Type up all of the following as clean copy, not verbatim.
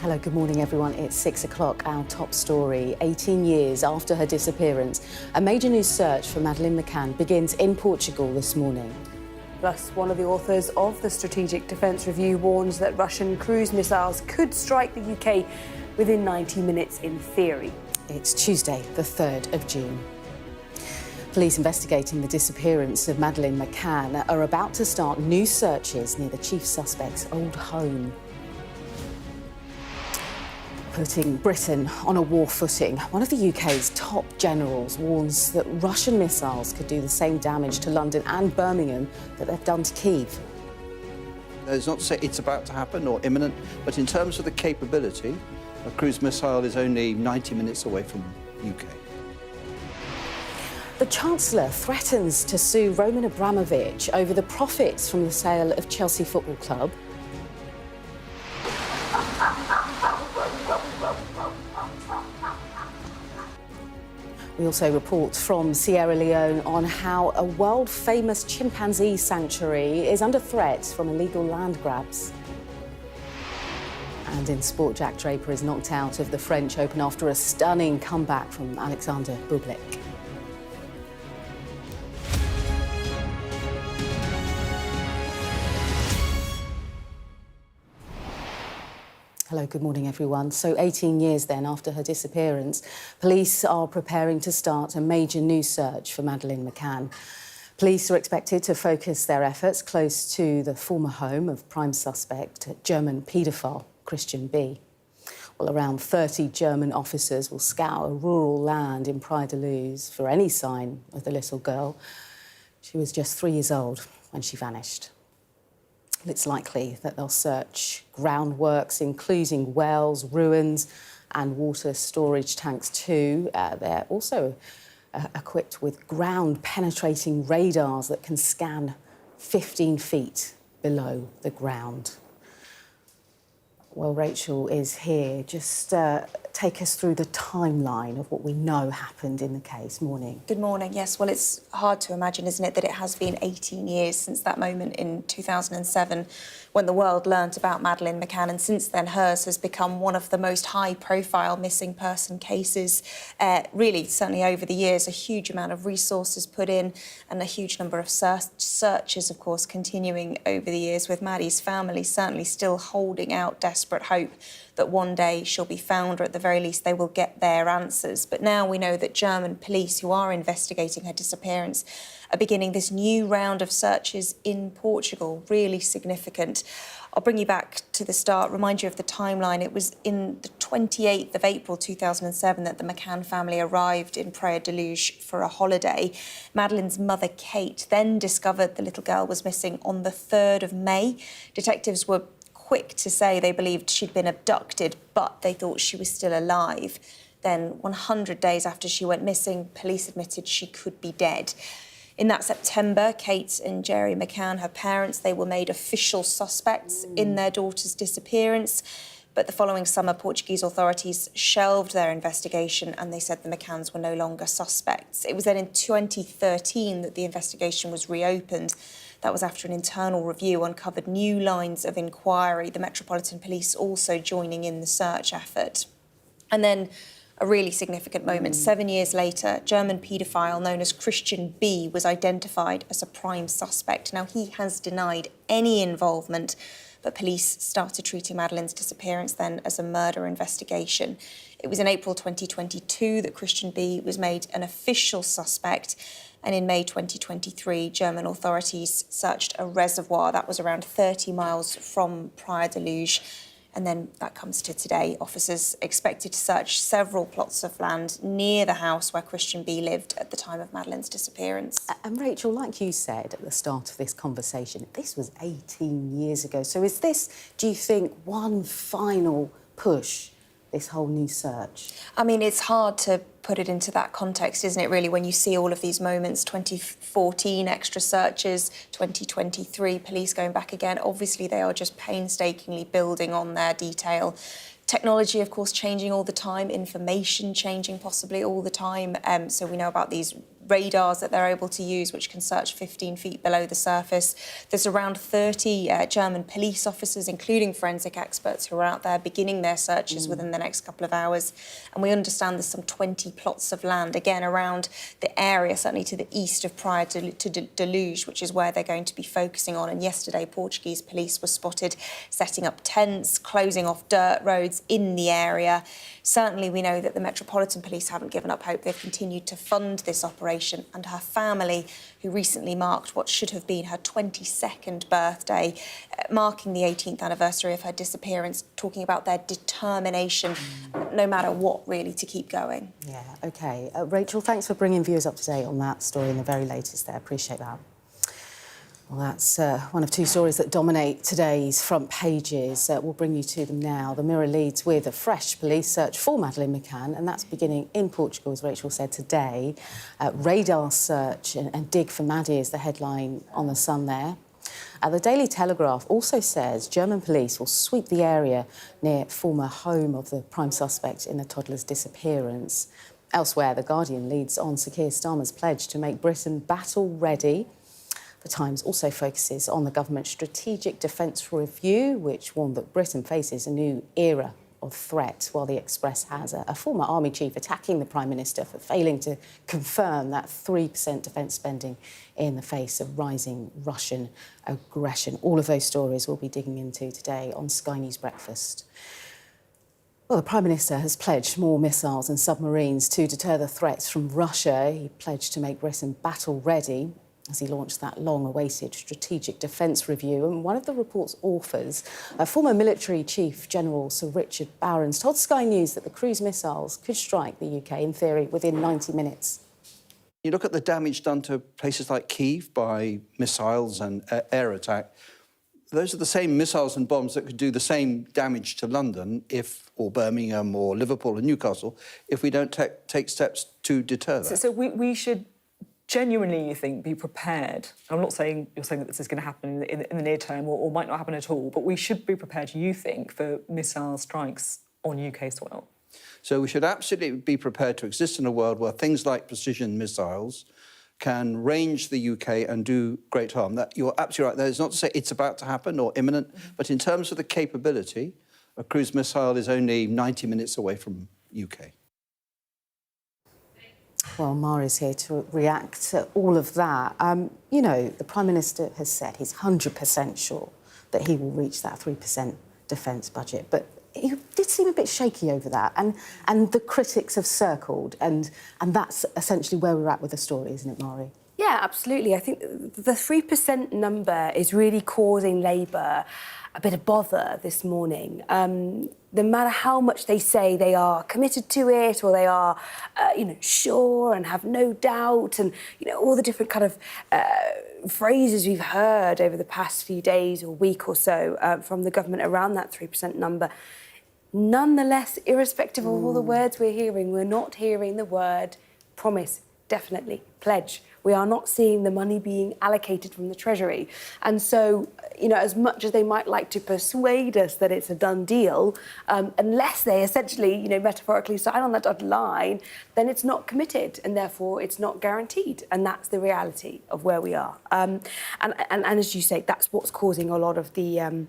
Hello, good morning everyone. It's 6 o'clock. Our top story, 18 years after her disappearance, a major new search for Madeleine McCann begins in Portugal this morning. Plus, one of the authors of the Strategic Defence Review warns that Russian cruise missiles could strike the UK within 90 minutes in theory. It's Tuesday, the 3rd of June. Police investigating the disappearance of Madeleine McCann are about to start new searches near the chief suspect's old home. Putting Britain on a war footing, one of the UK's top generals warns that Russian missiles could do the same damage to London and Birmingham that they've done to Kyiv. It's not to say it's about to happen or imminent, but in terms of the capability, a cruise missile is only 90 minutes away from the UK. The Chancellor threatens to sue Roman Abramovich over the profits from the sale of Chelsea Football Club. We also report from Sierra Leone on how a world-famous chimpanzee sanctuary is under threat from illegal land grabs. And in sport, Jack Draper is knocked out of the French Open after a stunning comeback from Alexander Bublik. Hello, good morning, everyone. So 18 years then after her disappearance, police are preparing to start a major new search for Madeleine McCann. Police are expected to focus their efforts close to the former home of prime suspect, German paedophile Christian B. Well, around 30 German officers will scour rural land in Praia da Luz for any sign of the little girl. She was just 3 years old when she vanished. It's likely that they'll search groundworks, including wells, ruins and water storage tanks too. They're also equipped with ground-penetrating radars that can scan 15 feet below the ground. Well, Rachel is here. Just take us through the timeline of what we know happened in the case. Morning. Good morning. Yes, well, it's hard to imagine, isn't it, that it has been 18 years since that moment in 2007 when the world learnt about Madeleine McCann, and since then hers has become one of the most high-profile missing person cases, really, certainly over the years. A huge amount of resources put in and a huge number of searches, of course, continuing over the years, with Maddie's family certainly still holding out desperate hope that one day she'll be found, or at the very least they will get their answers. But now we know that German police, who are investigating her disappearance, are beginning this new round of searches in Portugal. Really significant. I'll bring you back to the start, remind you of the timeline. It was in the 28th of April 2007 that the McCann family arrived in Praia da Luz for a holiday. Madeleine's mother, Kate, then discovered the little girl was missing on the 3rd of May. Detectives were quick to say they believed she'd been abducted, but they thought she was still alive. Then, 100 days after she went missing, police admitted she could be dead. In that September, Kate and Jerry McCann, her parents, they were made official suspects in their daughter's disappearance. But the following summer, Portuguese authorities shelved their investigation and they said the McCanns were no longer suspects. It was then in 2013 that the investigation was reopened. That was after an internal review uncovered new lines of inquiry, the Metropolitan Police also joining in the search effort. And then a really significant moment. 7 years later, German paedophile known as Christian B was identified as a prime suspect. Now, he has denied any involvement, but police started treating Madeleine's disappearance then as a murder investigation. It was in April 2022 that Christian B was made an official suspect. And in May 2023, German authorities searched a reservoir that was around 30 miles from Praia da Luz. And then that comes to today. Officers expected to search several plots of land near the house where Christian B lived at the time of Madeleine's disappearance. And Rachel, like you said at the start of this conversation, this was 18 years ago. So is this, do you think, one final push, this whole new search? I mean, it's hard to put it into that context, isn't it, really, when you see all of these moments, 2014 extra searches, 2023 police going back again. Obviously, they are just painstakingly building on their detail. Technology, of course, changing all the time, information changing possibly all the time. So we know about these radars that they're able to use, which can search 15 feet below the surface. There's around 30 German police officers, including forensic experts, who are out there beginning their searches within the next couple of hours. And we understand there's some 20 plots of land, again, around the area, certainly to the east of Praia da Luz, which is where they're going to be focusing on. And yesterday, Portuguese police were spotted setting up tents, closing off dirt roads in the area. Certainly, we know that the Metropolitan Police haven't given up hope. They've continued to fund this operation, and her family, who recently marked what should have been her 22nd birthday, marking the 18th anniversary of her disappearance, talking about their determination, no matter what, really, to keep going. Yeah, OK. Rachel, thanks for bringing viewers up to date on that story and the very latest there. Appreciate that. Well, that's one of two stories that dominate today's front pages. We'll bring you to them now. The Mirror leads with a fresh police search for Madeleine McCann, and that's beginning in Portugal, as Rachel said, today. Radar search and dig for Maddie is the headline on the Sun there. The Daily Telegraph also says German police will sweep the area near former home of the prime suspect in the toddler's disappearance. Elsewhere, The Guardian leads on Sir Keir Starmer's pledge to make Britain battle-ready. The Times also focuses on the government's strategic defence review, which warned that Britain faces a new era of threat, while the Express has a former army chief attacking the Prime Minister for failing to confirm that 3% defence spending in the face of rising Russian aggression. All of those stories we'll be digging into today on Sky News Breakfast. Well, the Prime Minister has pledged more missiles and submarines to deter the threats from Russia. He pledged to make Britain battle-ready as he launched that long-awaited strategic defence review. And one of the report's authors, former military chief General Sir Richard Barrons, told Sky News that the cruise missiles could strike the UK, in theory, within 90 minutes. You look at the damage done to places like Kyiv by missiles and air attack. Those are the same missiles and bombs that could do the same damage to London or Birmingham or Liverpool or Newcastle if we don't take steps to deter that. So we should genuinely, you think, be prepared? I'm not saying you're saying that this is going to happen in the near term or might not happen at all, but we should be prepared, you think, for missile strikes on UK soil? So we should absolutely be prepared to exist in a world where things like precision missiles can range the UK and do great harm. That you're absolutely right. That is not to say it's about to happen or imminent, but in terms of the capability, a cruise missile is only 90 minutes away from UK. Well, Mari's here to react to all of that. You know, the Prime Minister has said he's 100% sure that he will reach that 3% defence budget, but he did seem a bit shaky over that, and the critics have circled, and that's essentially where we're at with the story, isn't it, Mari? Yeah, absolutely. I think the 3% number is really causing Labour a bit of bother this morning. No matter how much they say they are committed to it, or they are, sure and have no doubt, and all the different kind of phrases we've heard over the past few days or week or so from the government around that 3% number. Nonetheless, irrespective of all the words we're hearing, we're not hearing the word promise, definitely, pledge. We are not seeing the money being allocated from the Treasury. And so, as much as they might like to persuade us that it's a done deal, unless they essentially, metaphorically sign on that dotted line, then it's not committed, and therefore it's not guaranteed. And that's the reality of where we are. And as you say, that's what's causing a lot of the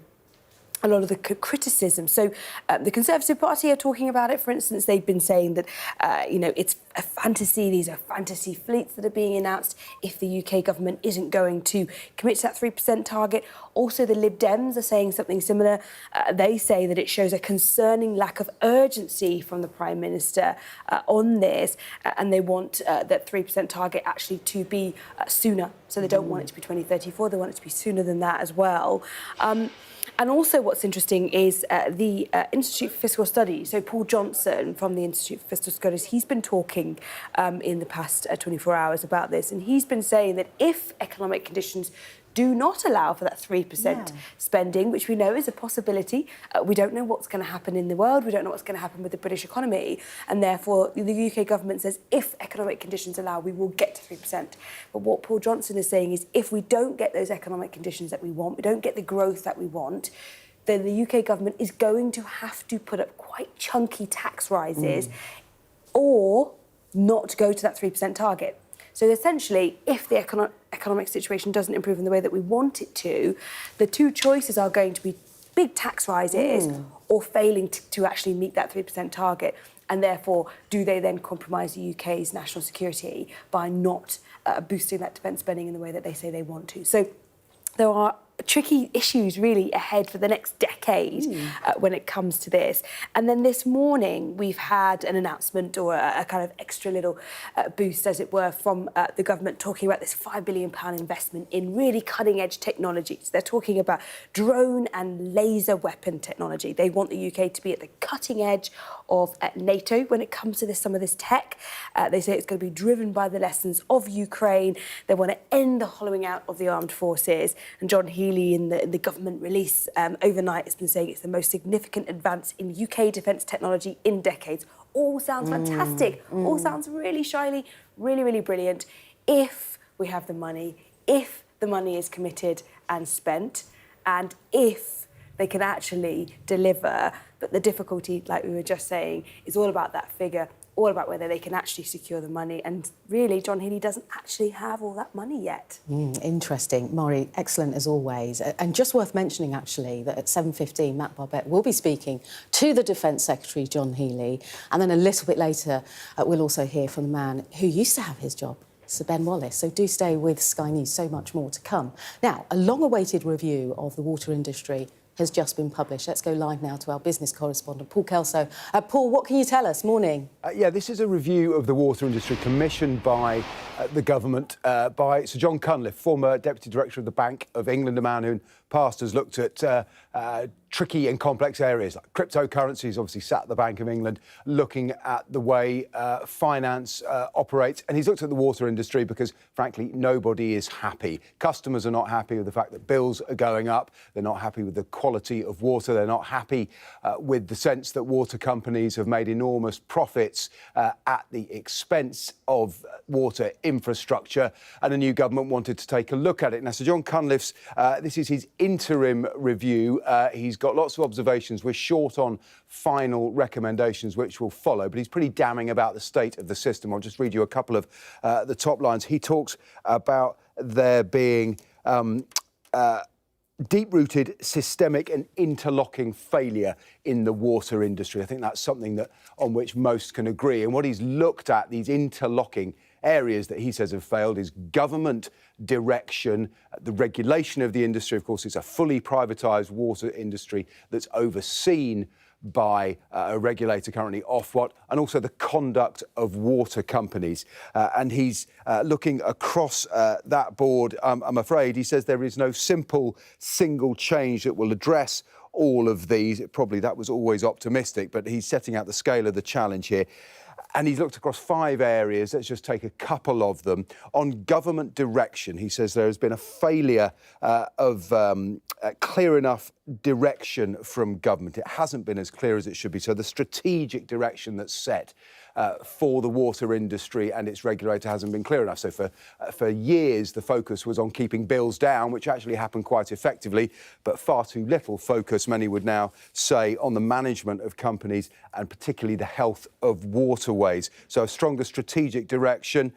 criticism. So the Conservative Party are talking about it. For instance, they've been saying that, it's a fantasy. These are fantasy fleets that are being announced if the UK government isn't going to commit to that 3% target. Also, the Lib Dems are saying something similar. They say that it shows a concerning lack of urgency from the Prime Minister on this, and they want that 3% target actually to be sooner. So they don't want it to be 2034. They want it to be sooner than that as well. And also what's interesting is the Institute for Fiscal Studies. So Paul Johnson from the Institute for Fiscal Studies, he's been talking in the past 24 hours about this, and he's been saying that if economic conditions do not allow for that 3% spending, which we know is a possibility. We don't know what's going to happen in the world. We don't know what's going to happen with the British economy. And therefore, the UK government says if economic conditions allow, we will get to 3%. But what Paul Johnson is saying is if we don't get those economic conditions that we want, we don't get the growth that we want, then the UK government is going to have to put up quite chunky tax rises or not go to that 3% target. So essentially, if the economic situation doesn't improve in the way that we want it to, the two choices are going to be big tax rises or failing to actually meet that 3% target. And therefore, do they then compromise the UK's national security by not boosting that defence spending in the way that they say they want to? So there are tricky issues really ahead for the next decade when it comes to this. And then this morning we've had an announcement or a kind of extra little boost, as it were, from the government talking about this £5 billion investment in really cutting edge technologies. They're talking about drone and laser weapon technology. They want the UK to be at the cutting edge of NATO when it comes to some of this tech. They say it's going to be driven by the lessons of Ukraine. They want to end the hollowing out of the armed forces. And John Healey in the government release overnight has been saying it's the most significant advance in UK defence technology in decades. All sounds fantastic. All sounds really shiny, really, really brilliant. If we have the money, if the money is committed and spent, and if they can actually deliver. But the difficulty, like we were just saying, is all about that figure, all about whether they can actually secure the money. And really, John Healey doesn't actually have all that money yet. Interesting. Maury, excellent as always. And just worth mentioning, actually, that at 7:15, Matt Barbette will be speaking to the Defence Secretary, John Healey. And then a little bit later, we'll also hear from the man who used to have his job, Sir Ben Wallace. So do stay with Sky News, so much more to come. Now, a long-awaited review of the water industry has just been published. Let's go live now to our business correspondent, Paul Kelso. Paul, what can you tell us? Morning. Yeah, this is a review of the water industry commissioned by the government, by Sir John Cunliffe, former Deputy Director of the Bank of England, a man who in past has looked at tricky and complex areas like cryptocurrencies, obviously sat at the Bank of England, looking at the way finance operates. And he's looked at the water industry because, frankly, nobody is happy. Customers are not happy with the fact that bills are going up. They're not happy with the quality of water. They're not happy with the sense that water companies have made enormous profits at the expense of water infrastructure. And the new government wanted to take a look at it. Now, Sir John Cunliffe's, this is his interim review. He's got lots of observations. We're short on final recommendations, which will follow, but he's pretty damning about the state of the system. I'll just read you a couple of the top lines. He talks about there being deep-rooted, systemic and interlocking failure in the water industry. I think that's something on which most can agree. And what he's looked at, these interlocking areas that he says have failed, is government direction, the regulation of the industry. Of course, it's a fully privatised water industry that's overseen by a regulator currently, Ofwat, and also the conduct of water companies. And he's looking across that board. I'm afraid he says there is no simple single change that will address all of these. Probably that was always optimistic, but he's setting out the scale of the challenge here. And he's looked across 5 areas. Let's just take a couple of them. On government direction, he says there has been a failure of clear enough direction from government. It hasn't been as clear as it should be. So the strategic direction that's set for the water industry and its regulator hasn't been clear enough. So for years, the focus was on keeping bills down, which actually happened quite effectively, but far too little focus, many would now say, on the management of companies and particularly the health of waterways. So a stronger strategic direction.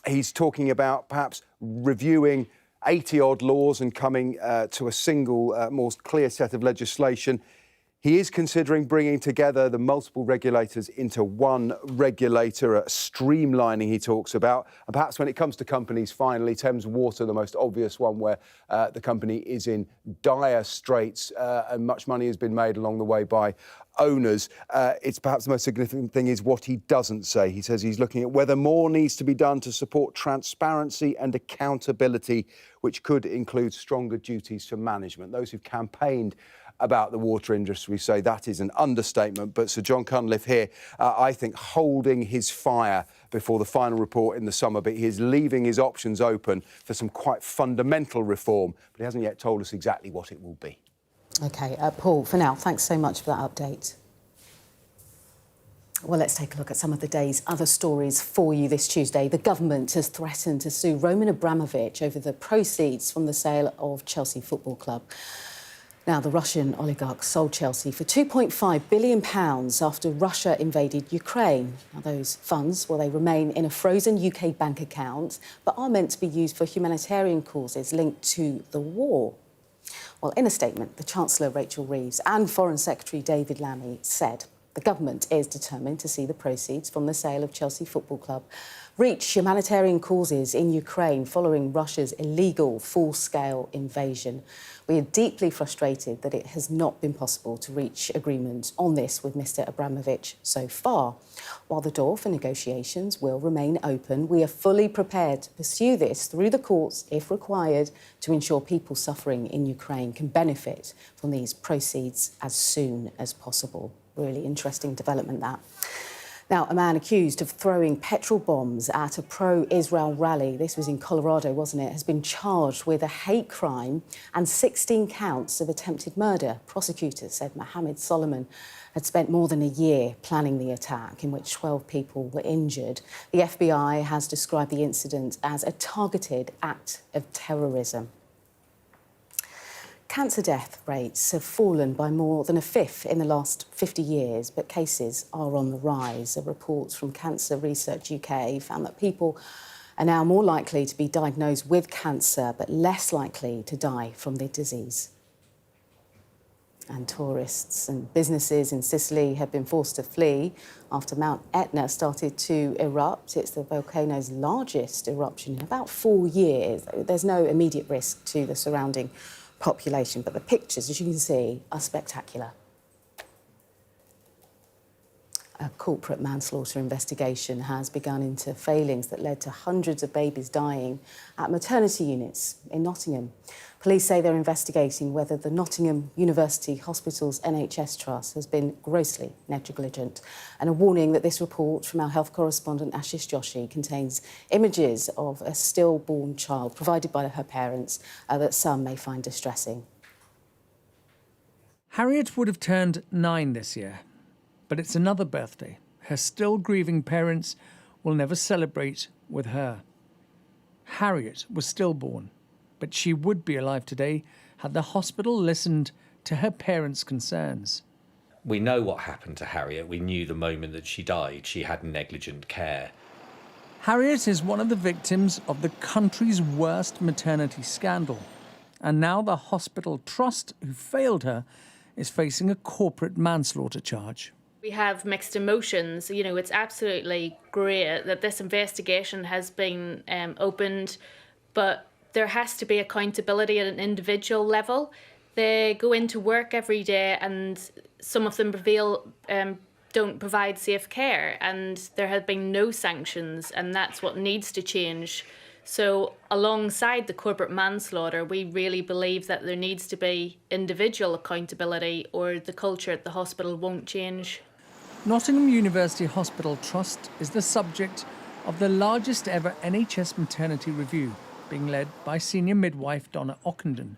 He's talking about perhaps reviewing 80-odd laws and coming to a single, more clear set of legislation. He is considering bringing together the multiple regulators into one regulator, streamlining he talks about. And perhaps when it comes to companies, finally, Thames Water, the most obvious one where the company is in dire straits and much money has been made along the way by owners. It's perhaps the most significant thing is what he doesn't say. He says he's looking at whether more needs to be done to support transparency and accountability, which could include stronger duties for management. Those who've campaigned about the water industry say that is an understatement. But Sir John Cunliffe here, I think, holding his fire before the final report in the summer, but he is leaving his options open for some quite fundamental reform. But he hasn't yet told us exactly what it will be. OK, Paul, for now, thanks so much for that update. Well, let's take a look at some of the day's other stories for you this Tuesday. The government has threatened to sue Roman Abramovich over the proceeds from the sale of Chelsea Football Club. Now, the Russian oligarch sold Chelsea for £2.5 billion after Russia invaded Ukraine. Now, those funds, well, they remain in a frozen UK bank account, but are meant to be used for humanitarian causes linked to the war. Well, in a statement, the Chancellor, Rachel Reeves, and Foreign Secretary David Lammy said the government is determined to see the proceeds from the sale of Chelsea Football Club reach humanitarian causes in Ukraine following Russia's illegal full-scale invasion. We are deeply frustrated that it has not been possible to reach agreement on this with Mr Abramovich so far. While the door for negotiations will remain open, we are fully prepared to pursue this through the courts if required to ensure people suffering in Ukraine can benefit from these proceeds as soon as possible. Really interesting development, that. Now, a man accused of throwing petrol bombs at a pro-Israel rally, this was in Colorado, wasn't it, has been charged with a hate crime and 16 counts of attempted murder. Prosecutors said Mohammed Solomon had spent more than a year planning the attack, in which 12 people were injured. The FBI has described the incident as a targeted act of terrorism. Cancer death rates have fallen by more than a fifth in the last 50 years, but cases are on the rise. A report from Cancer Research UK found that people are now more likely to be diagnosed with cancer, but less likely to die from the disease. And tourists and businesses in Sicily have been forced to flee after Mount Etna started to erupt. It's the volcano's largest eruption in about 4 years. There's no immediate risk to the surrounding population, but the pictures, as you can see, are spectacular. A corporate manslaughter investigation has begun into failings that led to hundreds of babies dying at maternity units in Nottingham. Police say they're investigating whether the Nottingham University Hospital's NHS Trust has been grossly negligent. And a warning that this report from our health correspondent Ashish Joshi contains images of a stillborn child provided by her parents that some may find distressing. Harriet would have turned 9 this year, but it's another birthday her still grieving parents will never celebrate with her. Harriet was stillborn, but she would be alive today had the hospital listened to her parents' concerns. We know what happened to Harriet. We knew the moment that she died. She had negligent care. Harriet is one of the victims of the country's worst maternity scandal. And now the hospital trust who failed her is facing a corporate manslaughter charge. We have mixed emotions. You know, it's absolutely great that this investigation has been opened, but there has to be accountability at an individual level. They go into work every day and some of them don't provide safe care, and there have been no sanctions, and that's what needs to change. So alongside the corporate manslaughter, we really believe that there needs to be individual accountability or the culture at the hospital won't change. Nottingham University Hospital Trust is the subject of the largest ever NHS maternity review, being led by senior midwife Donna Ockenden.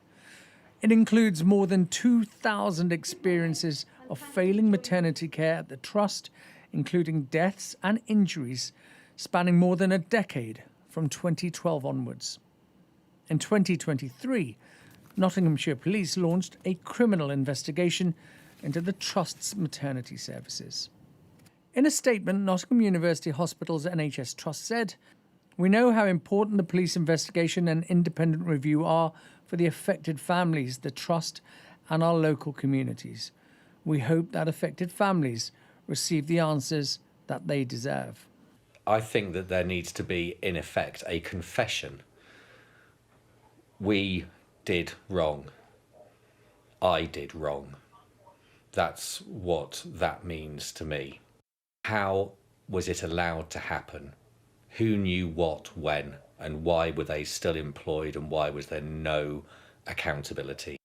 It includes more than 2,000 experiences of failing maternity care at the Trust, including deaths and injuries spanning more than a decade from 2012 onwards. In 2023, Nottinghamshire Police launched a criminal investigation into the Trust's maternity services. In a statement, Nottingham University Hospital's NHS Trust said, "We know how important the police investigation and independent review are for the affected families, the Trust and our local communities. We hope that affected families receive the answers that they deserve." I think that there needs to be, in effect, a confession. We did wrong. I did wrong. That's what that means to me. How was it allowed to happen? Who knew what, when, and why were they still employed, and why was there no accountability?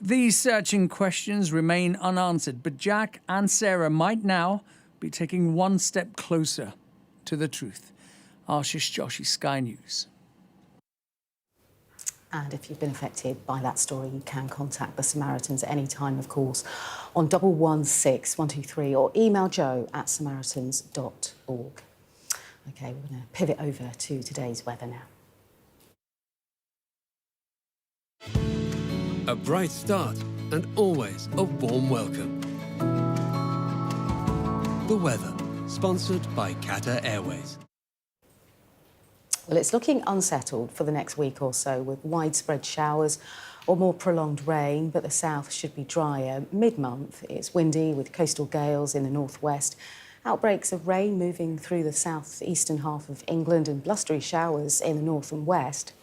These searching questions remain unanswered, but Jack and Sarah might now be taking one step closer to the truth. Ashish Joshi, Sky News. And if you've been affected by that story, you can contact the Samaritans at any time, of course, on 116 123 or email joe@samaritans.org. OK, we're going to pivot over to today's weather now. A bright start and always a warm welcome. The weather, sponsored by Qatar Airways. Well, it's looking unsettled for the next week or so, with widespread showers or more prolonged rain, but the south should be drier. Mid-month, it's windy with coastal gales in the northwest, outbreaks of rain moving through the southeastern half of England and blustery showers in the north and west.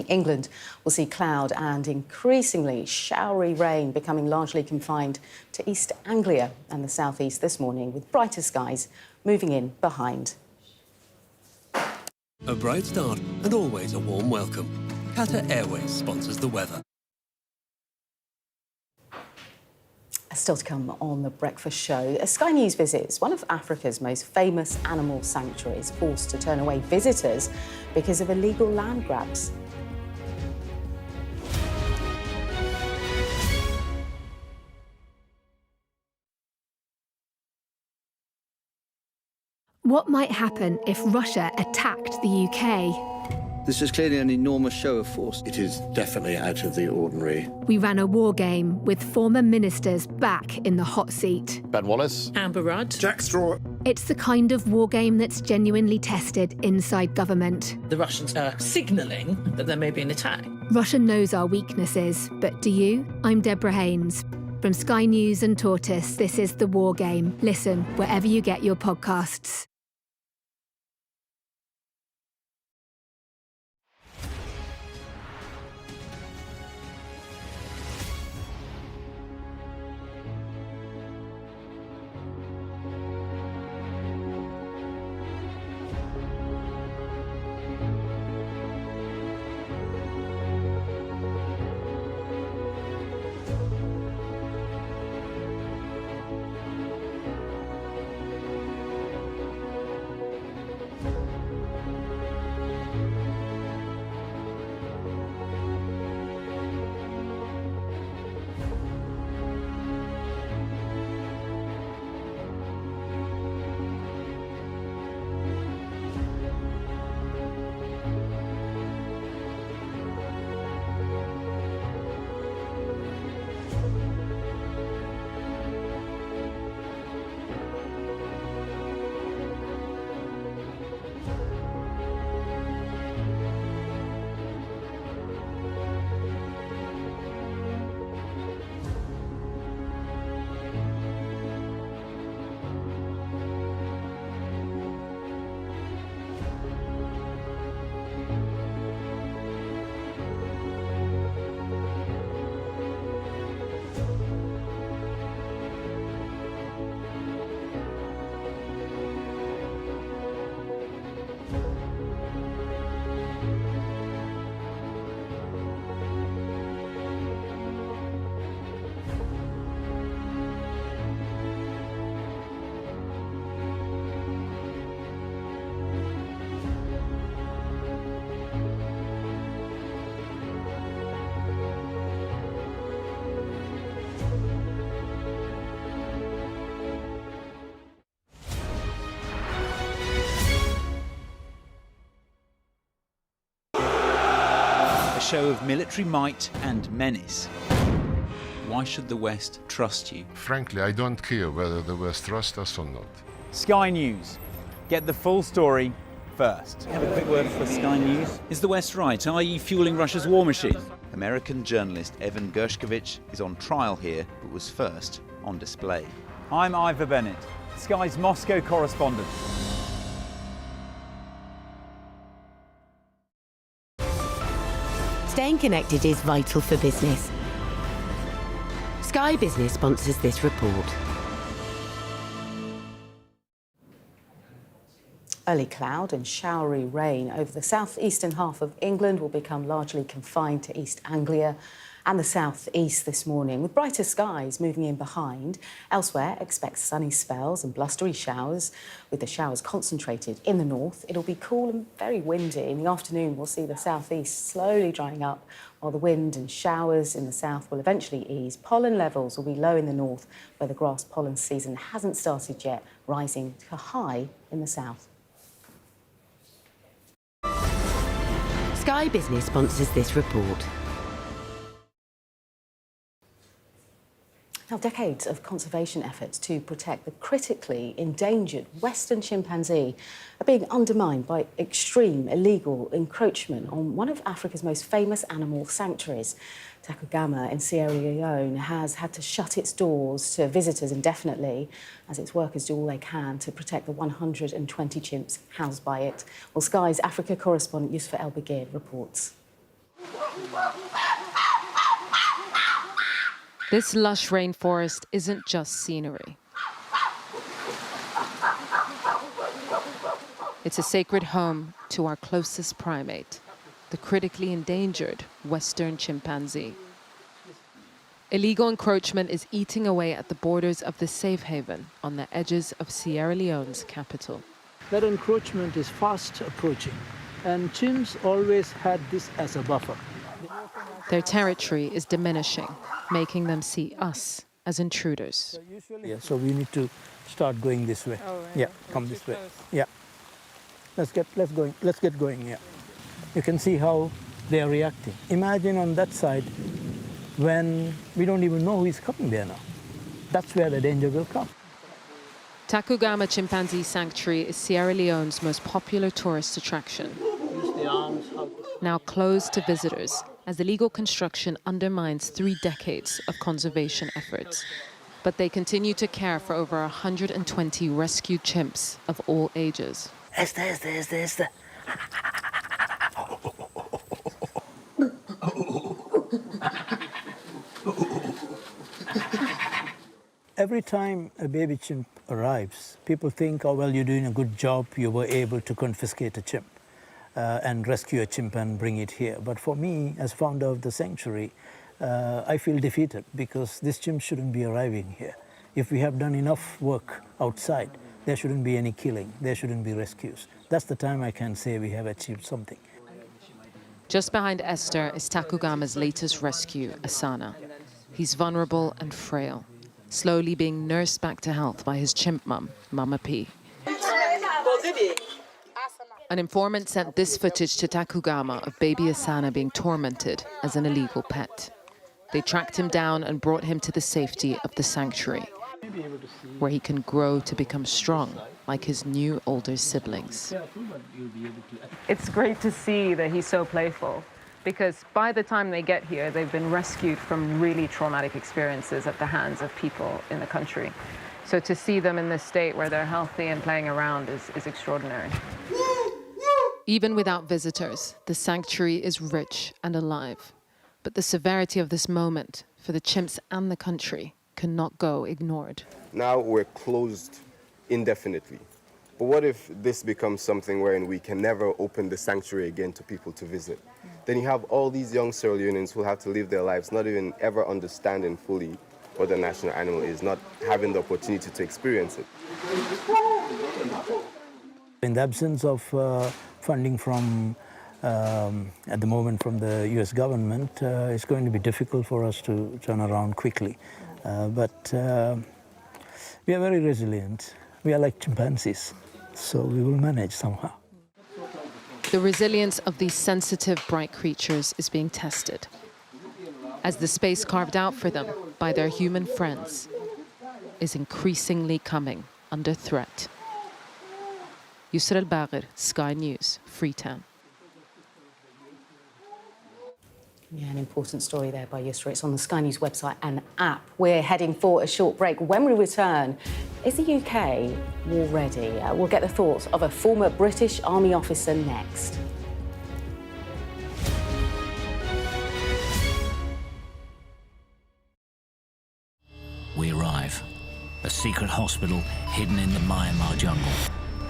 England will see cloud and increasingly showery rain becoming largely confined to East Anglia and the southeast this morning, with brighter skies moving in behind. A bright start and always a warm welcome. Qatar Airways sponsors the weather. Still to come on The Breakfast Show, a Sky News visits one of Africa's most famous animal sanctuaries, forced to turn away visitors because of illegal land grabs. What might happen if Russia attacked the UK? This is clearly an enormous show of force. It is definitely out of the ordinary. We ran a war game with former ministers back in the hot seat. Ben Wallace. Amber Rudd. Jack Straw. It's the kind of war game that's genuinely tested inside government. The Russians are signalling that there may be an attack. Russia knows our weaknesses, but do you? I'm Deborah Haynes. From Sky News and Tortoise, this is The War Game. Listen wherever you get your podcasts. Show of military might and menace. Why should the West trust you? Frankly, I don't care whether the West trusts us or not. Sky News. Get the full story first. Have a quick word for Sky News. Is the West right? Are you fueling Russia's war machine? American journalist Evan Gershkovich is on trial here, but was first on display. I'm Ivor Bennett, Sky's Moscow correspondent. Staying connected is vital for business. Sky Business sponsors this report. Early cloud and showery rain over the southeastern half of England will become largely confined to East Anglia and the southeast this morning, with brighter skies moving in behind. Elsewhere, expect sunny spells and blustery showers, with the showers concentrated in the north. It'll be cool and very windy. In the afternoon, we'll see the southeast slowly drying up, while the wind and showers in the south will eventually ease. Pollen levels will be low in the north, where the grass pollen season hasn't started yet, rising to high in the south. Sky Business sponsors this report. Now, decades of conservation efforts to protect the critically endangered western chimpanzee are being undermined by extreme illegal encroachment on one of Africa's most famous animal sanctuaries. Takugama in Sierra Leone has had to shut its doors to visitors indefinitely as its workers do all they can to protect the 120 chimps housed by it. Well, Sky's Africa correspondent Yusuf El Bagir reports. This lush rainforest isn't just scenery. It's a sacred home to our closest primate, the critically endangered western chimpanzee. Illegal encroachment is eating away at the borders of this safe haven on the edges of Sierra Leone's capital. That encroachment is fast approaching, and chimps always had this as a buffer. Their territory is diminishing, making them see us as intruders. Yeah, so we need to start going this way. Oh, right. Yeah, come this way. Yeah. Let's get going, yeah. You can see how they are reacting. Imagine on that side when we don't even know who is coming there now. That's where the danger will come. Takugama Chimpanzee Sanctuary is Sierra Leone's most popular tourist attraction. Now closed to visitors as illegal construction undermines 3 decades of conservation efforts. But they continue to care for over 120 rescued chimps of all ages. Esther. Every time a baby chimp arrives, people think, oh, well, you're doing a good job. You were able to confiscate a chimp and rescue a chimp and bring it here. But for me, as founder of the sanctuary, I feel defeated because this chimp shouldn't be arriving here. If we have done enough work outside, there shouldn't be any killing. There shouldn't be rescues. That's the time I can say we have achieved something. Just behind Esther is Takugama's latest rescue, Asana. He's vulnerable and frail, slowly being nursed back to health by his chimp mum, Mama P. An informant sent this footage to Takugama of baby Asana being tormented as an illegal pet. They tracked him down and brought him to the safety of the sanctuary, where he can grow to become strong like his new older siblings. It's great to see that he's so playful, because by the time they get here, they've been rescued from really traumatic experiences at the hands of people in the country. So to see them in this state where they're healthy and playing around is extraordinary. Even without visitors, the sanctuary is rich and alive. But the severity of this moment for the chimps and the country cannot go ignored. Now we're closed indefinitely. But what if this becomes something wherein we can never open the sanctuary again to people to visit? Then you have all these young Sierra Leoneans who have to live their lives not even ever understanding fully what the national animal is, not having the opportunity to experience it. In the absence of funding from, at the moment, from the US government, it's going to be difficult for us to turn around quickly. But we are very resilient. We are like chimpanzees, so we will manage somehow. The resilience of these sensitive, bright creatures is being tested, as the space carved out for them by their human friends is increasingly coming under threat. Yusra El-Bagir, Sky News, Freetown. Yeah, an important story there by Yusra. It's on the Sky News website and app. We're heading for a short break. When we return, is the UK war ready? We'll get the thoughts of a former British Army officer next. We arrive. A secret hospital hidden in the Myanmar jungle,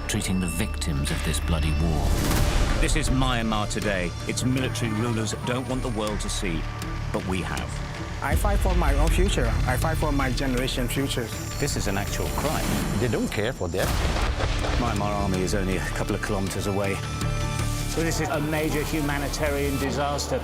treating the victims of this bloody war. This is Myanmar today. Its military rulers don't want the world to see, but we have. I fight for my own future. I fight for my generation's future. This is an actual crime. They don't care for that. Myanmar army is only a couple of kilometers away. So this is a major humanitarian disaster.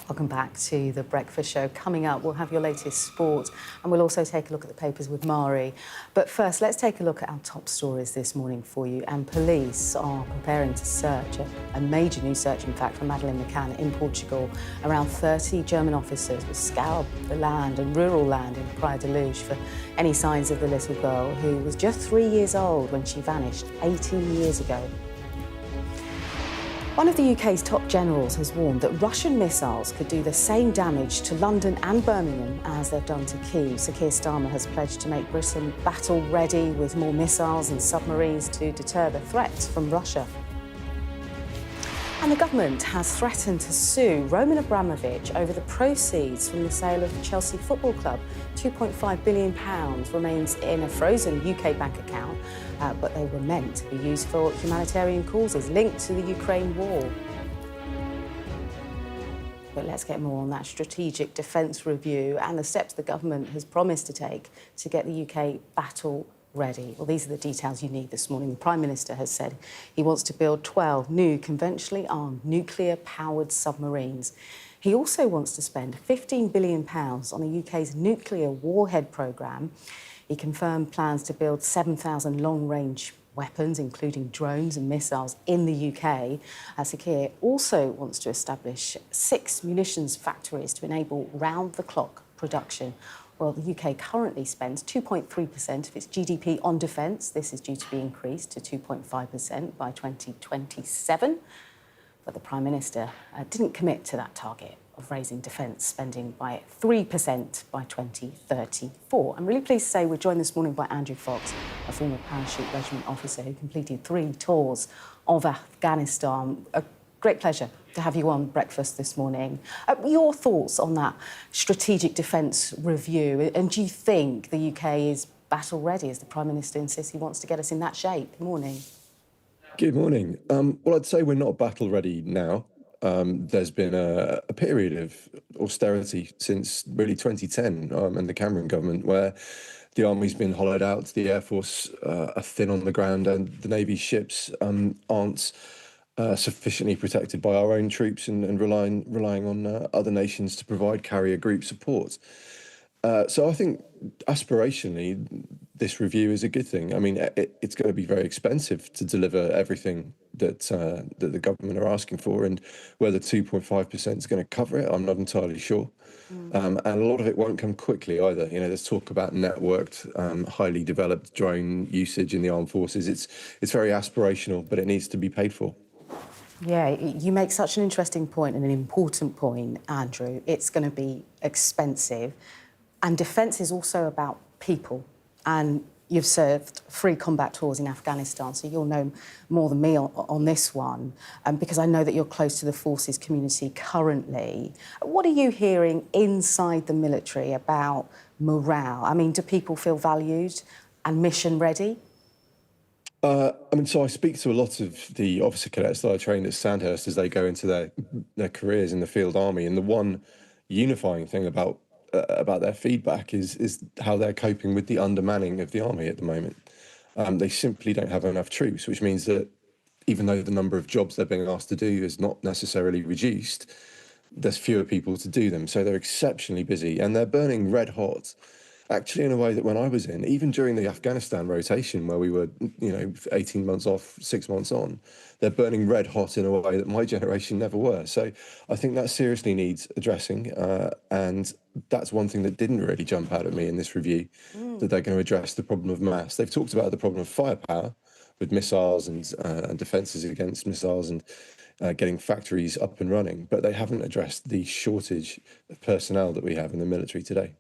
Welcome back to The Breakfast Show. Coming up, we'll have your latest sport and we'll also take a look at the papers with Mari. But first, let's take a look at our top stories this morning for you. And police are preparing to search, a major new search, in fact, for Madeleine McCann in Portugal. Around 30 German officers will scour the land and rural land in Praia da Luz for any signs of the little girl who was just 3 years old when she vanished 18 years ago. One of the UK's top generals has warned that Russian missiles could do the same damage to London and Birmingham as they've done to Kyiv. Sir Keir Starmer has pledged to make Britain battle-ready with more missiles and submarines to deter the threats from Russia. And the government has threatened to sue Roman Abramovich over the proceeds from the sale of the Chelsea Football Club. £2.5 billion remains in a frozen UK bank account, but they were meant to be used for humanitarian causes linked to the Ukraine war. But let's get more on that strategic defence review and the steps the government has promised to take to get the UK battle ready. Well, these are the details you need this morning. The Prime Minister has said he wants to build 12 new conventionally armed nuclear-powered submarines. He also wants to spend £15 billion on the UK's nuclear warhead programme. He confirmed plans to build 7,000 long-range weapons, including drones and missiles, in the UK. Sir Keir also wants to establish 6 munitions factories to enable round-the-clock production. Well, the UK currently spends 2.3% of its GDP on defence. This is due to be increased to 2.5% by 2027. But the Prime Minister didn't commit to that target of raising defence spending by 3% by 2034. I'm really pleased to say we're joined this morning by Andrew Fox, a former parachute regiment officer who completed 3 tours of Afghanistan. A great pleasure to have you on Breakfast this morning. Your thoughts on that strategic defence review, and do you think the UK is battle ready, as the Prime Minister insists he wants to get us in that shape? Good morning. Good morning. Well, I'd say we're not battle ready now. There's been a period of austerity since really 2010 and the Cameron government, where the Army's been hollowed out, the Air Force are thin on the ground, and the Navy's ships aren't sufficiently protected by our own troops and relying on other nations to provide carrier group support. So I think aspirationally, this review is a good thing. I mean, it's going to be very expensive to deliver everything that the government are asking for, and whether 2.5% is going to cover it, I'm not entirely sure. And a lot of it won't come quickly either. You know, there's talk about networked, highly developed drone usage in the armed forces. It's very aspirational, but it needs to be paid for. Yeah, you make such an interesting point and an important point, Andrew. It's going to be expensive. And defence is also about people. And you've served 3 combat tours in Afghanistan, so you'll know more than me on this one, because I know that you're close to the forces community currently. What are you hearing inside the military about morale? I mean, do people feel valued and mission ready? So I speak to a lot of the officer cadets that I trained at Sandhurst as they go into their careers in the field army, and the one unifying thing about their feedback is how they're coping with the undermanning of the army at the moment. They simply don't have enough troops, which means that even though the number of jobs they're being asked to do is not necessarily reduced, there's fewer people to do them. So they're exceptionally busy, and they're burning red hot. Actually, in a way that when I was in, even during the Afghanistan rotation, where we were, 18 months off, 6 months on, they're burning red hot in a way that my generation never were. So I think that seriously needs addressing. And that's one thing that didn't really jump out at me in this review, that they're going to address the problem of mass. They've talked about the problem of firepower with missiles and defences against missiles and getting factories up and running, but they haven't addressed the shortage of personnel that we have in the military today.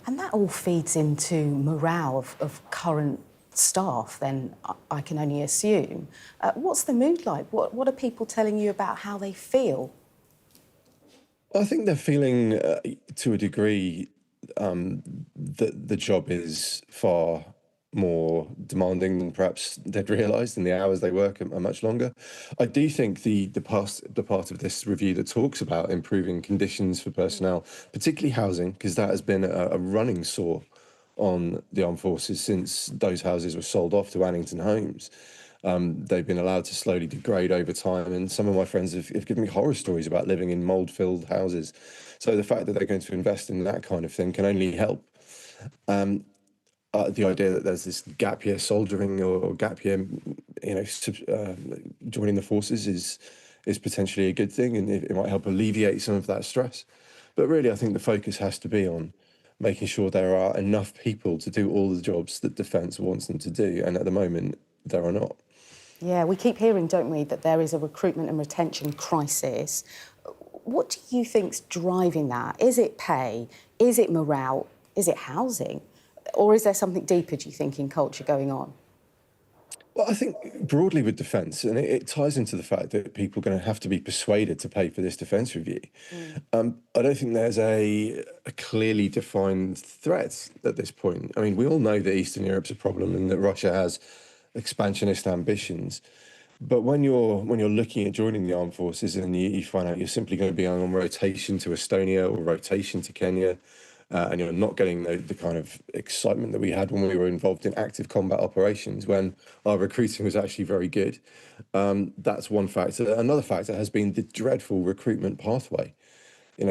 And that all feeds into morale of current staff, then, I can only assume. What's the mood like? What are people telling you about how they feel? I think they're feeling, to a degree, that the job is far more demanding than perhaps they'd realised, and the hours they work are much longer. I do think the part of this review that talks about improving conditions for personnel, particularly housing, because that has been a running sore on the armed forces since those houses were sold off to Annington Homes. They've been allowed to slowly degrade over time, and some of my friends have given me horror stories about living in mold-filled houses. So the fact that they're going to invest in that kind of thing can only help. The idea that there's this gap year soldiering or gap year, joining the forces is potentially a good thing, and it might help alleviate some of that stress. But really, I think the focus has to be on making sure there are enough people to do all the jobs that defence wants them to do, and at the moment, there are not. Yeah, we keep hearing, don't we, that there is a recruitment and retention crisis. What do you think's driving that? Is it pay? Is it morale? Is it housing? Or is there something deeper, do you think, in culture going on? Well, I think broadly with defence, and it ties into the fact that people are going to have to be persuaded to pay for this defence review. I don't think there's a clearly defined threat at this point. I mean, we all know that Eastern Europe's a problem and that Russia has expansionist ambitions. But when you're looking at joining the armed forces and you find out you're simply going to be on rotation to Estonia or rotation to Kenya, and you're not getting the kind of excitement that we had when we were involved in active combat operations, when our recruiting was actually very good. That's one factor. Another factor has been the dreadful recruitment pathway.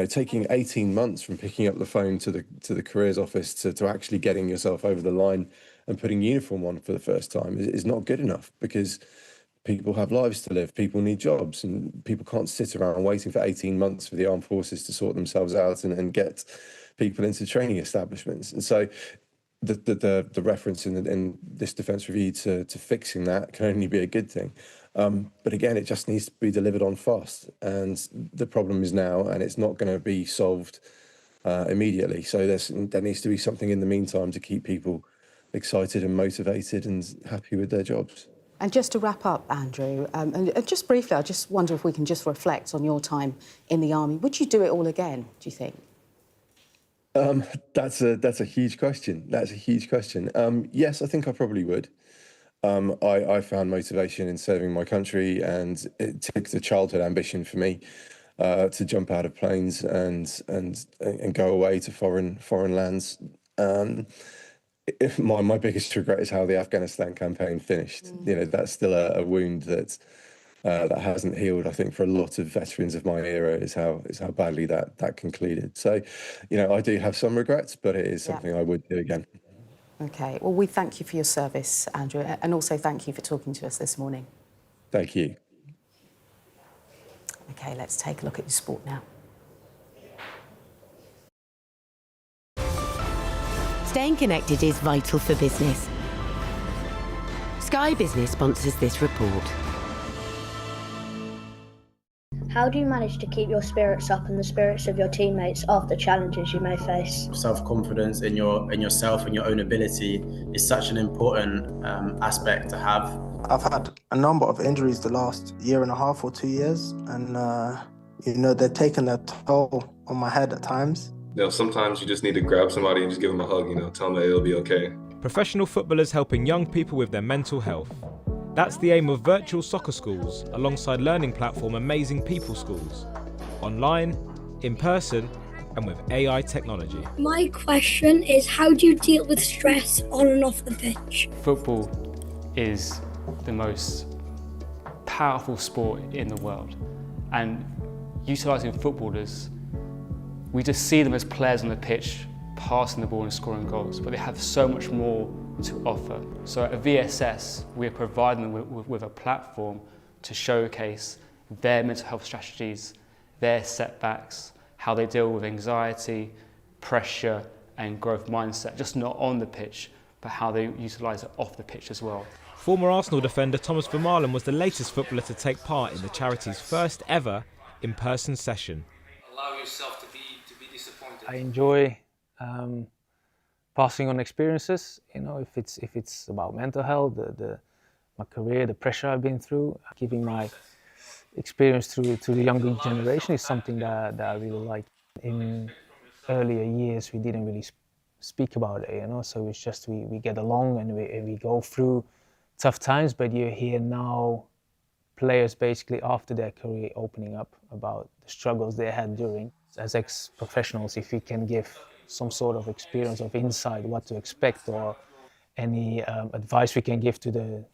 Taking 18 months from picking up the phone to the careers office to actually getting yourself over the line and putting uniform on for the first time is not good enough, because people have lives to live, people need jobs, and people can't sit around waiting for 18 months for the armed forces to sort themselves out and get people into training establishments. And so the reference in this defence review to fixing that can only be a good thing. But again, it just needs to be delivered on fast. And the problem is now, and it's not going to be solved immediately. So there needs to be something in the meantime to keep people excited and motivated and happy with their jobs. And just to wrap up, Andrew, and just briefly, I just wonder if we can just reflect on your time in the army. Would you do it all again, do you think? That's a huge question. That's a huge question. Yes, I think I probably would. I found motivation in serving my country, and it took the childhood ambition for me to jump out of planes and go away to foreign lands. My biggest regret is how the Afghanistan campaign finished. That's still a wound that hasn't healed, I think, for a lot of veterans of my era, is how badly that concluded. So, I do have some regrets, but it is something I would do again. OK, well, we thank you for your service, Andrew, and also thank you for talking to us this morning. Thank you. OK, let's take a look at your sport now. Staying connected is vital for business. Sky Business sponsors this report. How do you manage to keep your spirits up and the spirits of your teammates after challenges you may face? Self-confidence in yourself and your own ability is such an important aspect to have. I've had a number of injuries the last year and a half or 2 years, and they've taken their toll on my head at times. Sometimes you just need to grab somebody and just give them a hug, tell them that it'll be okay. Professional footballers helping young people with their mental health. That's the aim of virtual soccer schools, alongside learning platform Amazing People Schools. Online, in person, and with AI technology. My question is, how do you deal with stress on and off the pitch? Football is the most powerful sport in the world, and utilising footballers, we just see them as players on the pitch, passing the ball and scoring goals, but they have so much more to offer. So at VSS, we're providing them with a platform to showcase their mental health strategies, their setbacks, how they deal with anxiety, pressure and growth mindset, just not on the pitch, but how they utilise it off the pitch as well. Former Arsenal defender Thomas Vermaelen was the latest footballer to take part in the charity's first ever in-person session. Allow yourself to be disappointed. I enjoy passing on experiences, if it's about mental health, my career, the pressure I've been through, giving my experience to the younger generation is something that I really like. In earlier years, we didn't really speak about it, so it's just we get along and we go through tough times, but you hear now players basically after their career opening up about the struggles they had during. As ex-professionals, if we can give some sort of experience of insight, what to expect, or any advice we can give to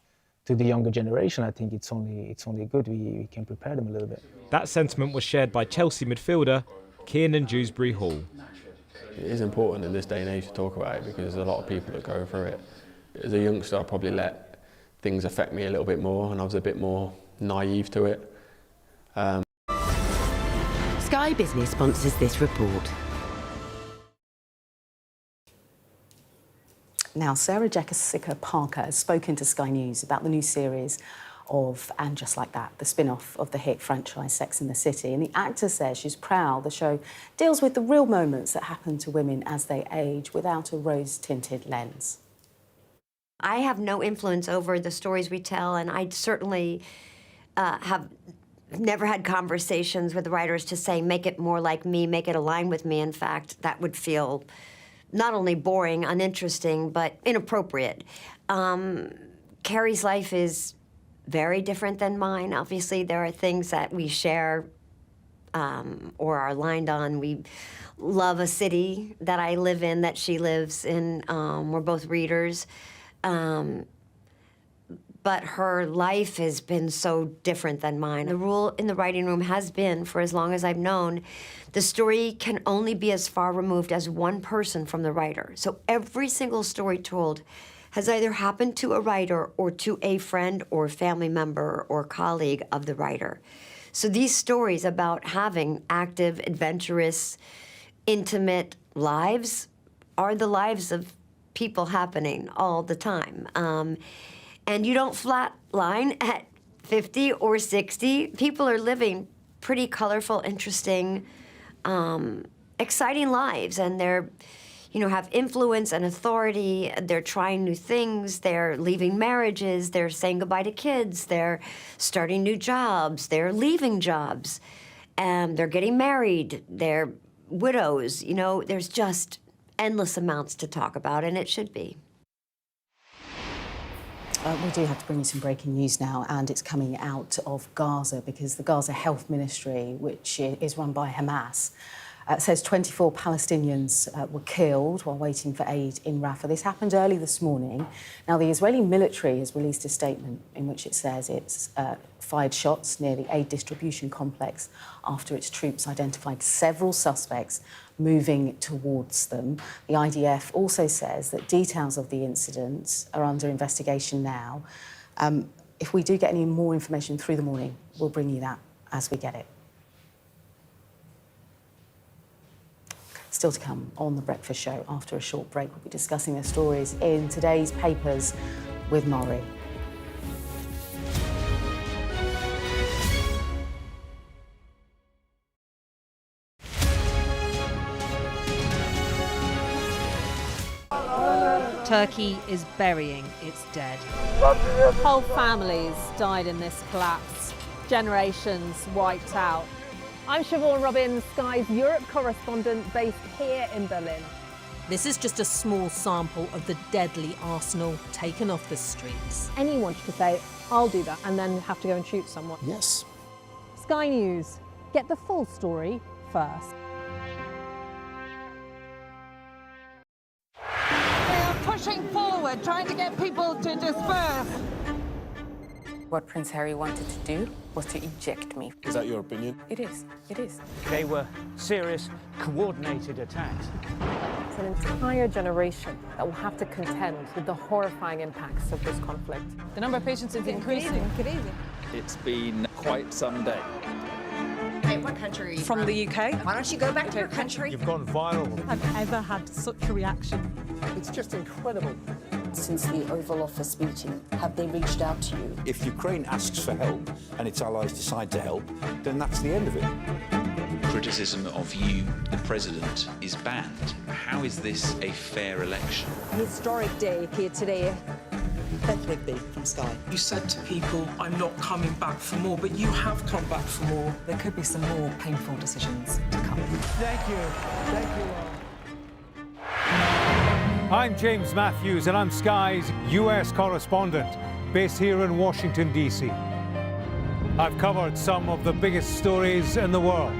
to the younger generation, I think it's only good. We can prepare them a little bit. That sentiment was shared by Chelsea midfielder Kiernan Dewsbury-Hall. It is important in this day and age to talk about it because there's a lot of people that go through it. As a youngster, I probably let things affect me a little bit more, and I was a bit more naive to it. Sky Business sponsors this report. Now, Sarah Jessica Parker has spoken to Sky News about the new series of And Just Like That, the spin-off of the hit franchise Sex and the City. And the actor says she's proud the show deals with the real moments that happen to women as they age without a rose-tinted lens. I have no influence over the stories we tell, and I certainly have never had conversations with the writers to say, make it more like me, make it align with me. In fact, that would feel not only boring, uninteresting, but inappropriate. Carrie's life is very different than mine. Obviously, there are things that we share or are aligned on. We love a city that I live in, that she lives in. We're both readers. But her life has been so different than mine. The rule in the writing room has been, for as long as I've known, the story can only be as far removed as one person from the writer. So every single story told has either happened to a writer or to a friend or family member or colleague of the writer. So these stories about having active, adventurous, intimate lives are the lives of people happening all the time. And you don't flatline at 50 or 60. People are living pretty colorful, interesting, exciting lives, and they're, have influence and authority. They're trying new things. They're leaving marriages. They're saying goodbye to kids. They're starting new jobs. They're leaving jobs. And they're getting married. They're widows. There's just endless amounts to talk about, and it should be. We do have to bring you some breaking news now, and it's coming out of Gaza because the Gaza Health Ministry, which is run by Hamas, says 24 Palestinians were killed while waiting for aid in Rafah. This happened early this morning. Now, the Israeli military has released a statement in which it says it's fired shots near the aid distribution complex after its troops identified several suspects moving towards them. The IDF also says that details of the incident are under investigation now. If we do get any more information through the morning, we'll bring you that as we get it. Still to come on The Breakfast Show. After a short break, we'll be discussing the stories in today's papers with Maury. Turkey is burying its dead. Whole families died in this collapse. Generations wiped out. I'm Siobhan Robbins, Sky's Europe correspondent based here in Berlin. This is just a small sample of the deadly arsenal taken off the streets. Anyone could say, I'll do that, and then have to go and shoot someone. Yes. Sky News, get the full story first. Pushing forward, trying to get people to disperse. What Prince Harry wanted to do was to eject me. Is that your opinion? It is. It is. They were serious, coordinated attacks. It's an entire generation that will have to contend with the horrifying impacts of this conflict. The number of patients is increasing. It's been quite some day. Hey, what country are you from? The UK. Why don't you go back to your country? You've gone viral. I've ever had such a reaction. It's just incredible. Since the Oval Office meeting, have they reached out to you? If Ukraine asks for help and its allies decide to help, then that's the end of it. Criticism of you, the president, is banned. How is this a fair election? Historic day here today. Beth Rigby from Sky. You said to people, I'm not coming back for more, but you have come back for more. There could be some more painful decisions to come. Thank you. Thank you. I'm James Matthews, and I'm Sky's US correspondent, based here in Washington, D.C. I've covered some of the biggest stories in the world.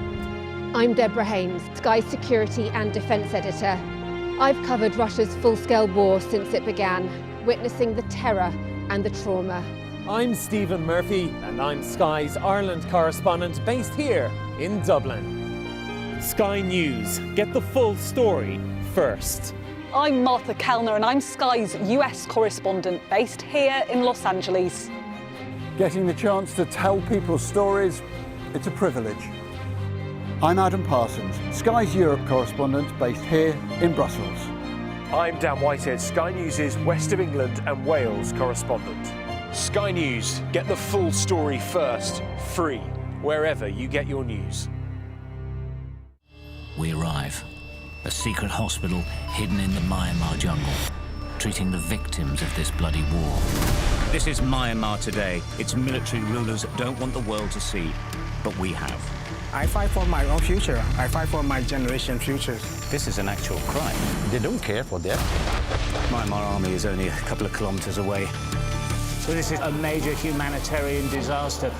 I'm Deborah Haynes, Sky Security and Defence Editor. I've covered Russia's full-scale war since it began, witnessing the terror and the trauma. I'm Stephen Murphy, and I'm Sky's Ireland correspondent based here in Dublin. Sky News, get the full story first. I'm Martha Kellner, and I'm Sky's US correspondent based here in Los Angeles. Getting the chance to tell people's stories, it's a privilege. I'm Adam Parsons, Sky's Europe correspondent based here in Brussels. I'm Dan Whitehead, Sky News' West of England and Wales correspondent. Sky News, get the full story first, free, wherever you get your news. We arrive. A secret hospital hidden in the Myanmar jungle, treating the victims of this bloody war. This is Myanmar today. Its military rulers don't want the world to see, but we have. I fight for my own future. I fight for my generation's futures. This is an actual crime. They don't care for that. Myanmar army is only a couple of kilometers away. So this is a major humanitarian disaster.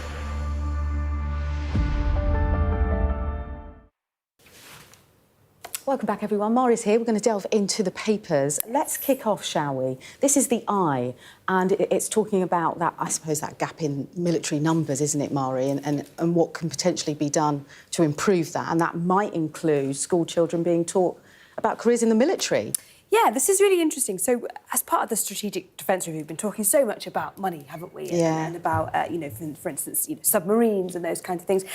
Welcome back, everyone. Mari's here. We're going to delve into the papers. Let's kick off, shall we? This is the Eye, and it's talking about that, I suppose, that gap in military numbers, isn't it, Mari, and what can potentially be done to improve that. And that might include school children being taught about careers in the military. Yeah, this is really interesting. So, as part of the Strategic Defence Review, we've been talking so much about money, haven't we? Yeah. And about, for instance, submarines and those kinds of things.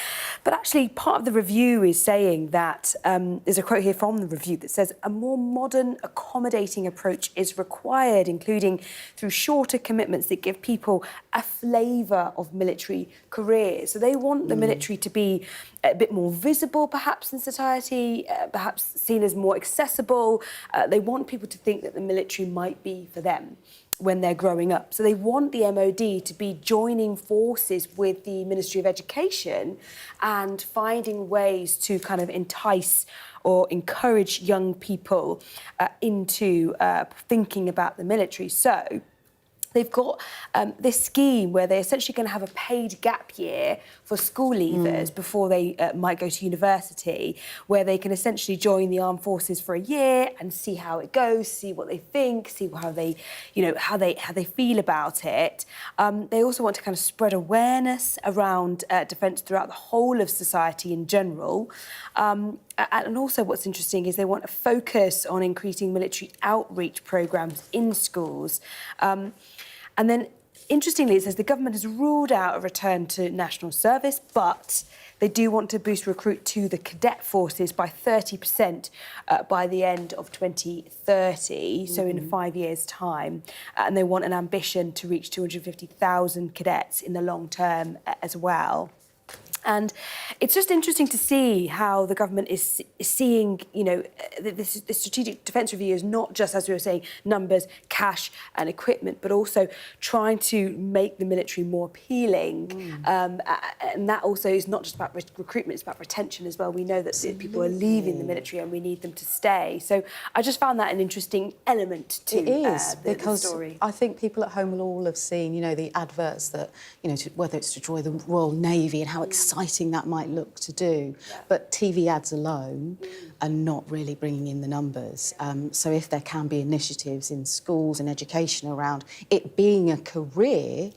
But actually, part of the review is saying that, there's a quote here from the review that says, a more modern, accommodating approach is required, including through shorter commitments that give people a flavour of military careers. So they want the military to be a bit more visible, perhaps, in society, perhaps seen as more accessible. They want people to think that the military might be for them when they're growing up. So they want the MOD to be joining forces with the Ministry of Education and finding ways to kind of entice or encourage young people into thinking about the military. So they've got this scheme where they're essentially going to have a paid gap year for school leavers before they might go to university, where they can essentially join the armed forces for a year and see how it goes, see what they think, see how they, how they feel about it. They also want to kind of spread awareness around defence throughout the whole of society in general. And also what's interesting is they want to focus on increasing military outreach programmes in schools. And then, interestingly, it says the government has ruled out a return to national service, but they do want to boost recruit to the cadet forces by 30% by the end of 2030, so in 5 years' time. And they want an ambition to reach 250,000 cadets in the long term as well. And it's just interesting to see how the government is seeing, the Strategic Defence Review is not just, as we were saying, numbers, cash and equipment, but also trying to make the military more appealing. And that also is not just about recruitment, it's about retention as well. We know that people are leaving the military and we need them to stay. So I just found that an interesting element to the story. I think people at home will all have seen, the adverts that, whether it's to join the Royal Navy and how exciting that might look to do, but TV ads alone are not really bringing in the numbers. So if there can be initiatives in schools and education around it being a career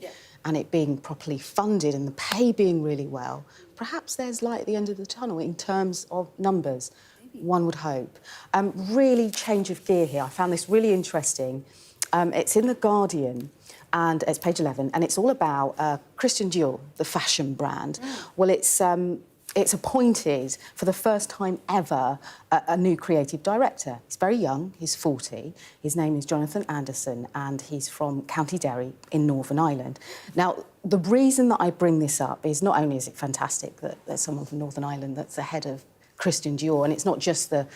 and it being properly funded and the pay being really well, perhaps there's light at the end of the tunnel in terms of numbers, one would hope. Really change of gear here. I found this really interesting. It's in The Guardian, and it's page 11, and it's all about Christian Dior, the fashion brand. Well, it's appointed for the first time ever a new creative director. He's very young, he's 40. His name is Jonathan Anderson, and he's from County Derry in Northern Ireland. Now, the reason that I bring this up is not only is it fantastic that there's someone from Northern Ireland that's the head of Christian Dior, and it's not just the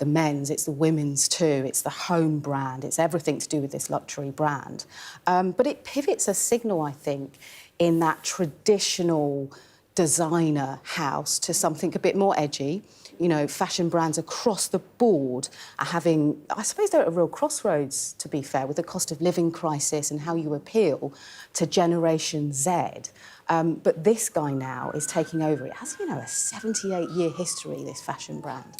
men's, it's the women's too, it's the home brand, it's everything to do with this luxury brand. But it pivots a signal, I think, in that traditional designer house to something a bit more edgy. Fashion brands across the board are having, I suppose they're at a real crossroads, to be fair, with the cost of living crisis and how you appeal to Generation Z. But this guy now is taking over. It has, a 78-year history, this fashion brand.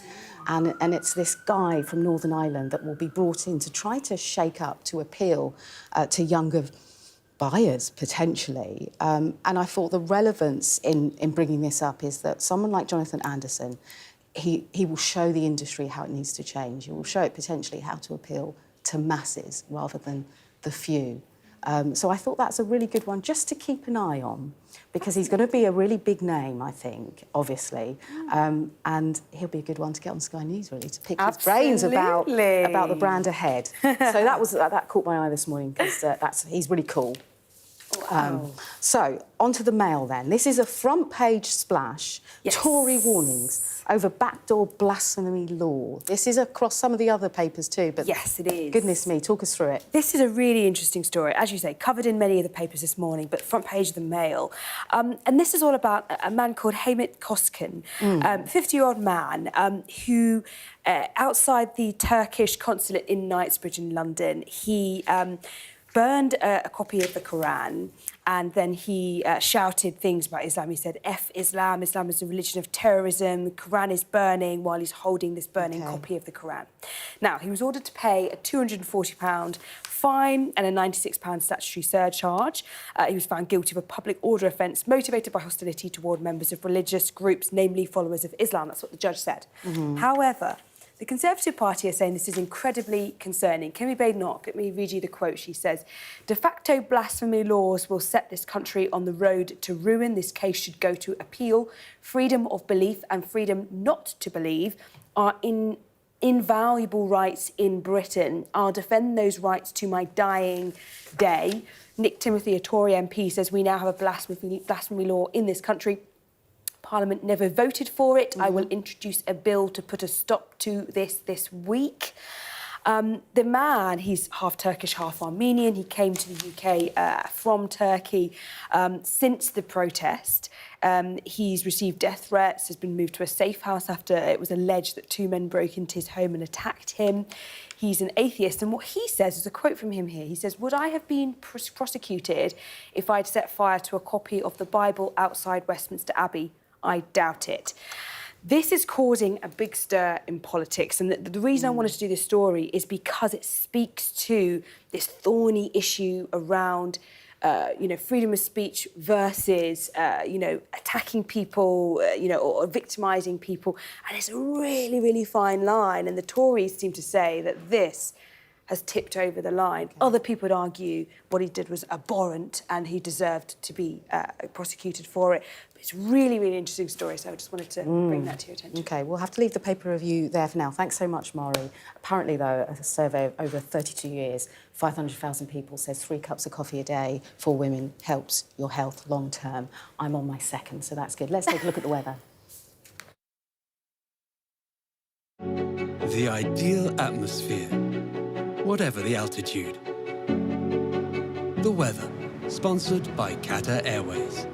And it's this guy from Northern Ireland that will be brought in to try to shake up, to appeal to younger buyers, potentially. And I thought the relevance in bringing this up is that someone like Jonathan Anderson, he will show the industry how it needs to change. He will show it potentially how to appeal to masses rather than the few. So I thought that's a really good one just to keep an eye on, because he's going to be a really big name, I think, obviously. And he'll be a good one to get on Sky News, really, to pick his brains about the brand ahead. So that caught my eye this morning, because he's really cool. Wow. So, onto the Mail then. This is a front-page splash. Yes. Tory warnings over backdoor blasphemy law. This is across some of the other papers too, but... Yes, it is. Goodness me, talk us through it. This is a really interesting story, as you say, covered in many of the papers this morning, but front page of the Mail. And this is all about a man called Hamit Koskan, 50-year-old man who, outside the Turkish consulate in Knightsbridge in London, he burned a copy of the Quran, and then he shouted things about Islam. He said, F Islam, Islam is a religion of terrorism, the Quran is burning, while he's holding this burning copy of the Quran. Now, he was ordered to pay a £240 fine and a £96 statutory surcharge. He was found guilty of a public order offence motivated by hostility toward members of religious groups, namely followers of Islam. That's what the judge said. However, the Conservative Party are saying this is incredibly concerning. Kemi Badenoch, let me read you the quote. She says, de facto blasphemy laws will set this country on the road to ruin. This case should go to appeal. Freedom of belief and freedom not to believe are invaluable rights in Britain. I'll defend those rights to my dying day. Nick Timothy, a Tory MP, says we now have a blasphemy law in this country. Parliament never voted for it. I will introduce a bill to put a stop to this week. The man, he's half Turkish, half Armenian. He came to the UK from Turkey since the protest. He's received death threats, has been moved to a safe house after it was alleged that two men broke into his home and attacked him. He's an atheist, and what he says is a quote from him here. He says, would I have been prosecuted if I'd set fire to a copy of the Bible outside Westminster Abbey? I doubt it. This is causing a big stir in politics, and the reason I wanted to do this story is because it speaks to this thorny issue around, freedom of speech versus, attacking people, or victimising people, and it's a really, really fine line. And the Tories seem to say that this has tipped over the line. Other people would argue what he did was abhorrent and he deserved to be prosecuted for it. But it's a really, really interesting story, so I just wanted to bring that to your attention. OK, we'll have to leave the paper review there for now. Thanks so much, Mari. Apparently, though, a survey of over 32 years, 500,000 people says 3 cups of coffee a day for women helps your health long term. I'm on my second, so that's good. Let's take a look at the weather. The ideal atmosphere, whatever the altitude. The weather, sponsored by Qatar Airways.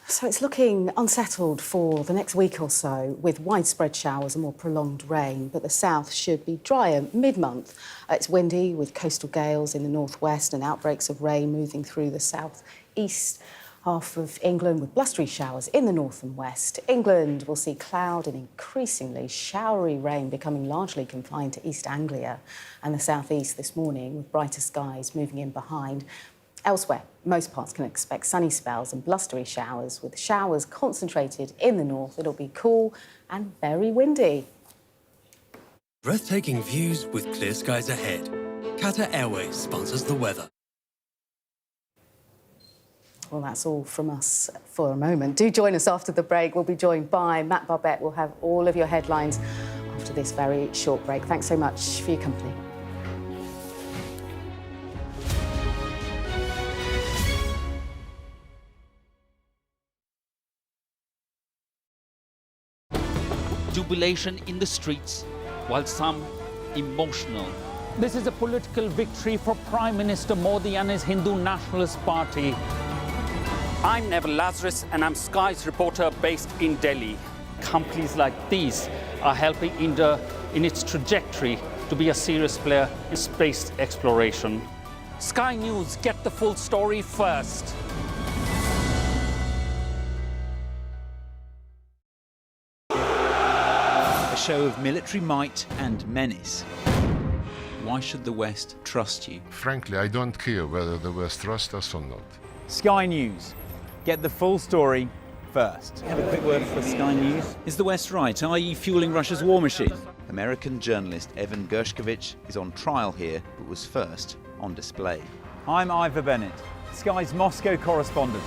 So it's looking unsettled for the next week or so, with widespread showers and more prolonged rain, but the south should be drier mid-month. It's windy with coastal gales in the northwest and outbreaks of rain moving through the southeast half of England, with blustery showers in the north and west. England will see cloud and increasingly showery rain becoming largely confined to East Anglia and the southeast this morning, with brighter skies moving in behind. Elsewhere, most parts can expect sunny spells and blustery showers, with showers concentrated in the north. It'll be cool and very windy. Breathtaking views with clear skies ahead. Qatar Airways sponsors the weather. Well, that's all from us for a moment. Do join us after the break. We'll be joined by Matt Barbette. We'll have all of your headlines after this very short break. Thanks so much for your company. Jubilation in the streets, while some emotional. This is a political victory for Prime Minister Modi and his Hindu Nationalist Party. I'm Neville Lazarus, and I'm Sky's reporter based in Delhi. Companies like these are helping India in its trajectory to be a serious player in space exploration. Sky News, get the full story first. A show of military might and menace. Why should the West trust you? Frankly, I don't care whether the West trusts us or not. Sky News. Get the full story first. Have a quick word for Sky News. Is the West right? Are you fueling Russia's war machine? American journalist Evan Gershkovich is on trial here, but was first on display. I'm Ivor Bennett, Sky's Moscow correspondent.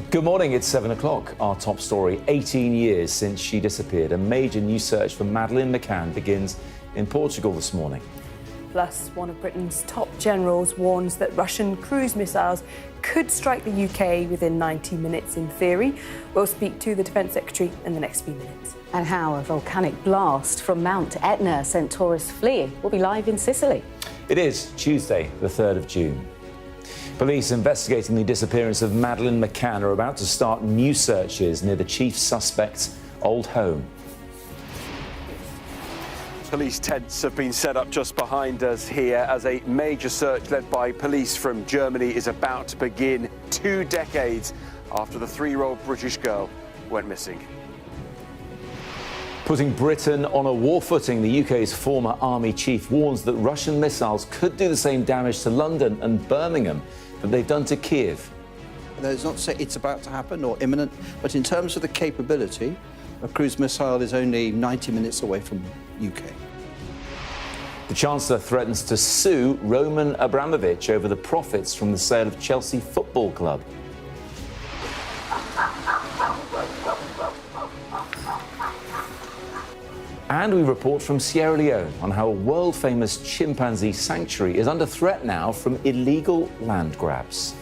Good morning, it's 7 o'clock. Our top story, 18 years since she disappeared. A major new search for Madeleine McCann begins in Portugal this morning. Plus, one of Britain's top generals warns that Russian cruise missiles could strike the UK within 90 minutes in theory. We'll speak to the Defence Secretary in the next few minutes. And how a volcanic blast from Mount Etna sent tourists fleeing. We'll be live in Sicily. It is Tuesday, the 3rd of June. Police investigating the disappearance of Madeleine McCann are about to start new searches near the chief suspect's old home. Police tents have been set up just behind us here as a major search led by police from Germany is about to begin 2 decades after the 3-year-old British girl went missing. Putting Britain on a war footing, the UK's former army chief warns that Russian missiles could do the same damage to London and Birmingham that they've done to Kiev. It's not to say it's about to happen or imminent, but in terms of the capability, a cruise missile is only 90 minutes away from UK. The Chancellor threatens to sue Roman Abramovich over the profits from the sale of Chelsea Football Club. And we report from Sierra Leone on how a world-famous chimpanzee sanctuary is under threat now from illegal land grabs.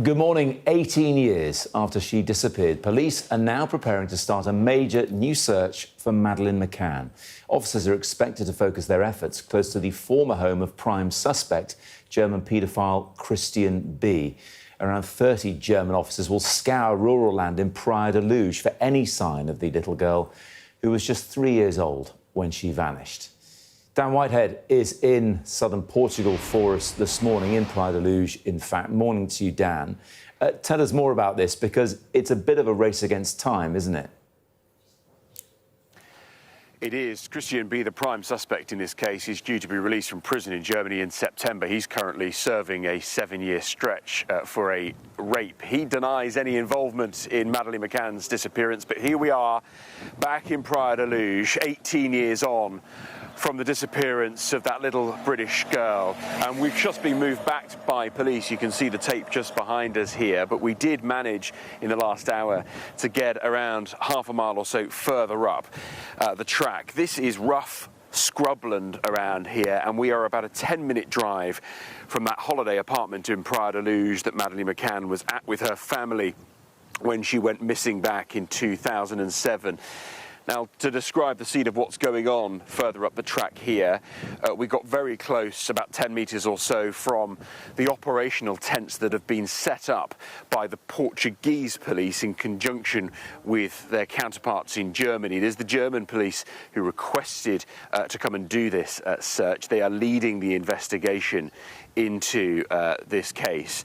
Good morning. 18 years after she disappeared, police are now preparing to start a major new search for Madeleine McCann. Officers are expected to focus their efforts close to the former home of prime suspect, German paedophile Christian B. Around 30 German officers will scour rural land in Praia da Luz for any sign of the little girl who was just 3 years old when she vanished. Dan Whitehead is in southern Portugal for us this morning, in Praia da Luz, in fact. Morning to you, Dan. Tell us more about this, because it's a bit of a race against time, isn't it? It is. Christian B, the prime suspect in this case, is due to be released from prison in Germany in September. He's currently serving a 7-year stretch for a rape. He denies any involvement in Madeleine McCann's disappearance, but here we are, back in Praia da Luz, 18 years on from the disappearance of that little British girl. And we've just been moved back by police. You can see the tape just behind us here, but we did manage in the last hour to get around half a mile or so further up the track. This is rough scrubland around here, and we are about a 10-minute drive from that holiday apartment in Praia da Luz that Madeleine McCann was at with her family when she went missing back in 2007. Now, to describe the scene of what's going on further up the track here, we got very close, about 10 metres or so, from the operational tents that have been set up by the Portuguese police in conjunction with their counterparts in Germany. There's the German police who requested to come and do this search. They are leading the investigation into this case.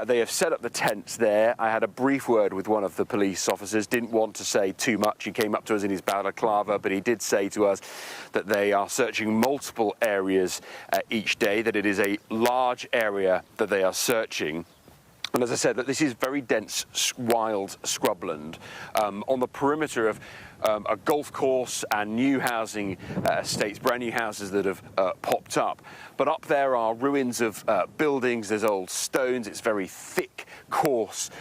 They have set up the tents there. I had a brief word with one of the police officers, didn't want to say too much. He came up to us in his balaclava, but he did say to us that they are searching multiple areas each day, that it is a large area that they are searching. And as I said, that this is very dense, wild scrubland on the perimeter of a golf course and new housing estates, brand new houses that have popped up. But up there are ruins of buildings, there's old stones, it's very thick, coarse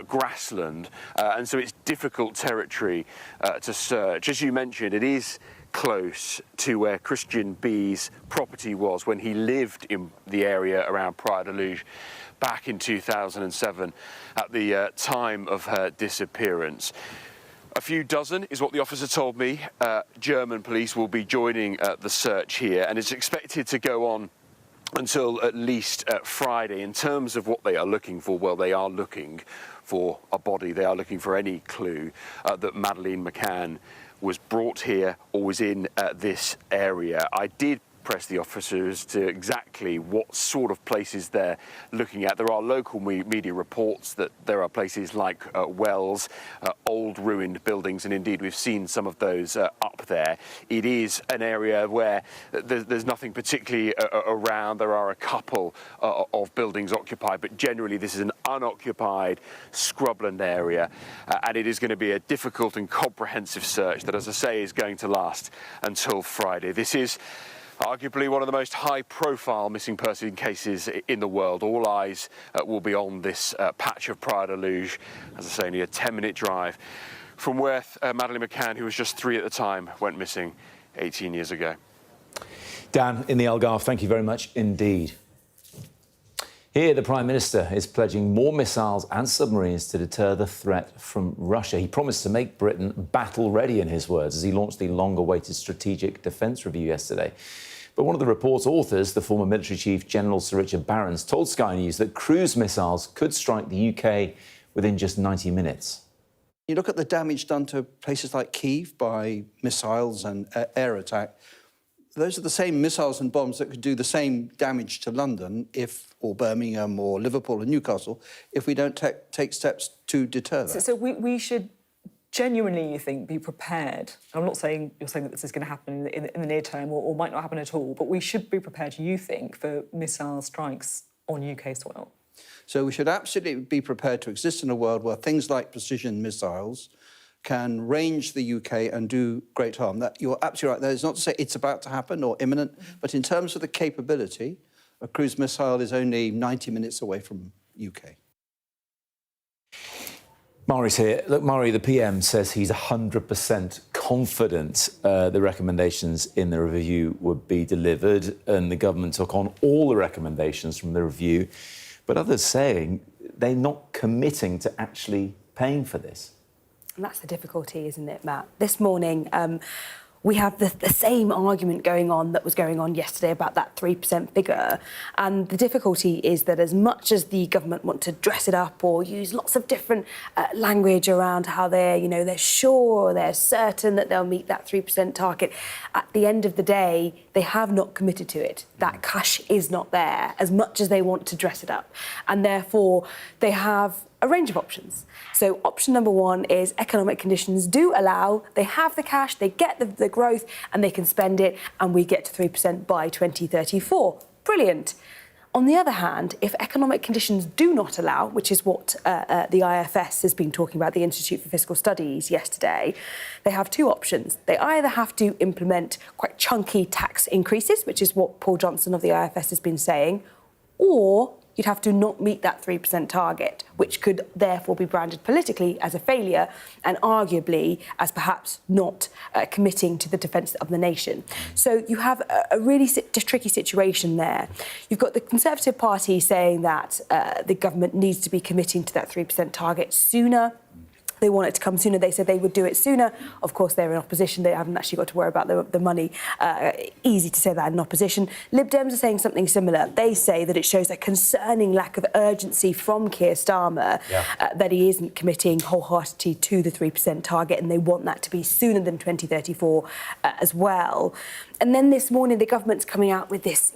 grassland, and so it's difficult territory to search. As you mentioned, it is close to where Christian B's property was when he lived in the area around Praia da Luz back in 2007 at the time of her disappearance. A few dozen is what the officer told me. German police will be joining the search here, and it's expected to go on until at least Friday. In terms of what they are looking for, well, they are looking for a body. They are looking for any clue that Madeleine McCann was brought here or was in this area. I did press the officers to exactly what sort of places they're looking at. There are local media reports that there are places like wells, old ruined buildings, and indeed we've seen some of those up there. It is an area where there's nothing particularly around. There are a couple of buildings occupied, but generally this is an unoccupied scrubland area, and it is going to be a difficult and comprehensive search that, as I say, is going to last until Friday. This is arguably one of the most high-profile missing person cases in the world. All eyes will be on this patch of Praia da Luz, as I say, only a 10-minute drive from where Madeleine McCann, who was just 3 at the time, went missing 18 years ago. Dan, in the Algarve, thank you very much indeed. Here, the Prime Minister is pledging more missiles and submarines to deter the threat from Russia. He promised to make Britain battle-ready, in his words, as he launched the long-awaited Strategic Defence Review yesterday. But one of the report's authors, the former military chief, General Sir Richard Barrons, told Sky News that cruise missiles could strike the UK within just 90 minutes. You look at the damage done to places like Kyiv by missiles and air attack. Those are the same missiles and bombs that could do the same damage to London or Birmingham or Liverpool and Newcastle if we don't take steps to deter that. So we should genuinely, you think, be prepared. I'm not saying you're saying that this is going to happen in the near term or might not happen at all, but we should be prepared, you think, for missile strikes on UK soil. So we should absolutely be prepared to exist in a world where things like precision missiles can range the UK and do great harm. That you're absolutely right. That is not to say it's about to happen or imminent, but in terms of the capability, a cruise missile is only 90 minutes away from UK. Mari's here. Look, Mari, the PM says he's 100% confident the recommendations in the review would be delivered, and the government took on all the recommendations from the review. But others saying they're not committing to actually paying for this. And that's the difficulty, isn't it, Matt? This morning, we have the same argument going on that was going on yesterday about that 3% figure. And the difficulty is that as much as the government want to dress it up or use lots of different language around how they're sure, they're certain that they'll meet that 3% target, at the end of the day, they have not committed to it. That cash is not there, as much as they want to dress it up. And therefore, they have a range of options. So option number one is economic conditions do allow, they have the cash, they get the growth and they can spend it and we get to 3% by 2034. Brilliant. On the other hand, if economic conditions do not allow, which is what the IFS has been talking about, the Institute for Fiscal Studies yesterday, they have two options. They either have to implement quite chunky tax increases, which is what Paul Johnson of the IFS has been saying, or you'd have to not meet that 3% target, which could therefore be branded politically as a failure and arguably as perhaps not committing to the defence of the nation. So you have a really tricky situation there. You've got the Conservative Party saying that the government needs to be committing to that 3% target sooner. They want it to come sooner. They said they would do it sooner. Of course, they're in opposition. They haven't actually got to worry about the money. Easy to say that in opposition. Lib Dems are saying something similar. They say that it shows a concerning lack of urgency from Keir Starmer, that he isn't committing wholeheartedly to the 3% target, and they want that to be sooner than 2034 as well. And then this morning, the government's coming out with this,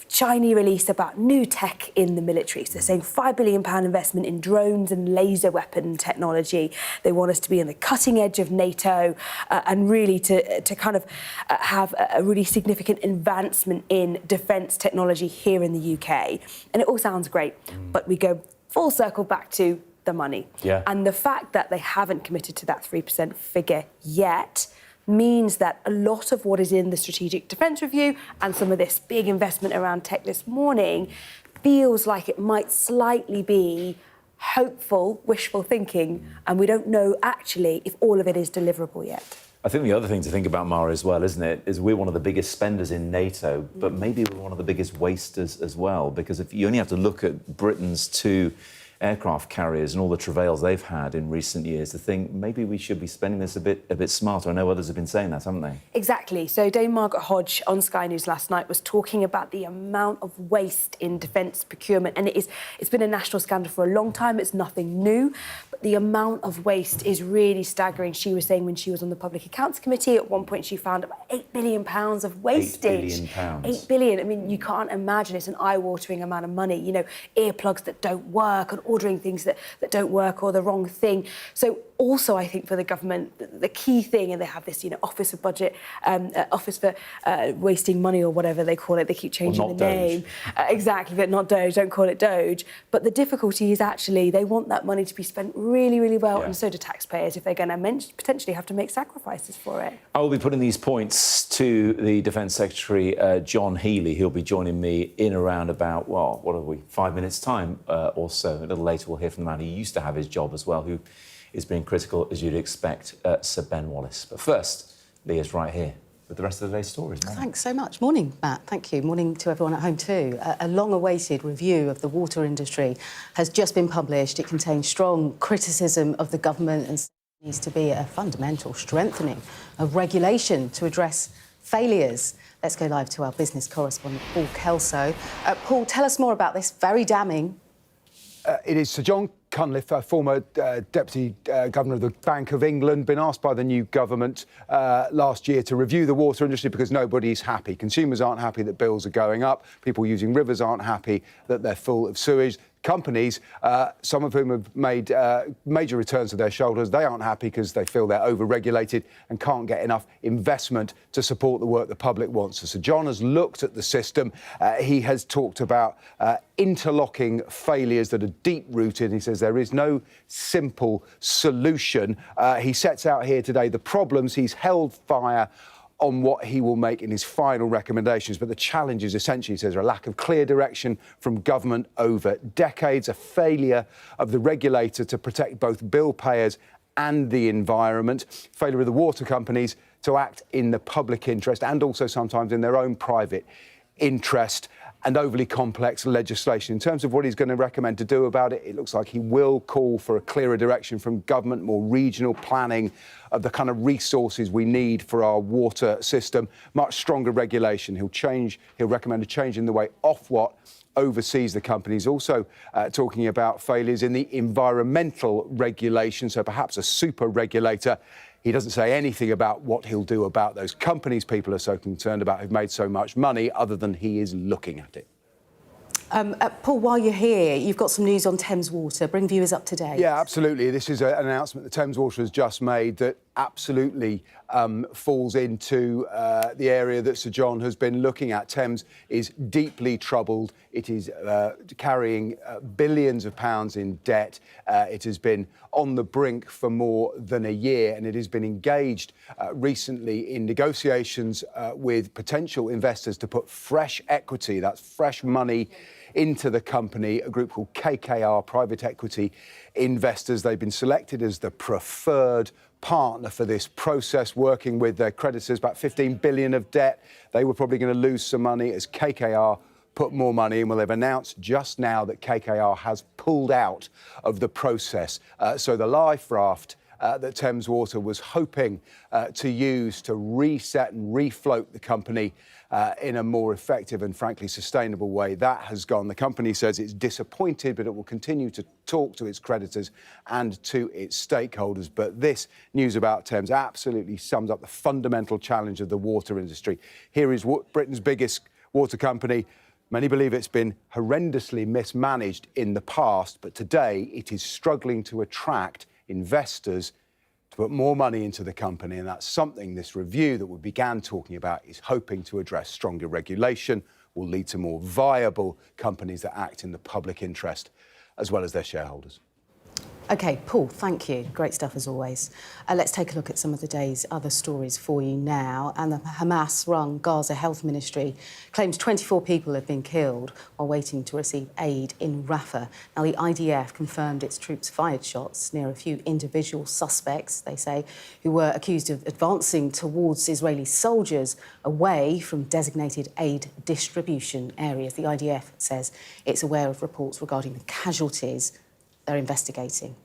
shiny release about new tech in the military. So they're saying £5 billion investment in drones and laser weapon technology. They want us to be on the cutting edge of NATO and really to kind of have a really significant advancement in defence technology here in the UK. And it all sounds great, but we go full circle back to the money. Yeah. And the fact that they haven't committed to that 3% figure yet means that a lot of what is in the Strategic Defence Review and some of this big investment around tech this morning feels like it might slightly be hopeful, wishful thinking, and we don't know actually if all of it is deliverable yet. I think the other thing to think about, Mara, as well, isn't it, is we're one of the biggest spenders in NATO, but maybe we're one of the biggest wasters as well, because if you only have to look at Britain's two aircraft carriers and all the travails they've had in recent years to think maybe we should be spending this a bit smarter. I know others have been saying that, haven't they? Exactly. So Dame Margaret Hodge on Sky News last night was talking about the amount of waste in defence procurement, and it's been a national scandal for a long time. It's nothing new, but the amount of waste is really staggering. She was saying when she was on the Public Accounts Committee, at one point she found about £8 billion of wastage. £8 billion. £8 billion. I mean, you can't imagine. It's an eye-watering amount of money. You know, earplugs that don't work and ordering things that don't work or the wrong thing. So also, I think for the government, the key thing, and they have this, Office of Budget, Office for Wasting Money or whatever they call it. They keep changing the name. Exactly, but not Doge. Don't call it Doge. But the difficulty is actually they want that money to be spent really, really well, and so do taxpayers if they're going to potentially have to make sacrifices for it. I will be putting these points to the Defence Secretary, John Healey. He'll be joining me in around about, 5 minutes' time or so. A little later, we'll hear from the man who used to have his job as well, who is being critical, as you'd expect, Sir Ben Wallace. But first, Leah's right here with the rest of the day's stories. Morning. Thanks so much. Morning, Matt. Thank you. Morning to everyone at home too. A long-awaited review of the water industry has just been published. It contains strong criticism of the government and needs to be a fundamental strengthening of regulation to address failures. Let's go live to our business correspondent, Paul Kelso. Paul, tell us more about this very damning. It is Sir John Cunliffe, former Deputy Governor of the Bank of England, been asked by the new government last year to review the water industry because nobody's happy. Consumers aren't happy that bills are going up. People using rivers aren't happy that they're full of sewage. Companies, some of whom have made major returns to their shoulders, they aren't happy because they feel they're over-regulated and can't get enough investment to support the work the public wants. So Sir John has looked at the system. He has talked about interlocking failures that are deep-rooted. He says there is no simple solution. He sets out here today the problems. He's held fire on what he will make in his final recommendations. But the challenge is essentially, he says, a lack of clear direction from government over decades, a failure of the regulator to protect both bill payers and the environment, failure of the water companies to act in the public interest and also sometimes in their own private interest. and overly complex legislation. In terms of what he's going to recommend to do about it, it looks like he will call for a clearer direction from government, more regional planning of the kind of resources we need for our water system, much stronger regulation. He'll recommend a change in the way Ofwat oversees the company. He's also talking about failures in the environmental regulation, so perhaps a super regulator. He doesn't say anything about what he'll do about those companies people are so concerned about who've made so much money, other than he is looking at it. Paul, while you're here, you've got some news on Thames Water. Bring viewers up to date. Yeah, absolutely. This is an announcement that Thames Water has just made that absolutely falls into the area that Sir John has been looking at. Thames is deeply troubled. It is carrying billions of pounds in debt. It has been on the brink for more than a year, and it has been engaged recently in negotiations with potential investors to put fresh equity, that's fresh money, into the company, a group called KKR, Private Equity Investors. They've been selected as the preferred partner for this process, working with their creditors, about 15 billion of debt. They were probably going to lose some money as KKR put more money in. Well, they've announced just now that KKR has pulled out of the process. So the life raft that Thames Water was hoping to use to reset and refloat the company in a more effective and frankly sustainable way, that has gone. The company says it's disappointed, but it will continue to talk to its creditors and to its stakeholders. But this news about Thames absolutely sums up the fundamental challenge of the water industry. Here is Britain's biggest water company. Many believe it's been horrendously mismanaged in the past, but today it is struggling to attract investors to put more money into the company, and that's something this review that we began talking about is hoping to address. Stronger regulation will lead to more viable companies that act in the public interest as well as their shareholders. OK, Paul, thank you. Great stuff as always. Let's take a look at some of the day's other stories for you now. And the Hamas-run Gaza Health Ministry claims 24 people have been killed while waiting to receive aid in Rafah. Now, the IDF confirmed its troops fired shots near a few individual suspects, they say, who were accused of advancing towards Israeli soldiers away from designated aid distribution areas. The IDF says it's aware of reports regarding the casualties they're investigating.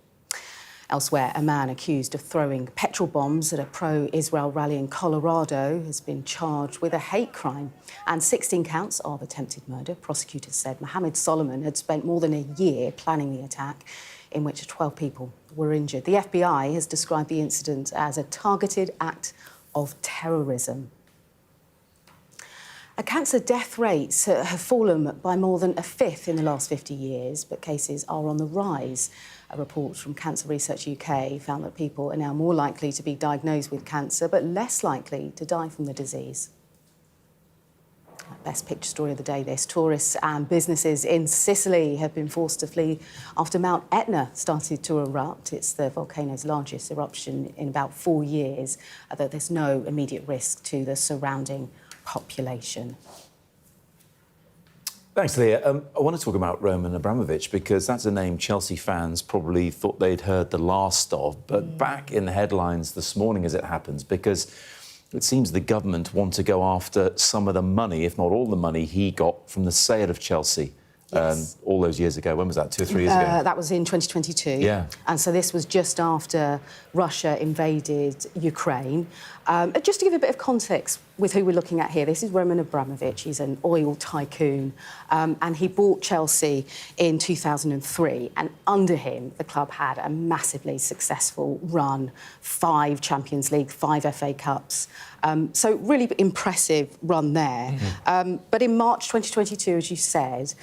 Elsewhere, a man accused of throwing petrol bombs at a pro-Israel rally in Colorado has been charged with a hate crime and 16 counts of attempted murder. Prosecutors said Mohammed Solomon had spent more than a year planning the attack, in which 12 people were injured. The FBI has described the incident as a targeted act of terrorism. Cancer death rates have fallen by more than a fifth in the last 50 years, but cases are on the rise. A report from Cancer Research UK found that people are now more likely to be diagnosed with cancer, but less likely to die from the disease. Best picture story of the day, this. Tourists and businesses in Sicily have been forced to flee after Mount Etna started to erupt. It's the volcano's largest eruption in about 4 years, although there's no immediate risk to the surrounding population. Thanks, Leah. I want to talk about Roman Abramovich because that's a name Chelsea fans probably thought they'd heard the last of, but back in the headlines this morning as it happens, because it seems the government want to go after some of the money, if not all the money, he got from the sale of Chelsea. Yes. All those years ago. When was that? 2 or 3 years ago? That was in 2022. Yeah. And so this was just after Russia invaded Ukraine. Just to give a bit of context with who we're looking at here, this is Roman Abramovich. He's an oil tycoon, and he bought Chelsea in 2003. And under him, the club had a massively successful run, 5 Champions League, 5 FA Cups. So really impressive run there. Mm-hmm. But in March 2022, as you said,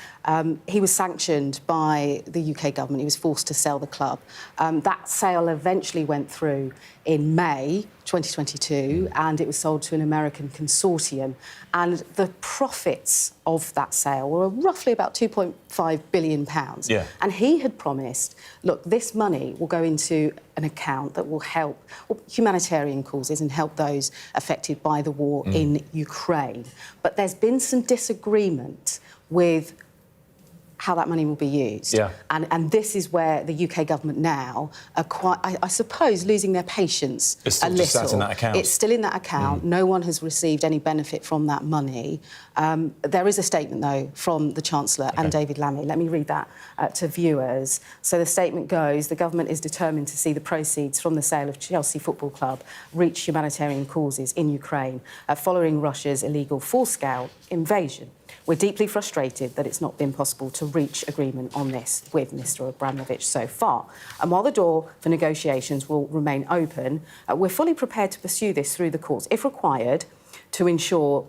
he was sanctioned by the UK government. He was forced to sell the club. That sale eventually went through in May 2022, and it was sold to an American consortium. And the profits of that sale were roughly about £2.5 billion. Yeah. And he had promised, look, this money will go into an account that will help humanitarian causes and help those affected by the war in Ukraine. But there's been some disagreement with how that money will be used. Yeah. And this is where the UK government now are quite, I suppose, losing their patience It's still a just little. sat in that account. It's still in that account. No one has received any benefit from that money. There is a statement, though, from the Chancellor and David Lammy. Let me read that to viewers. So the statement goes, the government is determined to see the proceeds from the sale of Chelsea Football Club reach humanitarian causes in Ukraine following Russia's illegal full-scale invasion. We're deeply frustrated that it's not been possible to reach agreement on this with Mr Abramovich so far. And while the door for negotiations will remain open, we're fully prepared to pursue this through the courts, if required, to ensure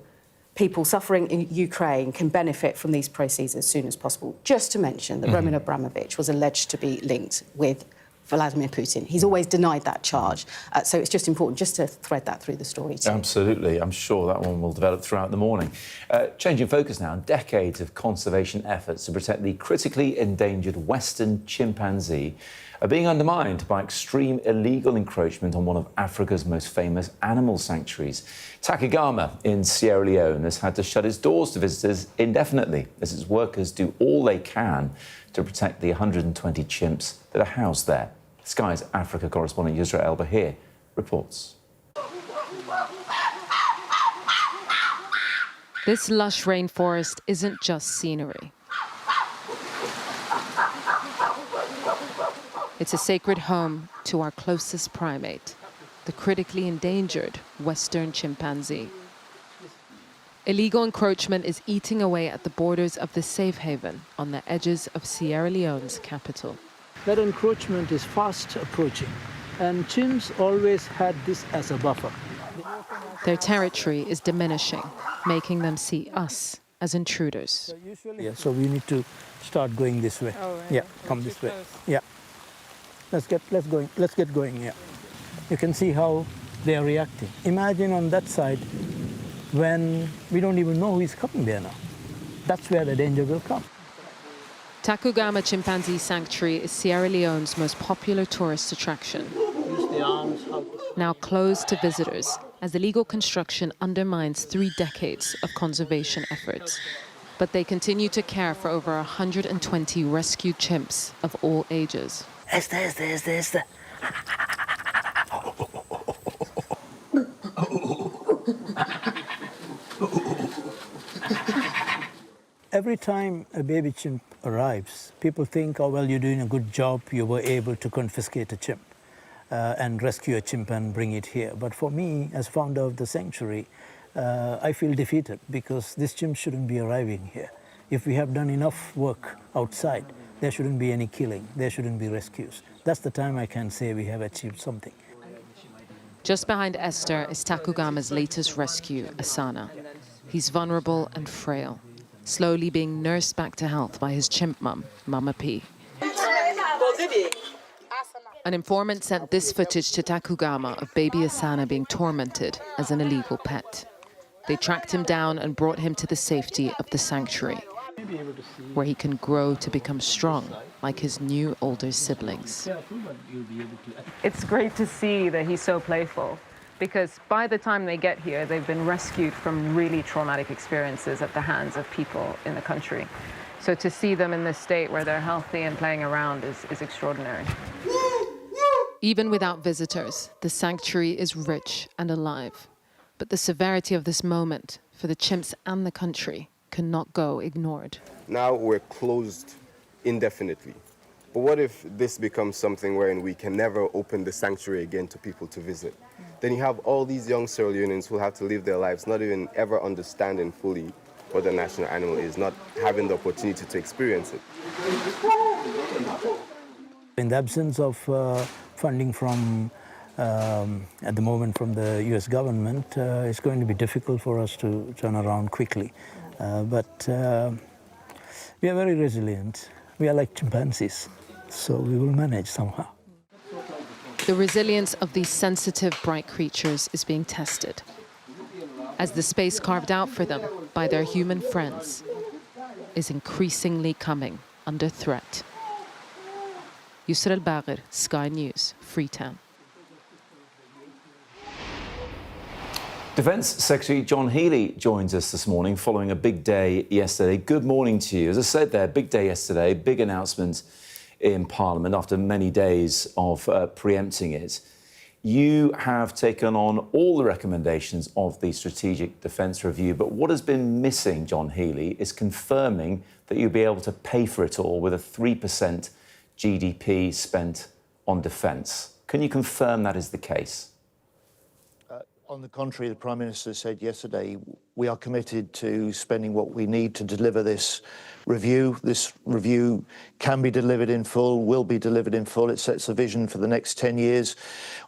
people suffering in Ukraine can benefit from these proceeds as soon as possible. Just to mention that Roman Abramovich was alleged to be linked with Vladimir Putin. He's always denied that charge. So it's just important just to thread that through the story too. Absolutely. I'm sure that one will develop throughout the morning. Changing focus now, decades of conservation efforts to protect the critically endangered western chimpanzee are being undermined by extreme illegal encroachment on one of Africa's most famous animal sanctuaries. Takigama in Sierra Leone has had to shut its doors to visitors indefinitely as its workers do all they can to protect the 120 chimps that are housed there. Sky's Africa correspondent Yusra El Bahir reports. This lush rainforest isn't just scenery. It's a sacred home to our closest primate, the critically endangered western chimpanzee. Illegal encroachment is eating away at the borders of this safe haven on the edges of Sierra Leone's capital. That encroachment is fast approaching, and chimps always had this as a buffer. Their territory is diminishing, making them see us as intruders. Yeah, so we need to start going this way. Oh, right. Yeah, come this way. Yeah. Let's get going, yeah. You can see how they are reacting. Imagine on that side when we don't even know who is coming there now. That's where the danger will come. Takugama Chimpanzee Sanctuary is Sierra Leone's most popular tourist attraction. Now closed to visitors as illegal construction undermines 3 decades of conservation efforts. But they continue to care for over 120 rescued chimps of all ages. Every time a baby chimp arrives, people think, oh, well, you're doing a good job. You were able to confiscate a chimp and rescue a chimp and bring it here. But for me, as founder of the sanctuary, I feel defeated because this chimp shouldn't be arriving here. If we have done enough work outside, there shouldn't be any killing. There shouldn't be rescues. That's the time I can say we have achieved something. Just behind Esther is Takugama's latest rescue, Asana. He's vulnerable and frail, slowly being nursed back to health by his chimp mum, Mama P. An informant sent this footage to Takugama of baby Asana being tormented as an illegal pet. They tracked him down and brought him to the safety of the sanctuary, where he can grow to become strong, like his new older siblings. It's great to see that he's so playful, because by the time they get here, they've been rescued from really traumatic experiences at the hands of people in the country. So to see them in this state where they're healthy and playing around is extraordinary. Even without visitors, the sanctuary is rich and alive. But the severity of this moment for the chimps and the country cannot go ignored. Now we're closed indefinitely. But what if this becomes something wherein we can never open the sanctuary again to people to visit? Then you have all these young Sierra Leoneans who have to live their lives not even ever understanding fully what the national animal is, not having the opportunity to experience it. In the absence of funding from, at the moment, from the US government, it's going to be difficult for us to turn around quickly. But we are very resilient. We are like chimpanzees, so we will manage somehow. The resilience of these sensitive, bright creatures is being tested, as the space carved out for them by their human friends is increasingly coming under threat. Yusra El Bahir, Sky News, Freetown. Defence Secretary John Healey joins us this morning following a big day yesterday. Good morning to you. As I said there, big day yesterday, big announcement in Parliament after many days of preempting it. You have taken on all the recommendations of the Strategic Defence Review, but what has been missing, John Healey, is confirming that you'll be able to pay for it all with a 3% GDP spent on defence. Can you confirm that is the case? On the contrary, the Prime Minister said yesterday, we are committed to spending what we need to deliver this review. This review can be delivered in full, will be delivered in full. It sets a vision for the next 10 years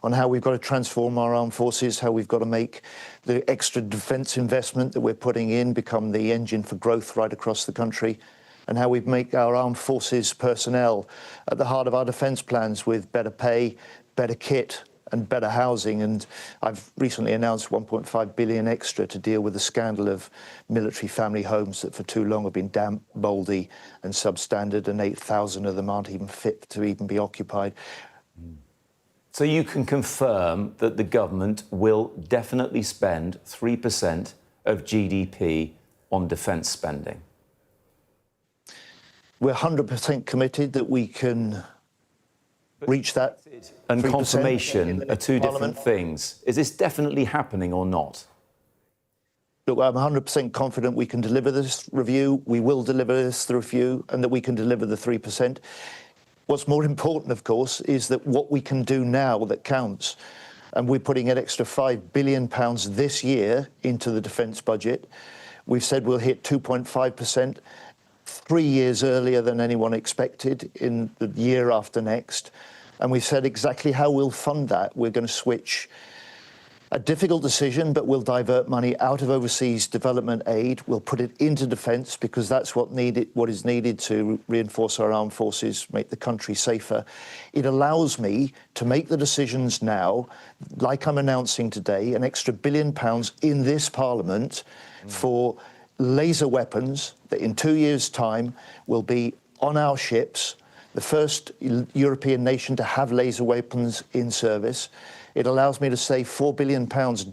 on how we've got to transform our armed forces, how we've got to make the extra defence investment that we're putting in become the engine for growth right across the country, and how we make our armed forces personnel at the heart of our defence plans with better pay, better kit, and better housing. And I've recently announced 1.5 billion extra to deal with the scandal of military family homes that for too long have been damp, mouldy and substandard, and 8,000 of them aren't even fit to even be occupied. So you can confirm that the government will definitely spend 3% of GDP on defence spending? We're 100% committed that we can reach that. And confirmation are two different things. Is this definitely happening or not? Look, I'm 100% confident we can deliver this review, we will deliver this review, and that we can deliver the 3%. What's more important, of course, is that what we can do now that counts. And we're putting an extra £5 billion this year into the defence budget. We've said we'll hit 2.5%, 3 years earlier than anyone expected in the year after next. And we've said exactly how we'll fund that. We're going to switch a difficult decision, but we'll divert money out of overseas development aid. We'll put it into defence because that's what is needed to reinforce our armed forces, make the country safer. It allows me to make the decisions now, like I'm announcing today, an extra £1 billion in this Parliament for laser weapons that in 2 years' time will be on our ships, the first European nation to have laser weapons in service. It allows me to save £4 billion,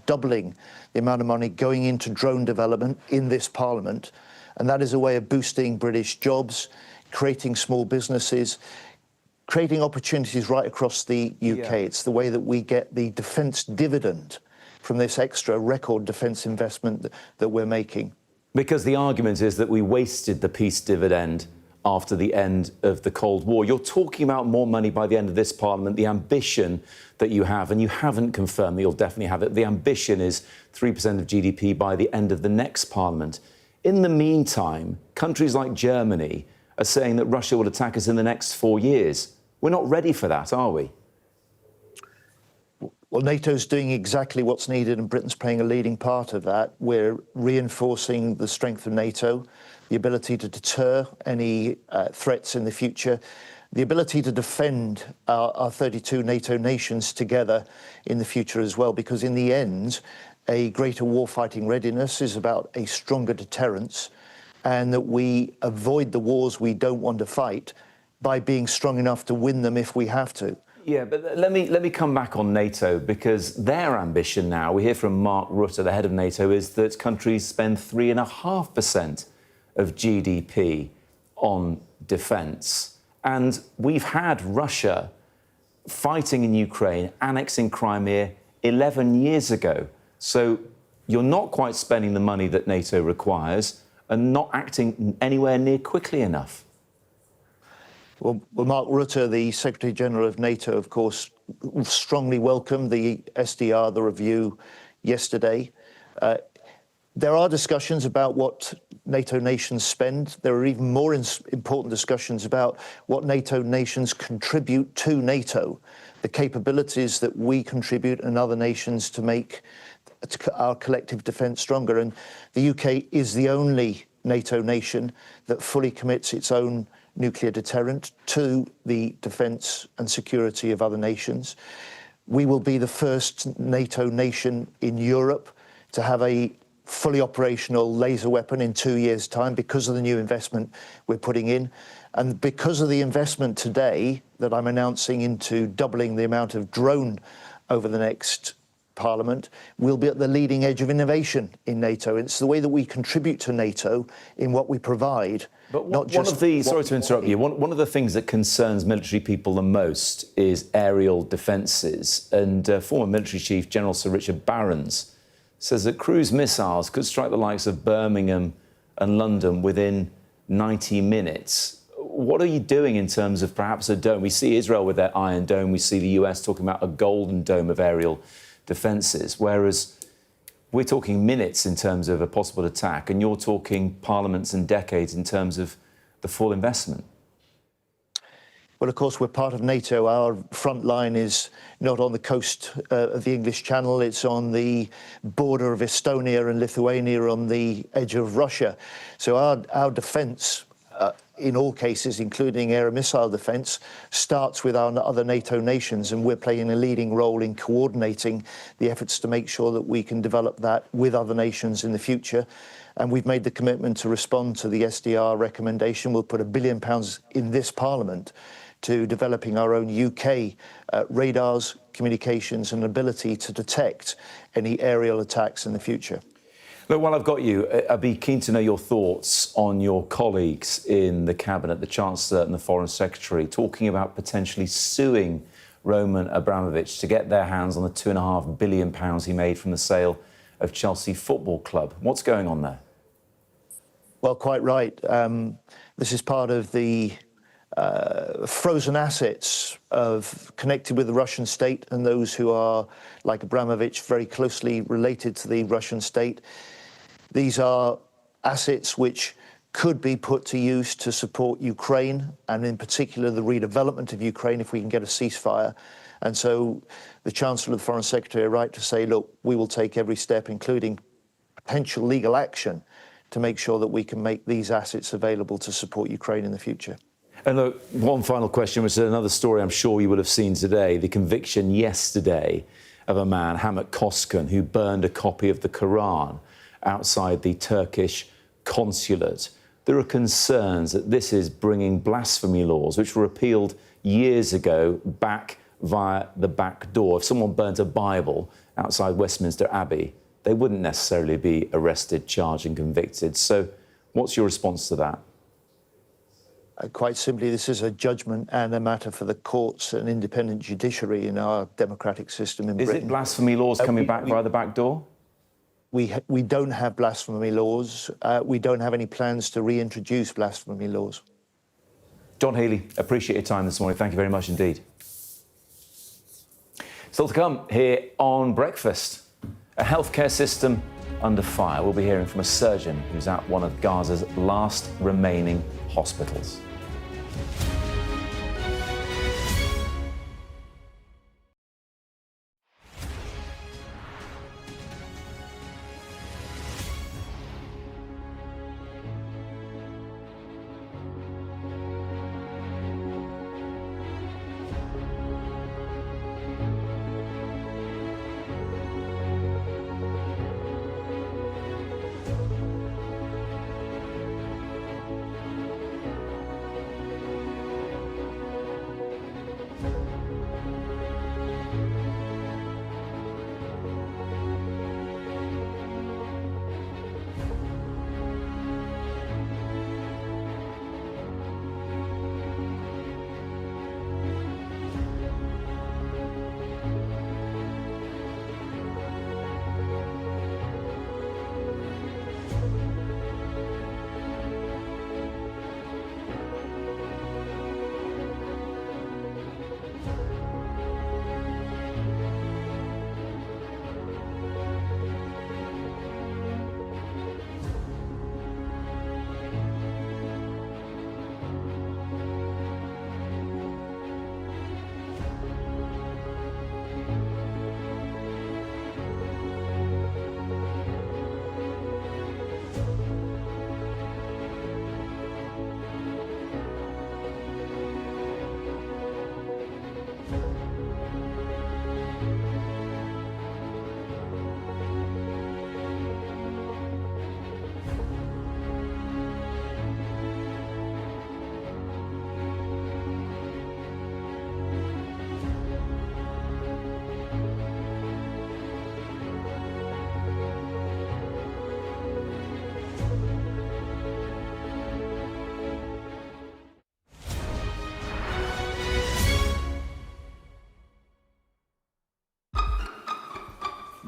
doubling the amount of money going into drone development in this Parliament. And that is a way of boosting British jobs, creating small businesses, creating opportunities right across the UK. Yeah. It's the way that we get the defence dividend from this extra record defence investment that we're making. Because the argument is that we wasted the peace dividend after the end of the Cold War. You're talking about more money by the end of this Parliament, the ambition that you have, and you haven't confirmed that you'll definitely have it. The ambition is 3% of GDP by the end of the next Parliament. In the meantime, countries like Germany are saying that Russia will attack us in the next 4 years. We're not ready for that, are we? Well, NATO's doing exactly what's needed, and Britain's playing a leading part of that. We're reinforcing the strength of NATO, the ability to deter any threats in the future, the ability to defend our 32 NATO nations together in the future as well, because in the end, a greater warfighting readiness is about a stronger deterrence, and that we avoid the wars we don't want to fight by being strong enough to win them if we have to. Yeah, but let me come back on NATO, because their ambition now, we hear from Mark Rutte, the head of NATO, is that countries spend 3.5% of GDP on defence. And we've had Russia fighting in Ukraine, annexing Crimea 11 years ago. So you're not quite spending the money that NATO requires and not acting anywhere near quickly enough. Well, Mark Rutte, the Secretary-General of NATO, of course, strongly welcomed the SDR, the review, yesterday. There are discussions about what NATO nations spend. There are even more important discussions about what NATO nations contribute to NATO, the capabilities that we contribute and other nations to make our collective defence stronger. And the UK is the only NATO nation that fully commits its own nuclear deterrent to the defence and security of other nations. We will be the first NATO nation in Europe to have a fully operational laser weapon in 2 years' time because of the new investment we're putting in. And because of the investment today that I'm announcing into doubling the amount of drone over the next Parliament, we'll be at the leading edge of innovation in NATO. It's the way that we contribute to NATO in what we provide. But not just sorry to interrupt you, one of the things that concerns military people the most is aerial defences. And former military chief General Sir Richard Barrons says that cruise missiles could strike the likes of Birmingham and London within 90 minutes. What are you doing in terms of perhaps a dome? We see Israel with their Iron Dome. We see the US talking about a Golden Dome of aerial defences, whereas we're talking minutes in terms of a possible attack, and you're talking parliaments and decades in terms of the full investment. Well, of course, we're part of NATO. Our front line is not on the coast of the English Channel. It's on the border of Estonia and Lithuania, on the edge of Russia. So our defence, in all cases, including air and missile defence, starts with our other NATO nations, and we're playing a leading role in coordinating the efforts to make sure that we can develop that with other nations in the future. And we've made the commitment to respond to the SDR recommendation. We'll put £1 billion in this Parliament to developing our own UK radars, communications and ability to detect any aerial attacks in the future. Look, while I've got you, I'd be keen to know your thoughts on your colleagues in the Cabinet, the Chancellor and the Foreign Secretary, talking about potentially suing Roman Abramovich to get their hands on the £2.5 billion he made from the sale of Chelsea Football Club. What's going on there? Well, quite right. This is part of the frozen assets connected with the Russian state and those who are, like Abramovich, very closely related to the Russian state. These are assets which could be put to use to support Ukraine, and in particular the redevelopment of Ukraine if we can get a ceasefire. And so the Chancellor and the Foreign Secretary are right to say, look, we will take every step, including potential legal action, to make sure that we can make these assets available to support Ukraine in the future. And look, one final question, which is another story I'm sure you will have seen today, the conviction yesterday of a man, Hamit Koskan, who burned a copy of the Quran outside the Turkish consulate. There are concerns that this is bringing blasphemy laws, which were repealed years ago, back via the back door. If someone burnt a Bible outside Westminster Abbey, they wouldn't necessarily be arrested, charged and convicted. So what's your response to that? Quite simply, this is a judgment and a matter for the courts and independent judiciary in our democratic system in Britain. Is it blasphemy laws coming back via the back door? We don't have blasphemy laws. We don't have any plans to reintroduce blasphemy laws. John Healey, appreciate your time this morning. Thank you very much indeed. Still to come here on Breakfast. A healthcare system under fire. We'll be hearing from a surgeon who's at one of Gaza's last remaining hospitals.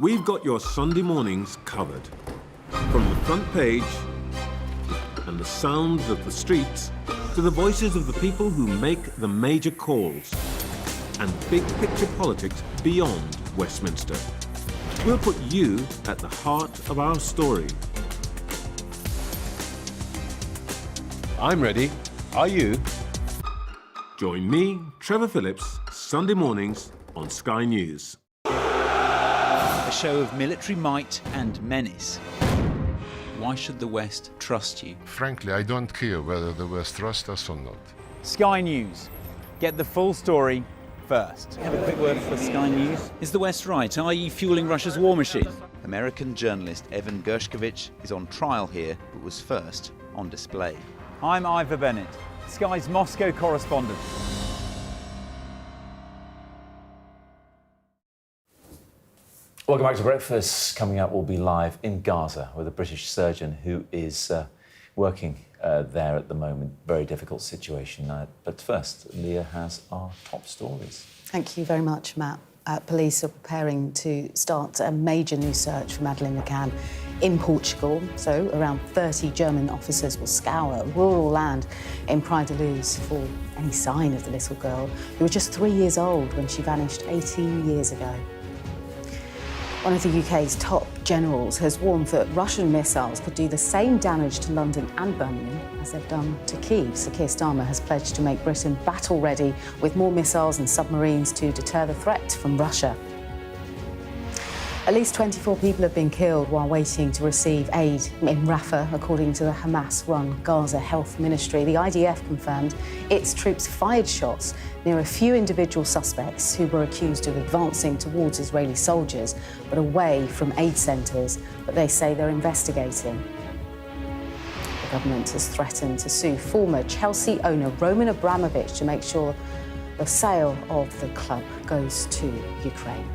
we've got your Sunday mornings covered. From the front page and the sounds of the streets to the voices of the people who make the major calls and big picture politics beyond Westminster. We'll put you at the heart of our story. I'm ready. Are you? Join me, Trevor Phillips, Sunday mornings on Sky News. A show of military might and menace. Why should the West trust you? Frankly, I don't care whether the West trusts us or not. Sky News. Get the full story first. Have a quick word for Sky News. Is the West right? Are you fueling Russia's war machine? American journalist Evan Gershkovich is on trial here, but was first on display. I'm Ivor Bennett, Sky's Moscow correspondent. Welcome back to Breakfast. Coming up, we'll be live in Gaza with a British surgeon who is working there at the moment. Very difficult situation. But first, Leah has our top stories. Thank you very much, Matt. Police are preparing to start a major new search for Madeleine McCann in Portugal. So around 30 German officers will scour rural land in Praia da Luz for any sign of the little girl, who was just 3 years old when she vanished 18 years ago. One of the UK's top generals has warned that Russian missiles could do the same damage to London and Birmingham as they've done to Kyiv. Sir Keir Starmer has pledged to make Britain battle-ready with more missiles and submarines to deter the threat from Russia. At least 24 people have been killed while waiting to receive aid in Rafah, according to the Hamas-run Gaza Health Ministry. The IDF confirmed its troops fired shots near a few individual suspects who were accused of advancing towards Israeli soldiers, but away from aid centres. But they say they're investigating. The government has threatened to sue former Chelsea owner Roman Abramovich to make sure the sale of the club goes to Ukraine.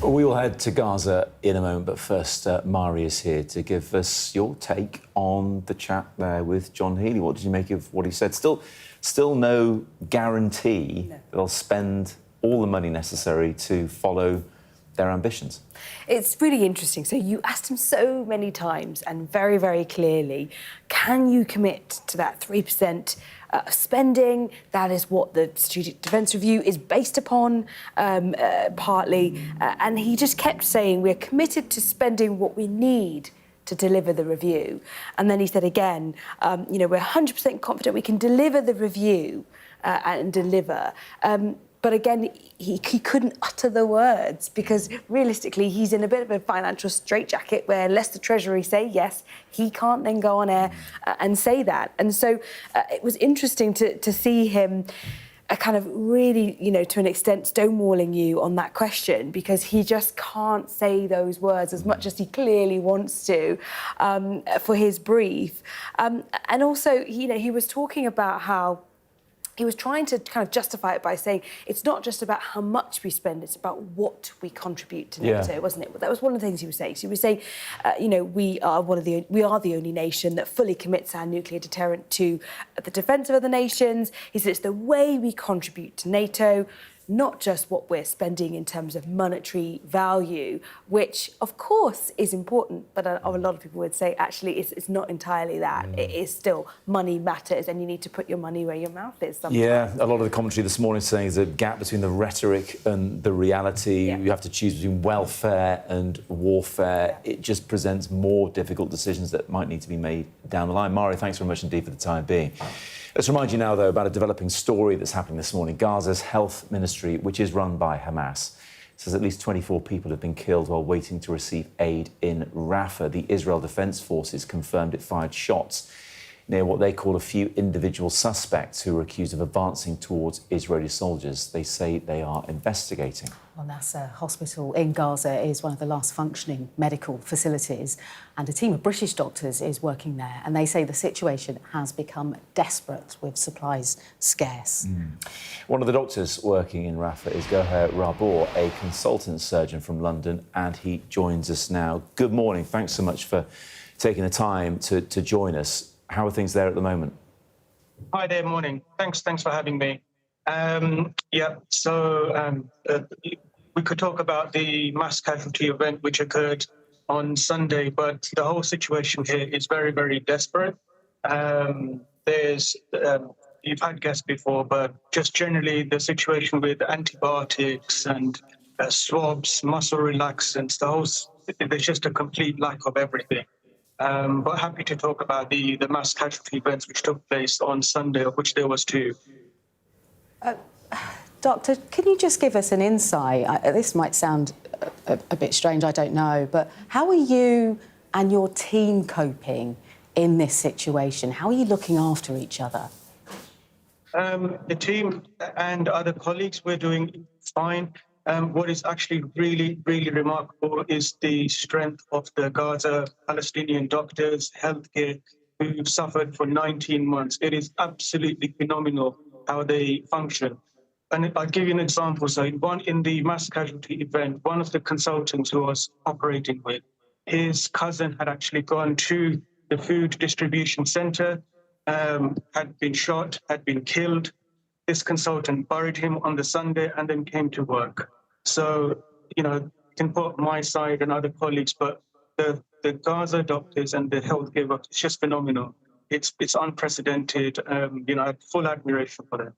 We will head to Gaza in a moment, but first, Mari is here to give us your take on the chat there with John Healey. What did you make of what he said? Still no guarantee they'll spend all the money necessary to follow their ambitions. It's really interesting. So you asked him so many times and very, very clearly, can you commit to that 3% spending? That is what the Strategic Defence Review is based upon, partly. And he just kept saying, we're committed to spending what we need to deliver the review. And then he said again, we're 100% confident we can deliver the review and deliver. But again, he couldn't utter the words because realistically, he's in a bit of a financial straitjacket where unless the Treasury say yes, he can't then go on air and say that. And so it was interesting to see him kind of really, to an extent, stonewalling you on that question because he just can't say those words as much as he clearly wants to for his brief. And also, he was talking about how he was trying to kind of justify it by saying it's not just about how much we spend, it's about what we contribute to NATO, wasn't it? That was one of the things he was saying. So he was saying, we are the only nation that fully commits our nuclear deterrent to the defence of other nations. He said it's the way we contribute to NATO, not just what we're spending in terms of monetary value, which of course is important, but a lot of people would say actually it's not entirely that. It is still money matters and you need to put your money where your mouth is sometimes. Yeah, a lot of the commentary this morning is saying there's a gap between the rhetoric and the reality. You have to choose between welfare and warfare. It just presents more difficult decisions that might need to be made down the line. Mari, thanks very much indeed for the time being. Let's remind you now, though, about a developing story that's happening this morning. Gaza's health ministry, which is run by Hamas, says at least 24 people have been killed while waiting to receive aid in Rafah. The Israel Defense Forces confirmed it fired shots near what they call a few individual suspects who were accused of advancing towards Israeli soldiers. They say they are investigating. Well, Nasser Hospital in Gaza is one of the last functioning medical facilities, and a team of British doctors is working there, and they say the situation has become desperate with supplies scarce. One of the doctors working in Rafah is Goher Rabor, a consultant surgeon from London, and he joins us now. Good morning. Thanks so much for taking the time to join us. How are things there at the moment? Hi there, morning. Thanks for having me. we could talk about the mass casualty event which occurred on Sunday, but the whole situation here is very, very desperate. You've had guests before, but just generally the situation with antibiotics and swabs, muscle relaxants, there's just a complete lack of everything. But happy to talk about the mass casualty events which took place on Sunday, of which there was 2. Doctor, can you just give us an insight? This might sound a bit strange, I don't know, but how are you and your team coping in this situation? How are you looking after each other? The team and other colleagues, we're doing fine. What is actually really, really remarkable is the strength of the Gaza Palestinian doctors, healthcare, who've suffered for 19 months. It is absolutely phenomenal how they function. And I'll give you an example. So in the mass casualty event, one of the consultants who was operating with, his cousin had actually gone to the food distribution center, had been shot, had been killed. This consultant buried him on the Sunday and then came to work. So, you can put my side and other colleagues, but the Gaza doctors and the healthcare workers, it's just phenomenal. It's unprecedented. I have full admiration for them.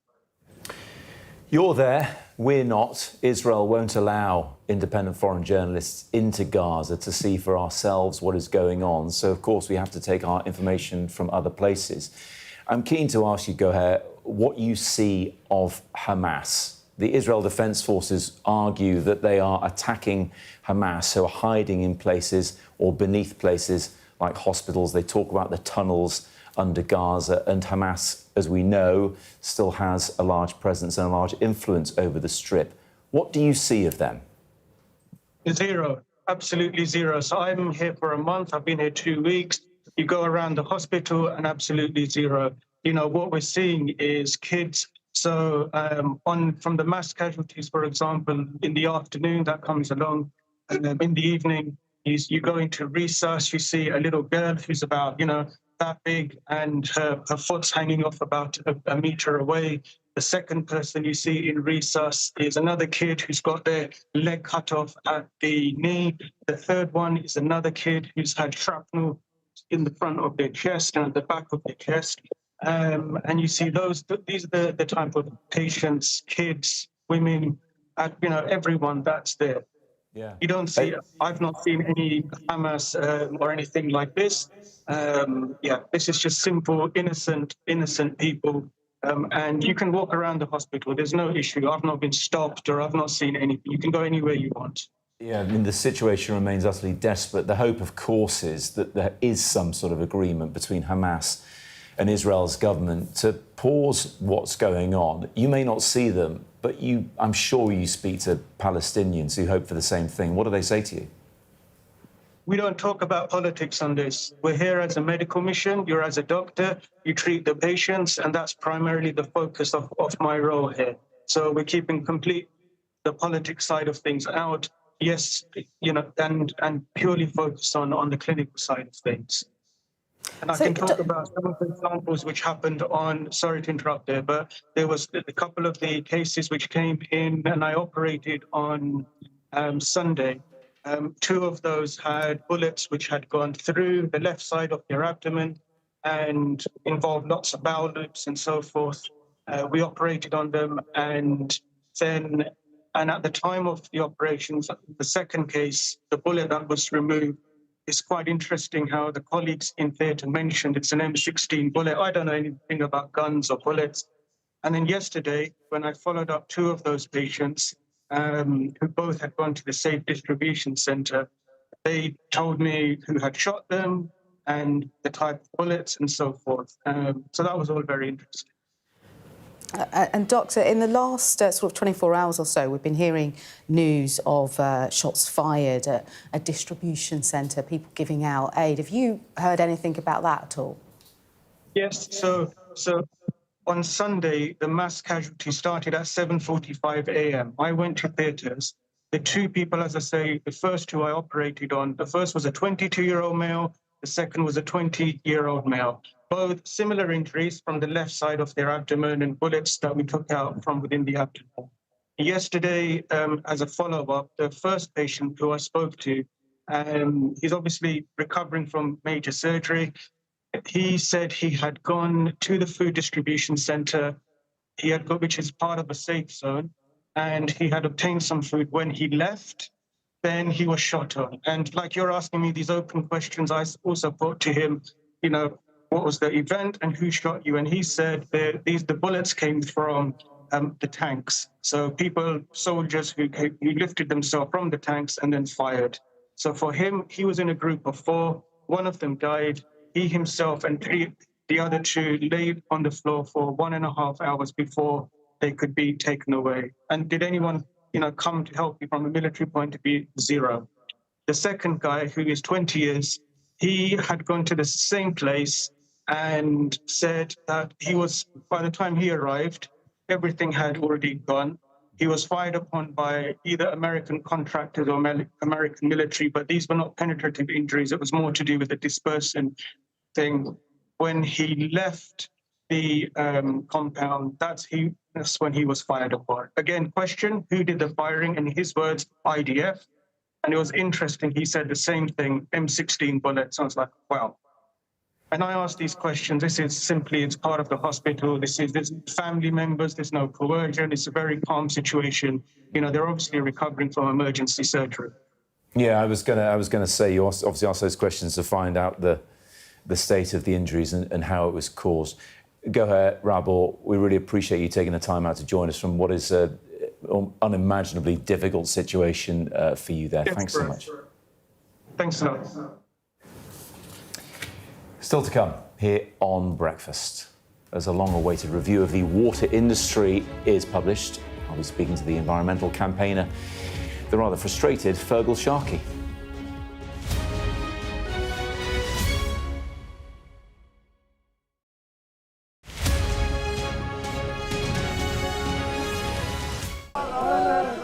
You're there, we're not. Israel won't allow independent foreign journalists into Gaza to see for ourselves what is going on. So, of course, we have to take our information from other places. I'm keen to ask you, Goher, what you see of Hamas. The Israel Defense Forces argue that they are attacking Hamas, who are hiding in places or beneath places like hospitals. They talk about the tunnels under Gaza, and Hamas, as we know, still has a large presence and a large influence over the Strip. What do you see of them? Zero, absolutely zero. So I'm here for a month. I've been here 2 weeks. You go around the hospital and absolutely zero. What we're seeing is kids. So from the mass casualties, for example, in the afternoon, that comes along. And in the evening, you go into resus, you see a little girl who's about, that big, and her foot's hanging off about a meter away. The second person you see in resus is another kid who's got their leg cut off at the knee. The third one is another kid who's had shrapnel in the front of their chest and at the back of their chest. And you see these are the type of patients, kids, women, everyone that's there. Yeah. You don't see, I've not seen any Hamas or anything like this. This is just simple, innocent people. And you can walk around the hospital. There's no issue. I've not been stopped or I've not seen anything. You can go anywhere you want. Yeah, the situation remains utterly desperate. The hope, of course, is that there is some sort of agreement between Hamas and Israel's government to pause what's going on. You may not see them, but I'm sure you speak to Palestinians who hope for the same thing. What do they say to you? We don't talk about politics on this. We're here as a medical mission. You're as a doctor. You treat the patients, and that's primarily the focus of my role here. So we're keeping the politics side of things out. Yes, and purely focused on the clinical side of things. And I can talk about some of the examples which happened sorry to interrupt there, but there was a couple of the cases which came in and I operated on Sunday. 2 of those had bullets which had gone through the left side of their abdomen and involved lots of bowel loops and so forth. We operated on them and at the time of the operations, the second case, the bullet that was removed, it's quite interesting how the colleagues in theatre mentioned it's an M16 bullet. I don't know anything about guns or bullets. And then yesterday, when I followed up 2 of those patients who both had gone to the safe distribution centre, they told me who had shot them and the type of bullets and so forth. So that was all very interesting. And Doctor, in the last sort of 24 hours or so, we've been hearing news of shots fired at a distribution centre, people giving out aid. Have you heard anything about that at all? Yes, so on Sunday, the mass casualty started at 7:45 a.m. I went to theatres. The 2 people, as I say, the first 2 I operated on, the first was a 22-year-old male, the second was a 20-year-old male. Both similar injuries from the left side of their abdomen and bullets that we took out from within the abdomen. Yesterday, as a follow-up, the first patient who I spoke to, he's obviously recovering from major surgery. He said he had gone to the food distribution centre, which is part of a safe zone, and he had obtained some food. When he left, then he was shot on. And like you're asking me these open questions, I also put to him, you know, what was the event and who shot you? And he said the bullets came from the tanks. So soldiers who lifted themselves from the tanks and then fired. So for him, he was in a group of 4. One of them died. He himself and the other 2 lay on the floor for 1.5 hours before they could be taken away. And did anyone, come to help you from a military point of view? 0. The second guy, who is 20 years, he had gone to the same place and said that by the time he arrived, everything had already gone. He was fired upon by either American contractors or American military, but these were not penetrative injuries. It was more to do with the dispersion thing. When he left the compound, that's when he was fired upon. Again, question, who did the firing? In his words, IDF. And it was interesting, he said the same thing, M16 bullets. I was like, wow. And I asked these questions. It's part of the hospital. There's family members, there's no coercion. It's a very calm situation. They're obviously recovering from emergency surgery. Yeah, I was gonna say, you obviously asked those questions to find out the state of the injuries and how it was caused. Go ahead, Rabor. We really appreciate you taking the time out to join us from what is an unimaginably difficult situation for you there. Thanks so much. Thanks a lot. Still to come here on Breakfast, as a long-awaited review of the water industry is published. I'll be speaking to the environmental campaigner, the rather frustrated Fergal Sharkey.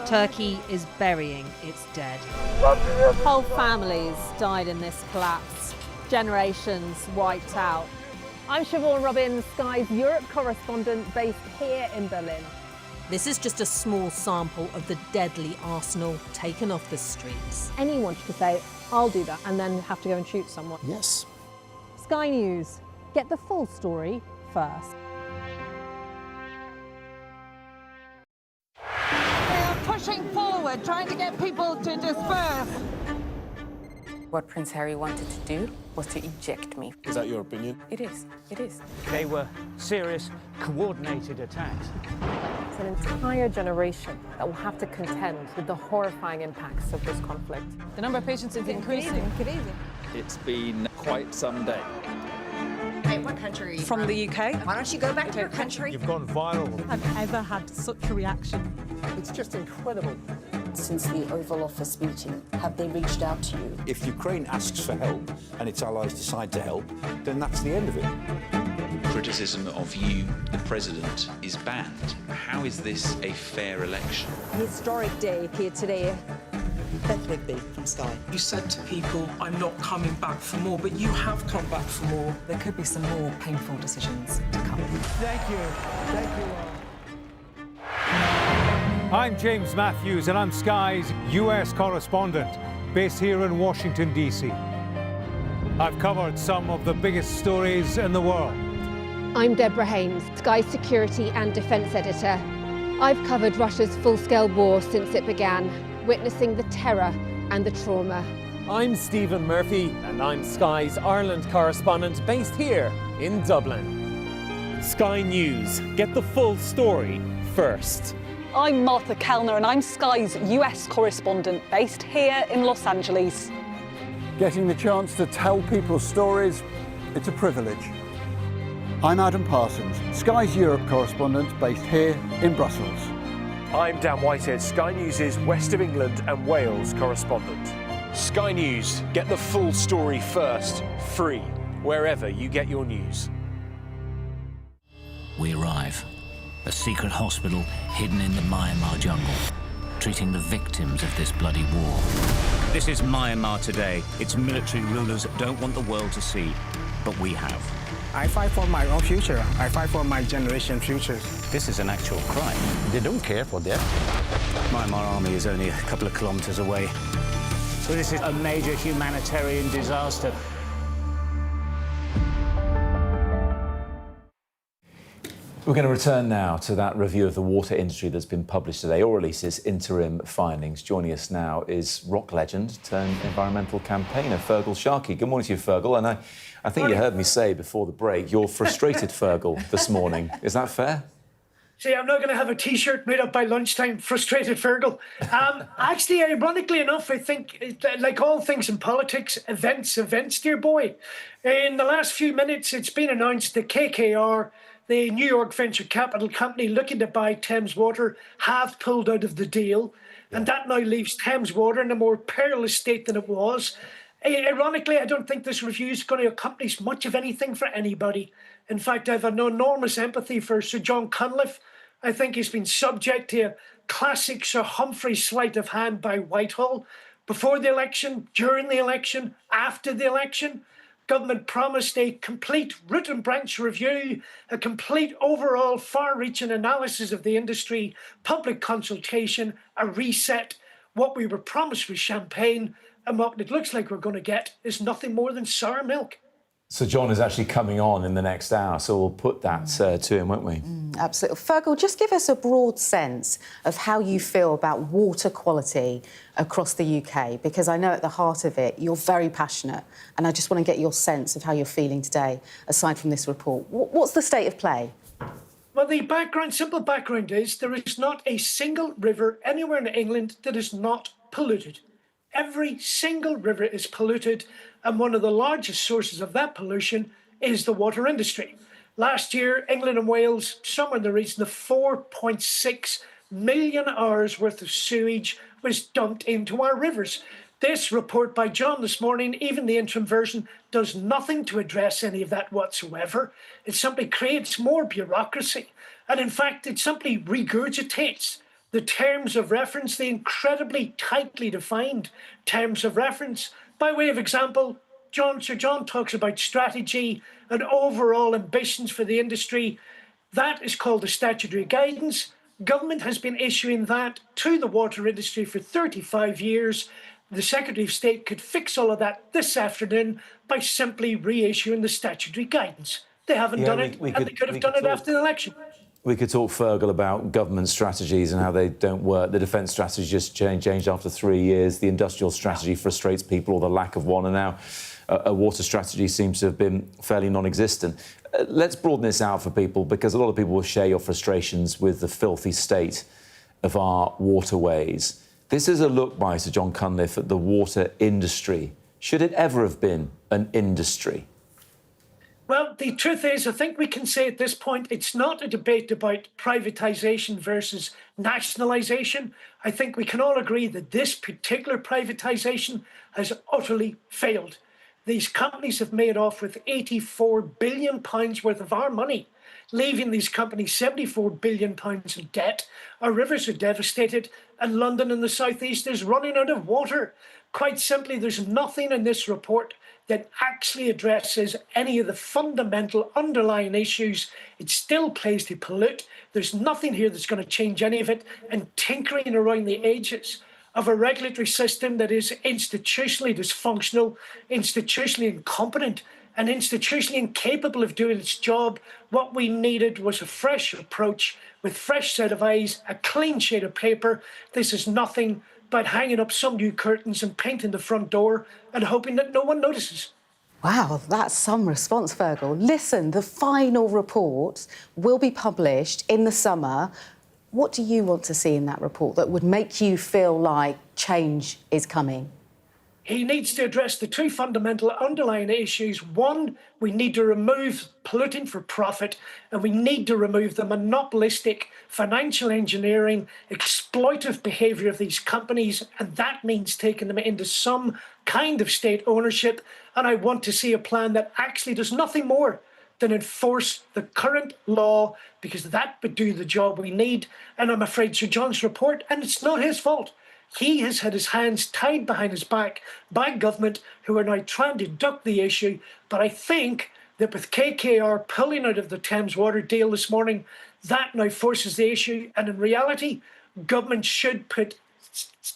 Turkey is burying its dead. Whole families died in this collapse. Generations wiped out. I'm Siobhan Robbins, Sky's Europe correspondent based here in Berlin. This is just a small sample of the deadly arsenal taken off the streets. Anyone could say, I'll do that, and then have to go and shoot someone. Yes. Sky News, get the full story first. Pushing forward, trying to get people to disperse. What Prince Harry wanted to do was to eject me. Is that your opinion? It is. It is. They were serious, coordinated attacks. It's an entire generation that will have to contend with the horrifying impacts of this conflict. The number of patients is increasing. It's been quite some day. Hey, what country are you from? the UK. Why don't you go back to your country? You've gone viral. I've ever had such a reaction. It's just incredible. Since the Oval Office meeting, have they reached out to you? If Ukraine asks for help and its allies decide to help, then that's the end of it. Criticism of you, the president, is banned. How is this a fair election? Historic day here today. Beth Rigby from Sky. You said to people, I'm not coming back for more, but you have come back for more. There could be some more painful decisions to come. Thank you. Thank you. I'm James Matthews, and I'm Sky's US correspondent, based here in Washington, D.C. I've covered some of the biggest stories in the world. I'm Deborah Haynes, Sky security and defence editor. I've covered Russia's full-scale war since it began, witnessing the terror and the trauma. I'm Stephen Murphy, and I'm Sky's Ireland correspondent based here in Dublin. Sky News, get the full story first. I'm Martha Kellner, and I'm Sky's US correspondent based here in Los Angeles. Getting the chance to tell people's stories, it's a privilege. I'm Adam Parsons, Sky's Europe correspondent based here in Brussels. I'm Dan Whitehead, Sky News' West of England and Wales correspondent. Sky News, get the full story first, free, wherever you get your news. We arrive. A secret hospital hidden in the Myanmar jungle, treating the victims of this bloody war. This is Myanmar today. Its military rulers don't want the world to see, but we have. I fight for my own future. I fight for my generation futures. This is an actual crime. They don't care for that. Myanmar army is only a couple of kilometres away. So this is a major humanitarian disaster. We're going to return now to that review of the water industry that's been published today, or releases interim findings. Joining us now is rock legend turned environmental campaigner Fergal Sharkey. Good morning to you, Fergal. And I think you heard me say before the break, you're frustrated, Fergal, this morning. Is that fair? See, I'm not going to have a T-shirt made up by lunchtime, frustrated Fergal. Actually, ironically enough, I think, like all things in politics, events, dear boy. In the last few minutes, it's been announced that KKR, the New York venture capital company looking to buy Thames Water, have pulled out of the deal. Yeah. And that now leaves Thames Water in a more perilous state than it was. Ironically, I don't think this review is going to accomplish much of anything for anybody. In fact, I have an enormous empathy for Sir John Cunliffe. I think he's been subject to a classic Sir Humphrey sleight of hand by Whitehall. Before the election, during the election, after the election, government promised a complete root and branch review, a complete overall far-reaching analysis of the industry, public consultation, a reset. What we were promised was champagne, and what it looks like we're going to get is nothing more than sour milk. So John is actually coming on in the next hour, so we'll put that to him, won't we? Absolutely. Fergal, just give us a broad sense of how you feel about water quality across the UK, because I know at the heart of it, you're very passionate, and I just want to get your sense of how you're feeling today, aside from this report. What's the state of play? Well, the simple background is there is not a single river anywhere in England that is not polluted. Every single river is polluted, and one of the largest sources of that pollution is the water industry. Last year, England and Wales, somewhere in the region of 4.6 million hours worth of sewage was dumped into our rivers. This report by John this morning, even the interim version, does nothing to address any of that whatsoever. It simply creates more bureaucracy. And in fact, it simply regurgitates the terms of reference, the incredibly tightly defined terms of reference. By way of example, Sir John talks about strategy and overall ambitions for the industry. That is called the statutory guidance. Government has been issuing that to the water industry for 35 years. The Secretary of State could fix all of that this afternoon by simply reissuing the statutory guidance. They haven't done it, and they could have done it after the election. We could talk, Fergal, about government strategies and how they don't work. The defence strategy just changed after 3 years. The industrial strategy frustrates people, or the lack of one, and now a water strategy seems to have been fairly non-existent. Let's broaden this out for people, because a lot of people will share your frustrations with the filthy state of our waterways. This is a look by Sir John Cunliffe at the water industry. Should it ever have been an industry? Well, the truth is, I think we can say at this point, it's not a debate about privatisation versus nationalisation. I think we can all agree that this particular privatisation has utterly failed. These companies have made off with £84 billion worth of our money, leaving these companies £74 billion in debt. Our rivers are devastated, and London and the South East is running out of water. Quite simply, there's nothing in this report that actually addresses any of the fundamental underlying issues. It still plays to pollute. There's nothing here that's going to change any of it, and tinkering around the edges of a regulatory system that is institutionally dysfunctional, institutionally incompetent, and institutionally incapable of doing its job. What we needed was a fresh approach with fresh set of eyes, a clean sheet of paper. This is nothing but hanging up some new curtains and painting the front door and hoping that no one notices. Wow, that's some response, Fergal. Listen, the final report will be published in the summer. What do you want to see in that report that would make you feel like change is coming? He needs to address the two fundamental underlying issues. One, we need to remove polluting for profit, and we need to remove the monopolistic financial engineering, exploitive behaviour of these companies, and that means taking them into some kind of state ownership. And I want to see a plan that actually does nothing more than enforce the current law, because that would do the job we need. And I'm afraid Sir John's report, and it's not his fault, he has had his hands tied behind his back by government, who are now trying to duck the issue. But I think that with KKR pulling out of the Thames Water deal this morning, that now forces the issue. And in reality, government should put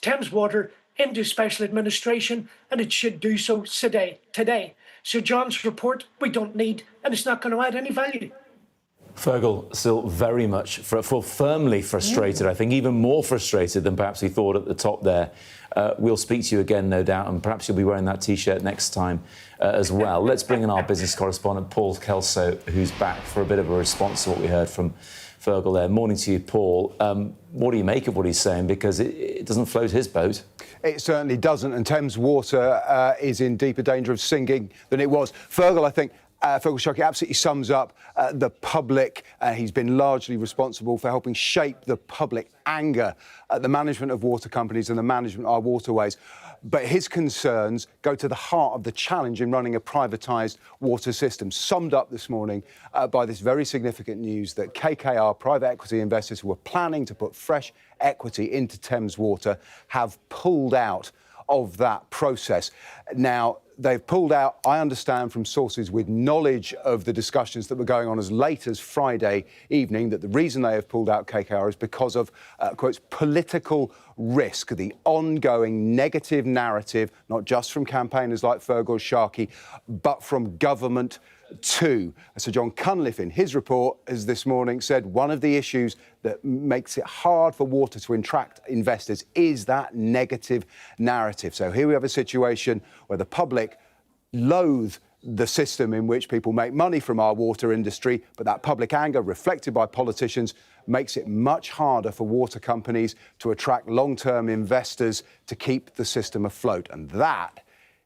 Thames Water into special administration, and it should do so today. So John's report we don't need, and it's not going to add any value. Fergal still very much, firmly frustrated, I think, even more frustrated than perhaps he thought at the top there. We'll speak to you again, no doubt, and perhaps you'll be wearing that T-shirt next time as well. Let's bring in our business correspondent, Paul Kelso, who's back for a bit of a response to what we heard from Fergal there. Morning to you, Paul. What do you make of what he's saying? Because it doesn't float his boat. It certainly doesn't, and Thames Water is in deeper danger of sinking than it was. Fergal, I think, Fergal Sharkey absolutely sums up the public. He's been largely responsible for helping shape the public anger at the management of water companies and the management of our waterways. But his concerns go to the heart of the challenge in running a privatised water system, summed up this morning by this very significant news that KKR, private equity investors who were planning to put fresh equity into Thames Water, have pulled out of that process. Now, they've pulled out, I understand from sources with knowledge of the discussions that were going on as late as Friday evening, that the reason they have pulled out KKR is because of, quotes, political risk, the ongoing negative narrative, not just from campaigners like Fergal Sharkey, but from government too. Sir John Cunliffe, in his report, as this morning said, one of the issues that makes it hard for water to attract investors is that negative narrative. So here we have a situation where the public loathe the system in which people make money from our water industry, but that public anger, reflected by politicians, makes it much harder for water companies to attract long-term investors to keep the system afloat. And that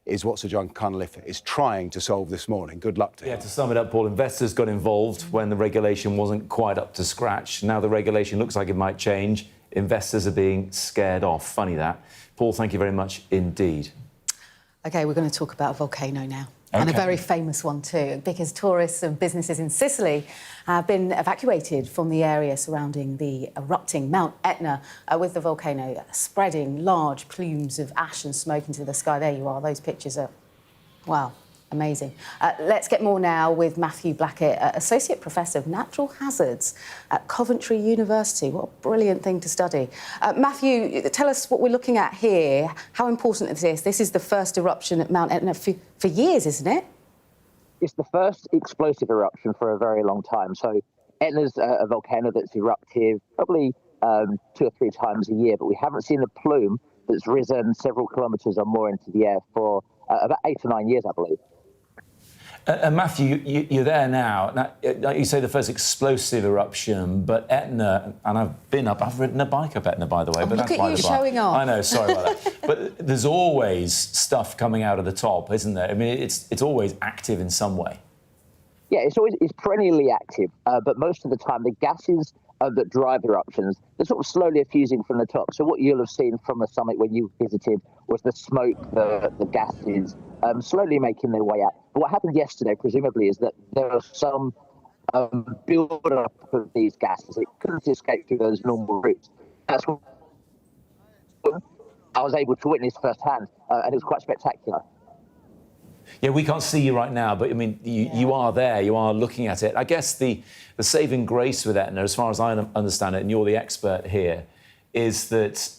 is what Sir John Cunliffe is trying to solve this morning. Good luck to him. Yeah, to sum it up, Paul, investors got involved when the regulation wasn't quite up to scratch. Now the regulation looks like it might change. Investors are being scared off. Funny that. Paul, thank you very much indeed. OK, we're going to talk about a volcano now. And a very famous one too, because tourists and businesses in Sicily have been evacuated from the area surrounding the erupting Mount Etna, with the volcano spreading large plumes of ash and smoke into the sky. There you are. Those pictures are, wow, amazing. Let's get more now with Matthew Blackett, Associate Professor of Natural Hazards at Coventry University. What a brilliant thing to study. Matthew, tell us what we're looking at here. How important is this? This is the first eruption at Mount Etna for years, isn't it? It's the first explosive eruption for a very long time. So Etna's a volcano that's eruptive probably 2 or 3 times a year, but we haven't seen a plume that's risen several kilometres or more into the air for about 8 or 9 years, I believe. Matthew, you're there now. Now, you say the first explosive eruption, but Etna, and I've ridden a bike up Etna, by the way. Oh, but look that's at you showing off. I know, sorry about that. But there's always stuff coming out of the top, isn't there? I mean, it's always active in some way. Yeah, it's perennially active, but most of the time the gases that drive eruptions, they're sort of slowly effusing from the top. So what you'll have seen from the summit when you visited was the smoke, the gases, slowly making their way out. But what happened yesterday, presumably, is that there was some build-up of these gases. It couldn't escape through those normal routes. That's what I was able to witness firsthand, and it was quite spectacular. Yeah, we can't see you right now, but I mean, you are there, you are looking at it. I guess the saving grace with Etna, as far as I understand it, and you're the expert here, is that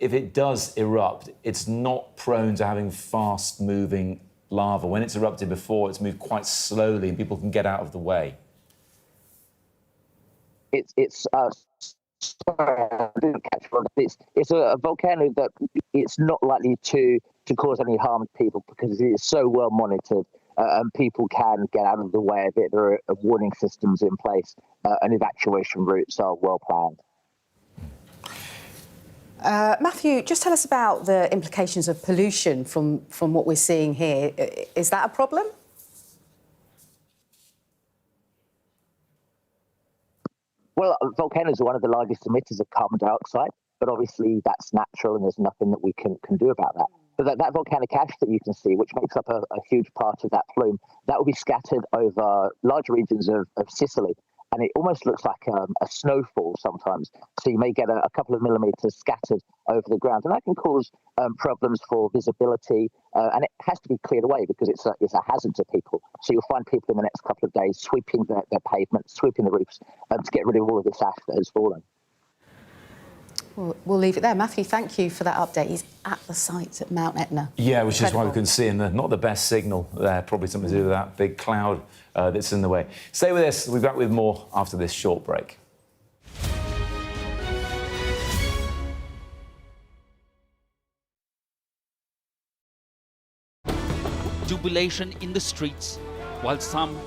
if it does erupt, it's not prone to having fast-moving lava. When it's erupted before, it's moved quite slowly and people can get out of the way. Sorry, I didn't catch what it's a volcano that it's not likely to cause any harm to people because it is so well monitored and people can get out of the way of it. There are warning systems in place and evacuation routes are well planned. Matthew, just tell us about the implications of pollution from what we're seeing here. Is that a problem? Well, volcanoes are one of the largest emitters of carbon dioxide, but obviously that's natural and there's nothing that we can do about that. But that volcanic ash that you can see, which makes up a huge part of that plume, that will be scattered over large regions of Sicily. and it almost looks like a snowfall sometimes. So you may get a couple of millimetres scattered over the ground, and that can cause problems for visibility, and it has to be cleared away because it's a hazard to people. So you'll find people in the next couple of days sweeping their pavements, sweeping the roofs, to get rid of all of this ash that has fallen. We'll leave it there. Matthew, thank you for that update. He's at the site at Mount Etna. Yeah, which is why we couldn't see him. Not the best signal there. Probably something to do with that big cloud that's in the way. Stay with us. We'll be back with more after this short break. Jubilation in the streets, while some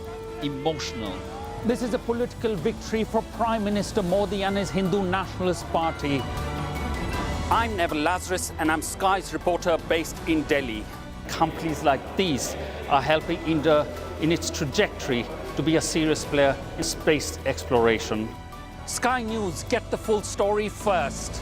emotional. This is a political victory for Prime Minister Modi and his Hindu Nationalist Party. I'm Neville Lazarus and I'm Sky's reporter based in Delhi. Companies like these are helping India in its trajectory to be a serious player in space exploration. Sky News, get the full story first.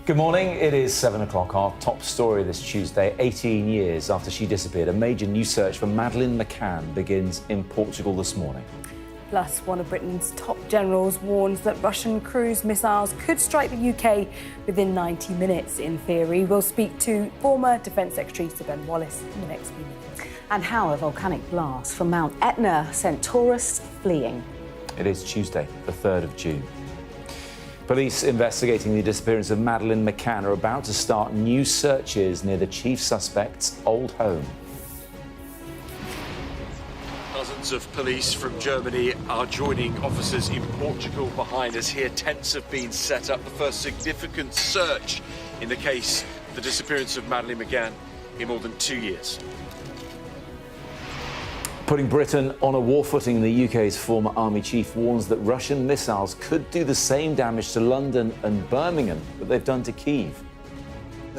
Good morning. It is 7 o'clock. Our top story this Tuesday, 18 years after she disappeared, a major new search for Madeleine McCann begins in Portugal this morning. Plus, one of Britain's top generals warns that Russian cruise missiles could strike the UK within 90 minutes, in theory. We'll speak to former Defence Secretary Sir Ben Wallace in the next few minutes. And how a volcanic blast from Mount Etna sent tourists fleeing. It is Tuesday, the 3rd of June. Police investigating the disappearance of Madeleine McCann are about to start new searches near the chief suspect's old home. Dozens of police from Germany are joining officers in Portugal behind us here. Tents have been set up. The first significant search in the case of the disappearance of Madeleine McCann in more than 2 years. Putting Britain on a war footing, the UK's former army chief warns that Russian missiles could do the same damage to London and Birmingham that they've done to Kyiv.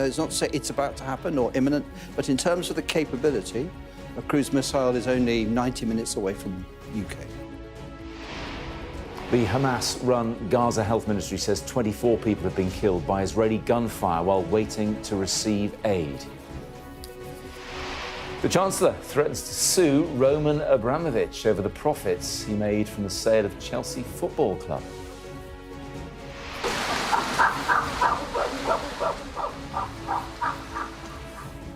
It's not to say it's about to happen or imminent, but in terms of the capability, a cruise missile is only 90 minutes away from the UK. The Hamas-run Gaza Health Ministry says 24 people have been killed by Israeli gunfire while waiting to receive aid. The Chancellor threatens to sue Roman Abramovich over the profits he made from the sale of Chelsea Football Club.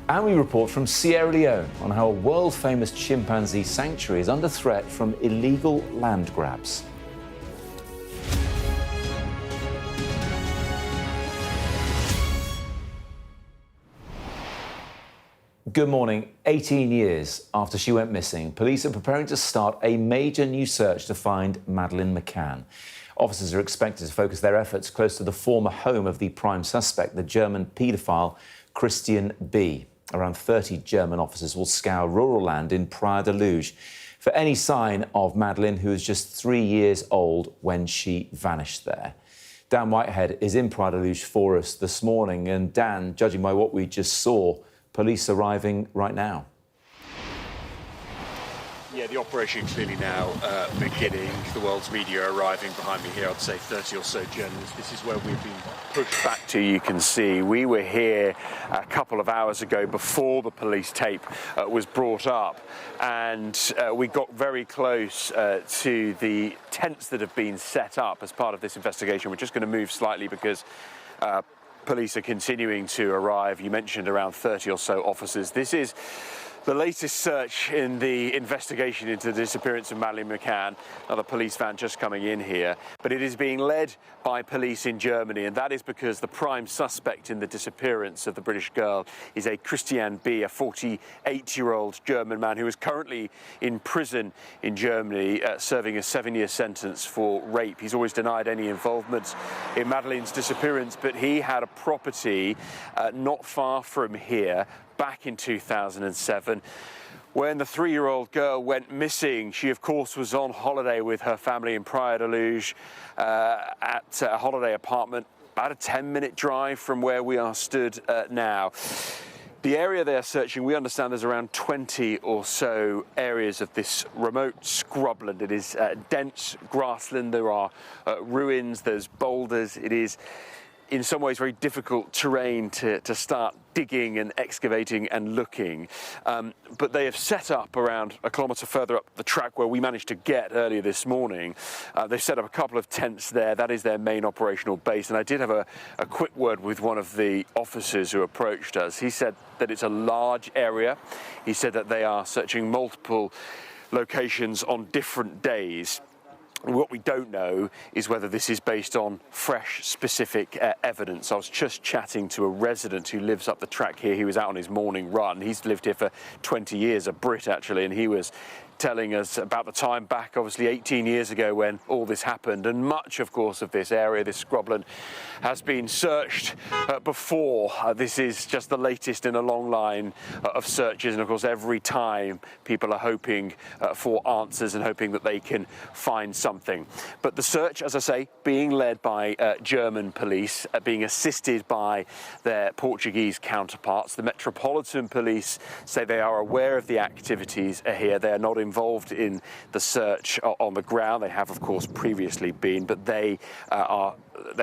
And we report from Sierra Leone on how a world-famous chimpanzee sanctuary is under threat from illegal land grabs. Good morning. 18 years after she went missing, police are preparing to start a major new search to find Madeleine McCann. Officers are expected to focus their efforts close to the former home of the prime suspect, the German paedophile Christian B. Around 30 German officers will scour rural land in Praia da Luz for any sign of Madeleine, who was just 3 years old when she vanished there. Dan Whitehead is in Praia da Luz for us this morning. And Dan, judging by what we just saw, police arriving right now. Yeah, the operation clearly now beginning. The world's media arriving behind me here. I'd say 30 or so journalists. This is where we've been pushed back to. You can see we were here a couple of hours ago before the police tape was brought up, and we got very close to the tents that have been set up as part of this investigation. We're just going to move slightly because police are continuing to arrive. You mentioned around 30 or so officers. This is the latest search in the investigation into the disappearance of Madeleine McCann. Another police van just coming in here. But it is being led by police in Germany, and that is because the prime suspect in the disappearance of the British girl is a Christian B., a 48-year-old German man who is currently in prison in Germany, serving a 7-year sentence for rape. He's always denied any involvement in Madeleine's disappearance, but he had a property not far from here back in 2007. When the 3-year-old girl went missing, she of course was on holiday with her family in Praia da Luz at a holiday apartment, about a 10-minute drive from where we are stood now. The area they're searching, we understand there's around 20 or so areas of this remote scrubland. It is dense grassland, there are ruins, there's boulders. It is in some ways very difficult terrain to start digging and excavating and looking. But they have set up around a kilometre further up the track where we managed to get earlier this morning. They've set up a couple of tents there. That is their main operational base. And I did have a quick word with one of the officers who approached us. He said that it's a large area. He said that they are searching multiple locations on different days. What we don't know is whether this is based on fresh, specific evidence. I was just chatting to a resident who lives up the track here. He was out on his morning run. He's lived here for 20 years, a Brit actually, and he was telling us about the time back, obviously 18 years ago, when all this happened. And much, of course, of this area, this scrubland, has been searched before. This is just the latest in a long line of searches. And, of course, every time people are hoping for answers and hoping that they can find something. But the search, as I say, being led by German police, being assisted by their Portuguese counterparts. The Metropolitan Police say they are aware of the activities here. They are not involved in the search on the ground. They have, of course, previously been, but they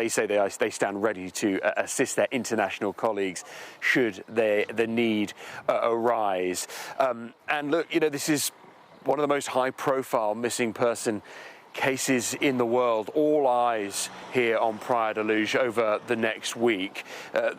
say they stand ready to assist their international colleagues should the need arise. And look, you know, this is one of the most high-profile missing person cases in the world. All eyes here on Praia da Luz over the next week.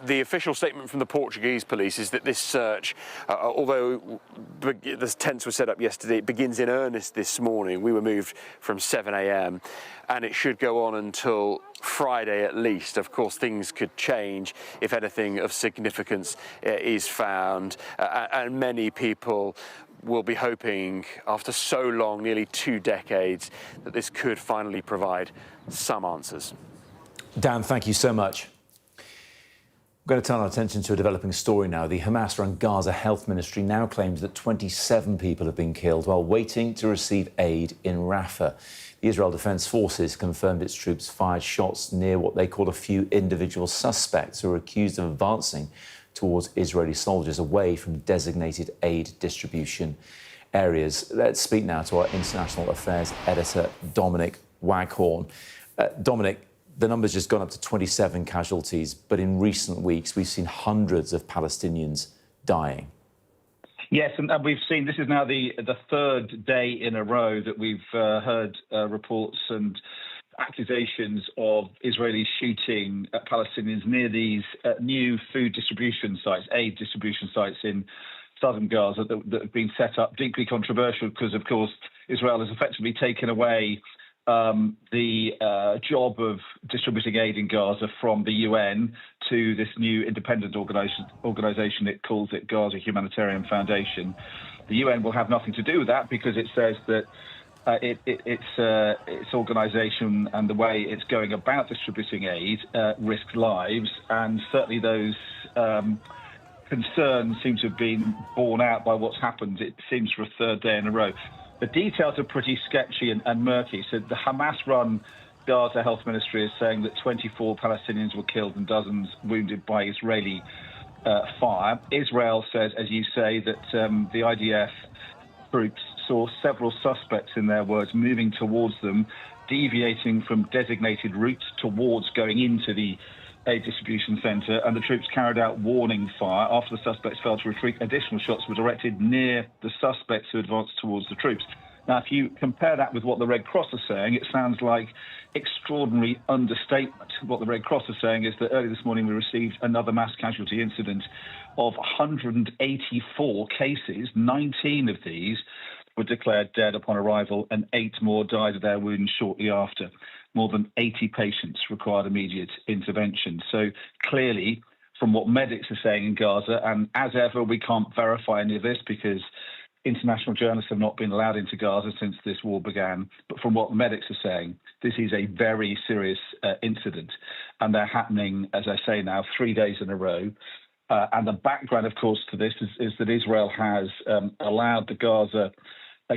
The official statement from the Portuguese police is that this search, although the tents were set up yesterday, it begins in earnest this morning. We were moved from 7 a.m. and it should go on until Friday at least. Of course, things could change if anything of significance is found, and many people will be hoping, after so long, nearly 2 decades, that this could finally provide some answers. Dan, thank you so much. We're going to turn our attention to a developing story now. The Hamas-run Gaza Health Ministry now claims that 27 people have been killed while waiting to receive aid in Rafah. The Israel Defense Forces confirmed its troops fired shots near what they call a few individual suspects who are accused of advancing towards Israeli soldiers away from designated aid distribution areas. Let's speak now to our international affairs editor, Dominic Waghorn. Dominic, the number's just gone up to 27 casualties, but in recent weeks we've seen hundreds of Palestinians dying. Yes, and we've seen, this is now the third day in a row that we've heard reports and accusations of Israelis shooting at Palestinians near these new food distribution sites, aid distribution sites in southern Gaza that have been set up. Deeply controversial because, of course, Israel has effectively taken away the job of distributing aid in Gaza from the UN to this new independent organisation. It calls it Gaza Humanitarian Foundation. The UN will have nothing to do with that because it says that its organisation and the way it's going about distributing aid risks lives, and certainly those concerns seem to have been borne out by what's happened, it seems, for a third day in a row. The details are pretty sketchy and murky. So the Hamas-run Gaza Health Ministry is saying that 24 Palestinians were killed and dozens wounded by Israeli fire. Israel says, as you say, that the IDF troops saw several suspects, in their words, moving towards them, deviating from designated routes towards going into the aid distribution centre, and the troops carried out warning fire. After the suspects failed to retreat, additional shots were directed near the suspects who advanced towards the troops. Now, if you compare that with what the Red Cross are saying, it sounds like extraordinary understatement. What the Red Cross are saying is that early this morning we received another mass casualty incident of 184 cases. 19 of these were declared dead upon arrival, and 8 more died of their wounds shortly after. More than 80 patients required immediate intervention. So clearly, from what medics are saying in Gaza, and as ever, we can't verify any of this because international journalists have not been allowed into Gaza since this war began. But from what medics are saying, this is a very serious incident. And they're happening, as I say now, 3 days in a row. And the background, of course, to this is that Israel has allowed the Gaza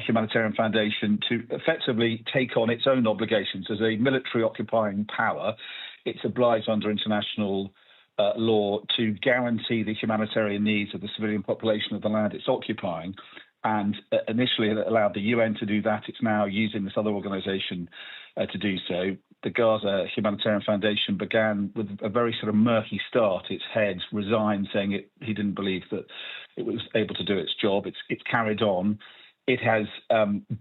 Humanitarian Foundation to effectively take on its own obligations. As a military occupying power, it's obliged under international law to guarantee the humanitarian needs of the civilian population of the land it's occupying. And initially it allowed the UN to do that. It's now using this other organisation to do so. The Gaza Humanitarian Foundation began with a very sort of murky start. Its head resigned, saying he didn't believe that it was able to do its job. It's carried on. It has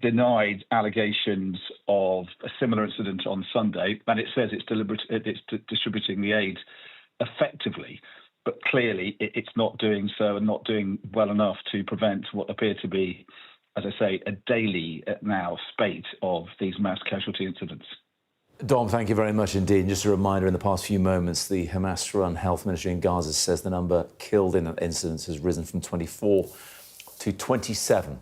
denied allegations of a similar incident on Sunday, and it says it's distributing the aid effectively. But clearly, it's not doing so and not doing well enough to prevent what appear to be, as I say, a daily now spate of these mass casualty incidents. Dom, thank you very much indeed. And just a reminder, in the past few moments, the Hamas-run health ministry in Gaza says the number killed in that incident has risen from 24 to 27.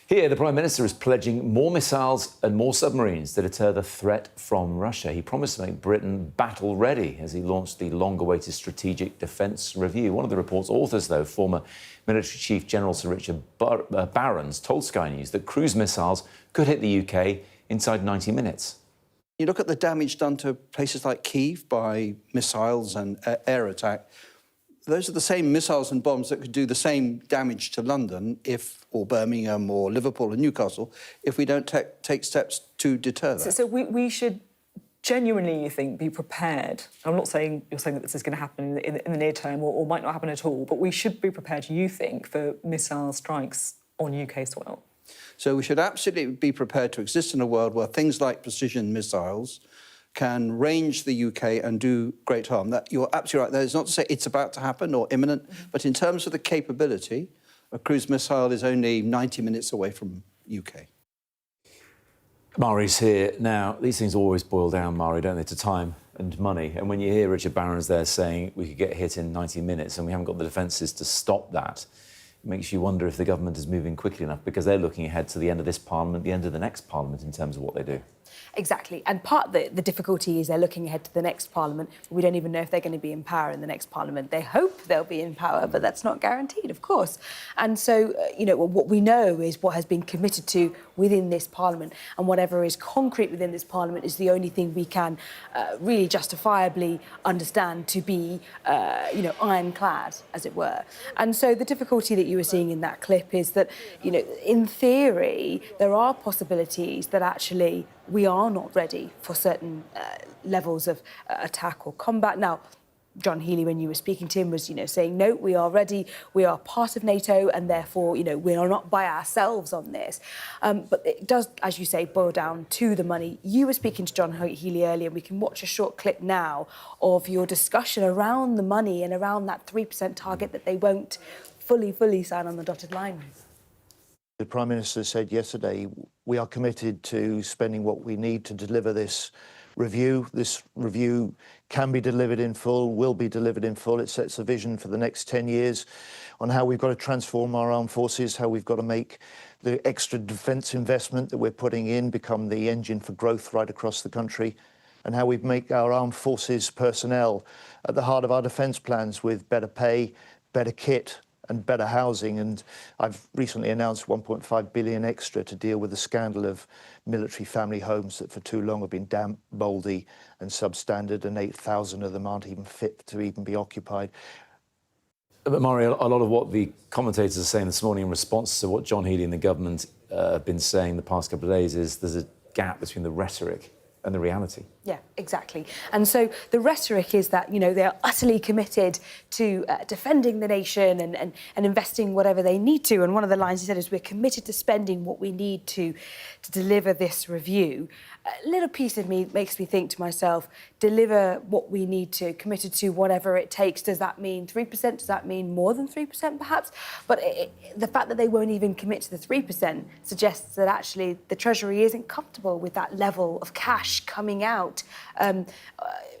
Here, the Prime Minister is pledging more missiles and more submarines to deter the threat from Russia. He promised to make Britain battle-ready as he launched the long-awaited Strategic Defence Review. One of the report's authors, though, former Military Chief General Sir Richard Barrons, told Sky News that cruise missiles could hit the UK inside 90 minutes. You look at the damage done to places like Kyiv by missiles and air attack. Those are the same missiles and bombs that could do the same damage to London or Birmingham or Liverpool or Newcastle if we don't take steps to deter that. So we should genuinely, you think, be prepared. I'm not saying you're saying that this is going to happen in the near term or might not happen at all, but we should be prepared, you think, for missile strikes on UK soil. So we should absolutely be prepared to exist in a world where things like precision missiles can range the UK and do great harm. That you're absolutely right. That is not to say it's about to happen or imminent, but in terms of the capability, a cruise missile is only 90 minutes away from UK. Mari's here. Now, these things always boil down, Mari, don't they, to time and money. And when you hear Richard Barrons there saying we could get hit in 90 minutes and we haven't got the defences to stop that, it makes you wonder if the government is moving quickly enough, because they're looking ahead to the end of this Parliament, the end of the next Parliament, in terms of what they do. Exactly. And part of the difficulty is they're looking ahead to the next Parliament. We don't even know if they're going to be in power in the next Parliament. They hope they'll be in power, but that's not guaranteed, of course. And so, what we know is what has been committed to within this Parliament, and whatever is concrete within this Parliament is the only thing we can really justifiably understand to be, ironclad, as it were. And so the difficulty that you were seeing in that clip is that, in theory, there are possibilities that actually we are not ready for certain levels of attack or combat. Now, John Healey, when you were speaking to him, was, saying, no, we are ready, we are part of NATO, and therefore, we are not by ourselves on this. But it does, as you say, boil down to the money. You were speaking to John Healey earlier, and we can watch a short clip now of your discussion around the money and around that 3% target that they won't fully sign on the dotted line. The Prime Minister said yesterday, we are committed to spending what we need to deliver this review. This review can be delivered in full, will be delivered in full. It sets a vision for the next 10 years on how we've got to transform our armed forces, how we've got to make the extra defence investment that we're putting in become the engine for growth right across the country, and how we make our armed forces personnel at the heart of our defence plans with better pay, better kit, and better housing. And I've recently announced 1.5 billion extra to deal with the scandal of military family homes that for too long have been damp, mouldy and substandard, and 8,000 of them aren't even fit to even be occupied. But Murray, a lot of what the commentators are saying this morning in response to what John Healey and the government have been saying the past couple of days is there's a gap between the rhetoric and the reality. Yeah, exactly. And so the rhetoric is that, they're utterly committed to defending the nation and investing whatever they need to. And one of the lines he said is, we're committed to spending what we need to deliver this review. A little piece of me makes me think to myself, deliver what we need to, committed to whatever it takes. Does that mean 3%? Does that mean more than 3% perhaps? But the fact that they won't even commit to the 3% suggests that actually the Treasury isn't comfortable with that level of cash coming out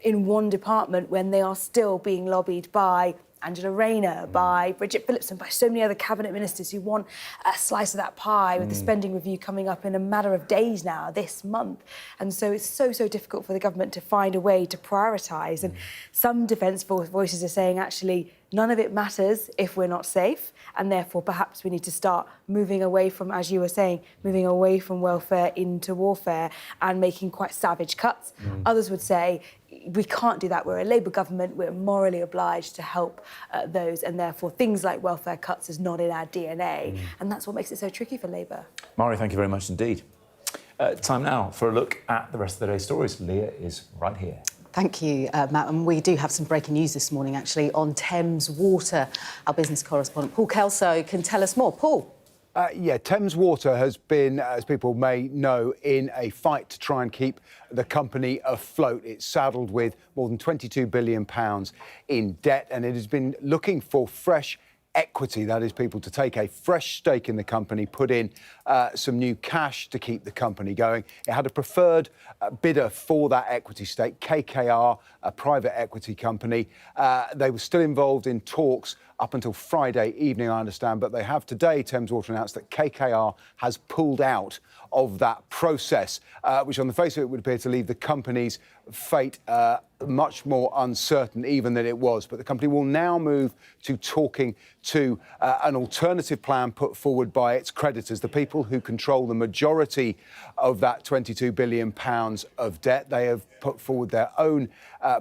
in one department when they are still being lobbied by Angela Rayner, by Bridget Phillips, and by so many other cabinet ministers who want a slice of that pie with the spending review coming up in a matter of days now, this month. And so it's so difficult for the government to find a way to prioritise. And some defence voices are saying, actually, none of it matters if we're not safe, and therefore perhaps we need to start moving away from, as you were saying, moving away from welfare into warfare and making quite savage cuts. Others would say, we can't do that. We're a Labour government. We're morally obliged to help those, and therefore things like welfare cuts is not in our DNA. And that's what makes it so tricky for Labour. Murray, thank you very much indeed. Time now for a look at the rest of the day's stories. Leah is right here. Thank you, Matt. And we do have some breaking news this morning, actually, on Thames Water. Our business correspondent, Paul Kelso, can tell us more. Paul. Thames Water has been, as people may know, in a fight to try and keep the company afloat. It's saddled with more than £22 billion in debt, and it has been looking for fresh equity, that is, people to take a fresh stake in the company, put in some new cash to keep the company going. It had a preferred bidder for that equity stake, KKR, a private equity company. They were still involved in talks up until Friday evening, I understand, but they have today, Thames Water announced that KKR has pulled out of that process, which on the face of it would appear to leave the company's fate much more uncertain even than it was. But the company will now move to talking to an alternative plan put forward by its creditors, the people who control the majority of that £22 billion of debt. They have put forward their own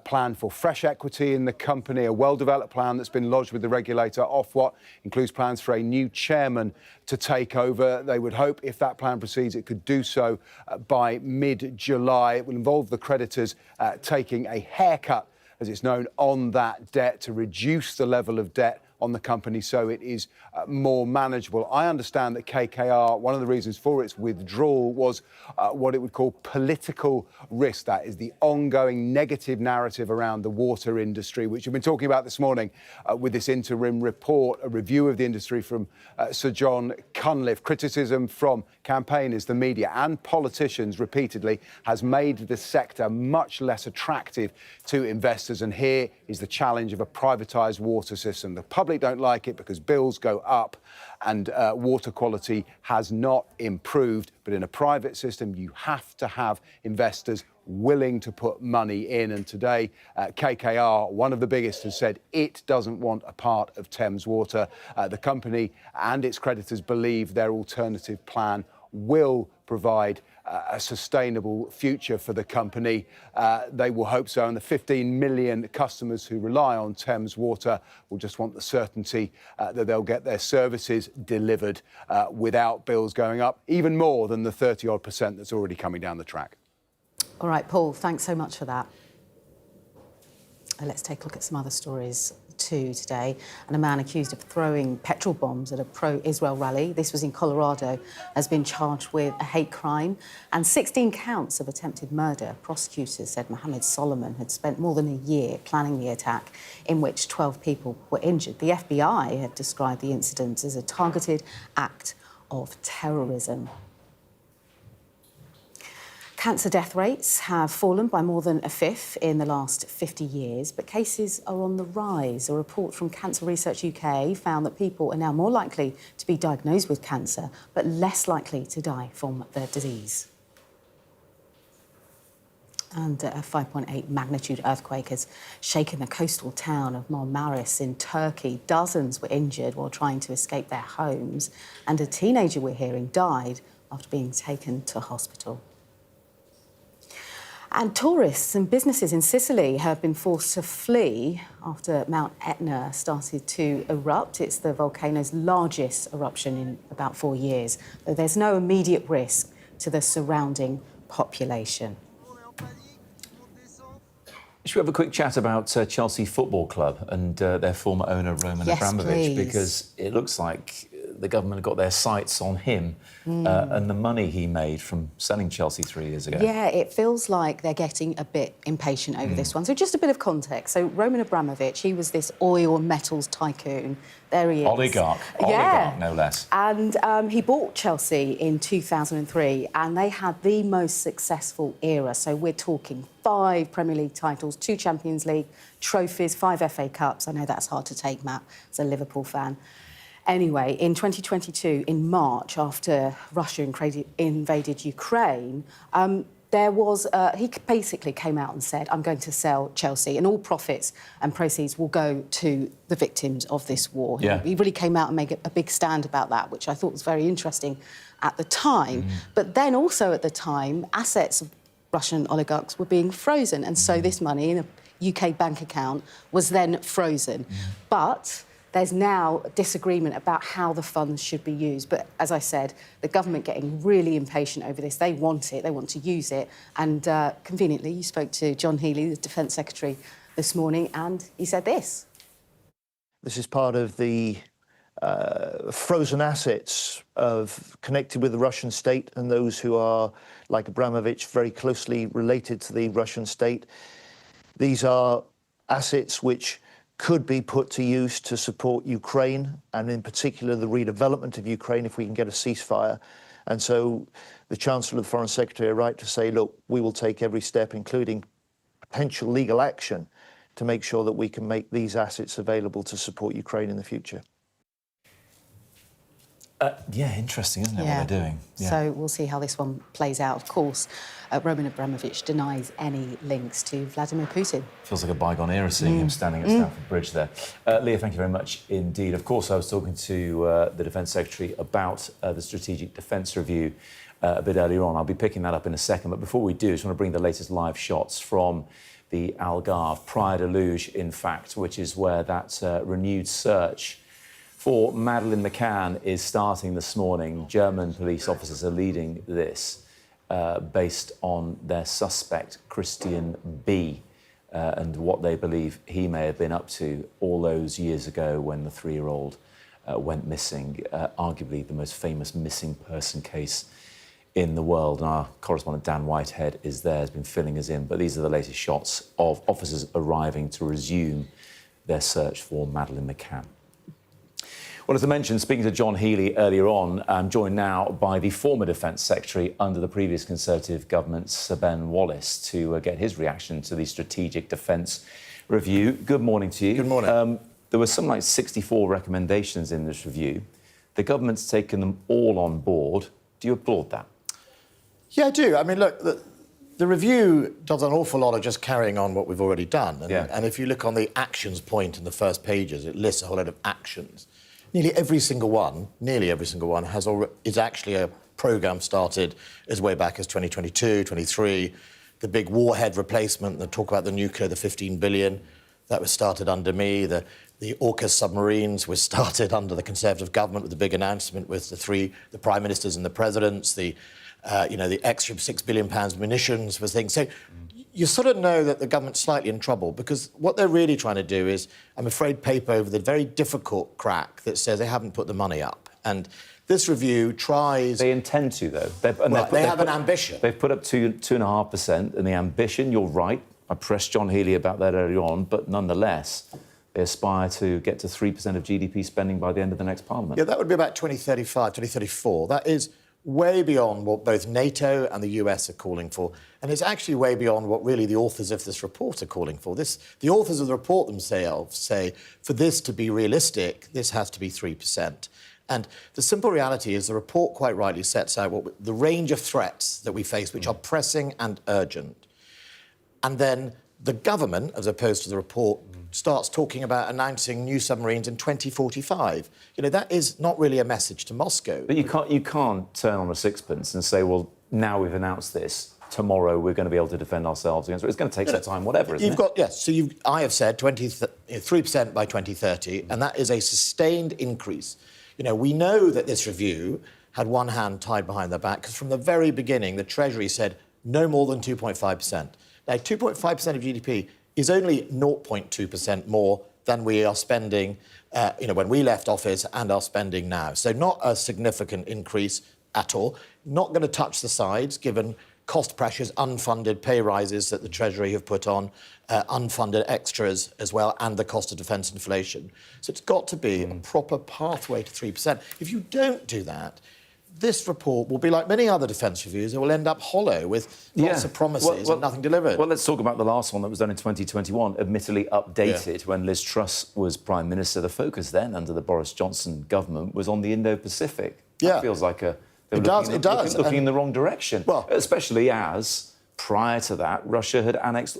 plan for fresh equity in the company, a well-developed plan that's been lodged with the regulator, Ofwat, includes plans for a new chairman to take over. They would hope, if that plan proceeds, it could do so by mid-July. It will involve the creditors taking a haircut, as it's known, on that debt to reduce the level of debt on the company so it is more manageable. I understand that KKR, one of the reasons for its withdrawal was what it would call political risk. That is the ongoing negative narrative around the water industry, which we've been talking about this morning with this interim report, a review of the industry from Sir John Cunliffe. Criticism from campaigners, the media and politicians repeatedly has made the sector much less attractive to investors. And here is the challenge of a privatised water system. The public public don't like it because bills go up and water quality has not improved. But in a private system, you have to have investors willing to put money in. And today, KKR, one of the biggest, has said it doesn't want a part of Thames Water. The company and its creditors believe their alternative plan will provide a sustainable future for the company. They will hope so, and the 15 million customers who rely on Thames Water will just want the certainty that they'll get their services delivered without bills going up, even more than the 30-odd% that's already coming down the track. All right, Paul, thanks so much for that. Let's take a look at some other stories too today. And a man accused of throwing petrol bombs at a pro-Israel rally, this was in Colorado, has been charged with a hate crime and 16 counts of attempted murder. Prosecutors said Mohammed Solomon had spent more than a year planning the attack, in which 12 people were injured. The FBI have described the incident as a targeted act of terrorism. Cancer death rates have fallen by more than a fifth in the last 50 years, but cases are on the rise. A report from Cancer Research UK found that people are now more likely to be diagnosed with cancer, but less likely to die from the disease. And a 5.8 magnitude earthquake has shaken the coastal town of Marmaris in Turkey. Dozens were injured while trying to escape their homes, and a teenager, we're hearing, died after being taken to hospital. And tourists and businesses in Sicily have been forced to flee after Mount Etna started to erupt. It's the volcano's largest eruption in about 4 years, though there's no immediate risk to the surrounding population. Should we have a quick chat about Chelsea Football Club and their former owner, Roman Abramovich? Please. Because it looks like the government got their sights on him and the money he made from selling Chelsea 3 years ago. Yeah, it feels like they're getting a bit impatient over this one. So just a bit of context. So Roman Abramovich, he was this oil and metals tycoon. There he is. Oligarch, no less. And he bought Chelsea in 2003, and they had the most successful era. So we're talking 5 Premier League titles, 2 Champions League trophies, 5 FA Cups. I know that's hard to take, Matt, as a Liverpool fan. Anyway, in 2022, in March, after Russia invaded Ukraine, he basically came out and said, I'm going to sell Chelsea, and all profits and proceeds will go to the victims of this war. Yeah. He really came out and made a big stand about that, which I thought was very interesting at the time. But then also at the time, assets of Russian oligarchs were being frozen, and so this money in a UK bank account was then frozen. But there's now disagreement about how the funds should be used. But as I said, the government getting really impatient over this. They want it, they want to use it. And conveniently, you spoke to John Healey, the Defence Secretary, this morning, and he said this. This is part of the frozen assets connected with the Russian state and those who are, like Abramovich, very closely related to the Russian state. These are assets which could be put to use to support Ukraine, and in particular the redevelopment of Ukraine if we can get a ceasefire. And so the Chancellor and the Foreign Secretary are right to say, look, we will take every step, including potential legal action, to make sure that we can make these assets available to support Ukraine in the future. Yeah, interesting, isn't it, what they're doing? Yeah. So we'll see how this one plays out. Of course, Roman Abramovich denies any links to Vladimir Putin. Feels like a bygone era seeing him standing at Stamford Bridge there. Leah, thank you very much indeed. Of course, I was talking to the Defence Secretary about the Strategic Defence Review a bit earlier on. I'll be picking that up in a second. But before we do, I just want to bring the latest live shots from the Algarve, Praia da Luz, in fact, which is where that renewed search for Madeleine McCann is starting this morning. German police officers are leading this based on their suspect, Christian B, and what they believe he may have been up to all those years ago when the 3-year-old went missing, arguably the most famous missing person case in the world. And our correspondent Dan Whitehead is there, has been filling us in. But these are the latest shots of officers arriving to resume their search for Madeleine McCann. Well, as I mentioned, speaking to John Healey earlier on, I'm joined now by the former Defence Secretary under the previous Conservative government, Sir Ben Wallace, to get his reaction to the Strategic Defence Review. Good morning to you. Good morning. There were some like 64 recommendations in this review. The government's taken them all on board. Do you applaud that? Yeah, I do. I mean, look, the review does an awful lot of just carrying on what we've already done. And if you look on the actions point in the first pages, it lists a whole load of actions. Nearly every single one is actually a programme started as way back as 2022, 23. The big warhead replacement, the talk about the nuclear, the 15 billion, that was started under me. The AUKUS submarines was started under the Conservative government with the big announcement with the Prime Ministers and the Presidents. The extra £6 billion munitions was things. So you sort of know that the government's slightly in trouble because what they're really trying to do is, I'm afraid, paper over the very difficult crack that says they haven't put the money up. And this review tries... They intend to, though. They have an ambition. They've put up 2.5%, and the ambition, you're right, I pressed John Healey about that earlier on, but nonetheless, they aspire to get to 3% of GDP spending by the end of the next Parliament. Yeah, that would be about 2035, 2034. That is way beyond what both NATO and the US are calling for, and it's actually way beyond what really the authors of this report are calling for. The authors of the report themselves say, for this to be realistic, this has to be 3%. And the simple reality is the report quite rightly sets out the range of threats that we face, which are pressing and urgent. And then the government, as opposed to the report, starts talking about announcing new submarines in 2045. You know, that is not really a message to Moscow. But you can't turn on a sixpence and say, well, now we've announced this, tomorrow we're going to be able to defend ourselves against it. It's going to take some time, whatever, isn't it? Yes, so I have said 3% by 2030, and that is a sustained increase. You know, we know that this review had one hand tied behind their back, because from the very beginning, the Treasury said no more than 2.5%. Now, 2.5% of GDP is only 0.2% more than we are spending, when we left office and are spending now. So not a significant increase at all. Not going to touch the sides, given cost pressures, unfunded pay rises that the Treasury have put on, unfunded extras as well, and the cost of defence inflation. So it's got to be a proper pathway to 3%. If you don't do that, this report will be like many other defence reviews. It will end up hollow with lots of promises and nothing delivered. Well, let's talk about the last one that was done in 2021, admittedly updated when Liz Truss was Prime Minister. The focus then, under the Boris Johnson government, was on the Indo-Pacific. That feels like It does. Looking in the wrong direction. Well, especially as, prior to that, Russia had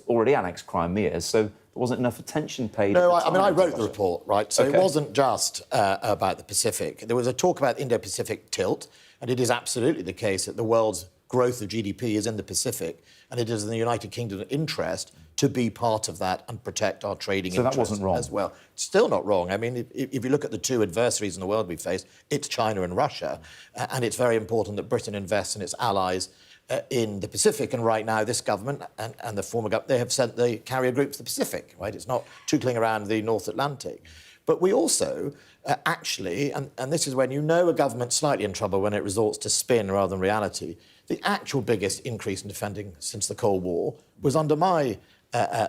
already annexed Crimea, so there wasn't enough attention paid. No, I wrote the report, right? So it wasn't just about the Pacific. There was a talk about Indo-Pacific tilt, and it is absolutely the case that the world's growth of GDP is in the Pacific, and it is in the United Kingdom's interest to be part of that and protect our trading interests. So that wasn't wrong? As well. It's still not wrong. I mean, if you look at the two adversaries in the world we face, it's China and Russia, and it's very important that Britain invests in its allies in the Pacific. And right now, this government and the former government, they have sent the carrier group to the Pacific, right? It's not tootling around the North Atlantic. But we also actually, and this is when you know a government's slightly in trouble when it resorts to spin rather than reality, the actual biggest increase in defending since the Cold War was under my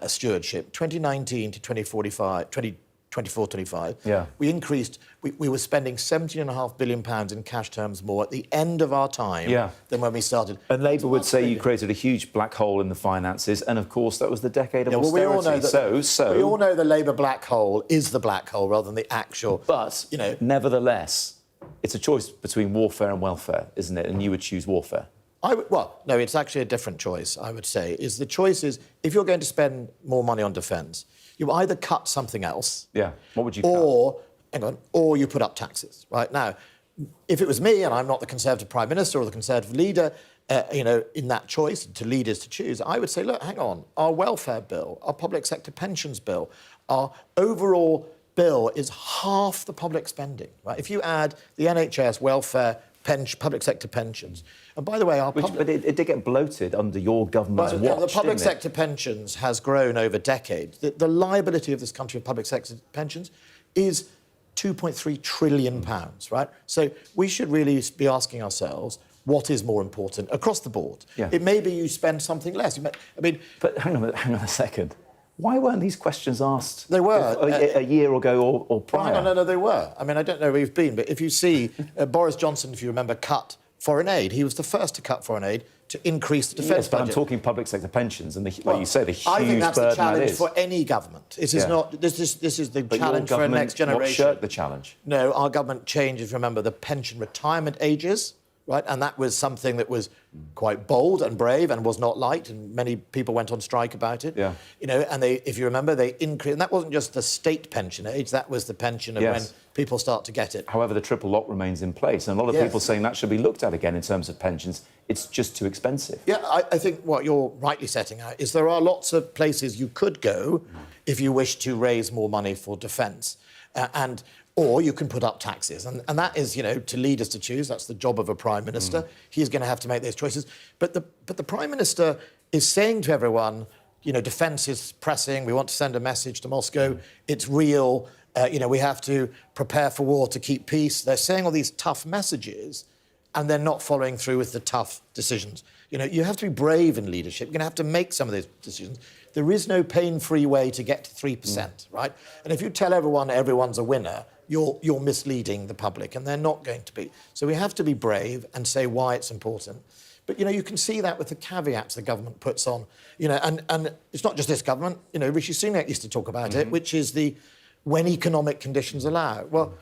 stewardship, 2019 to 2024-25. Yeah. We increased, we were spending £17.5 billion in cash terms more at the end of our time than when we started. And Labour would say you created a huge black hole in the finances, and of course that was the decade of austerity. Well, we all know the Labour black hole is the black hole rather than the actual. But, nevertheless, it's a choice between warfare and welfare, isn't it? And you would choose warfare. No, it's actually a different choice, I would say. The choice is, if you're going to spend more money on defence, you either cut something else... Yeah, what would you cut? Or you put up taxes, right? Now, if it was me, and I'm not the Conservative Prime Minister or the Conservative leader, in that choice, to leaders to choose, I would say, look, hang on, our welfare bill, our public sector pensions bill, our overall bill is half the public spending, right? If you add the NHS, welfare, public sector pensions... And by the way, But it did get bloated under your government's watch, the public sector pensions has grown over decades. The liability of this country of public sector pensions is £2.3 trillion, right? So we should really be asking ourselves, what is more important across the board? Yeah. It may be you spend something less. But hang on a second. Why weren't these questions asked? They were. A year ago or prior? No, they were. I mean, I don't know where you've been, but if you see Boris Johnson, if you remember, cut foreign aid. He was the first to cut foreign aid to increase the defence Yes, but budget. I'm talking public sector pensions, and like you say, the huge I think that's the burden challenge that is. for any government. This is not. This is the But challenge your for the government next generation. Shirk the challenge. No, our government changes. Remember the pension retirement ages, right? And that was something that was quite bold and brave and was not liked, and many people went on strike about it. Yeah. You know, and they, if you remember, they increased, and that wasn't just the state pension age. That was the pension of when people start to get it. However, the triple lock remains in place, and a lot of people saying that should be looked at again in terms of pensions. It's just too expensive. Yeah, I think what you're rightly setting out is there are lots of places you could go if you wish to raise more money for defence, or you can put up taxes, and that is, you know, to leaders to choose. That's the job of a prime minister. He's going to have to make those choices. But the prime minister is saying to everyone, you know, defence is pressing. We want to send a message to Moscow. It's real. You know, we have to prepare for war to keep peace. They're saying all these tough messages, and they're not following through with the tough decisions. You know, you have to be brave in leadership. You're going to have to make some of those decisions. There is no pain-free way to get to 3%, right? And if you tell everyone everyone's a winner, you're misleading the public, and they're not going to be. So we have to be brave and say why it's important. But, you know, you can see that with the caveats the government puts on. You know, and it's not just this government. You know, Rishi Sunak used to talk about it, which is the when economic conditions allow. Well,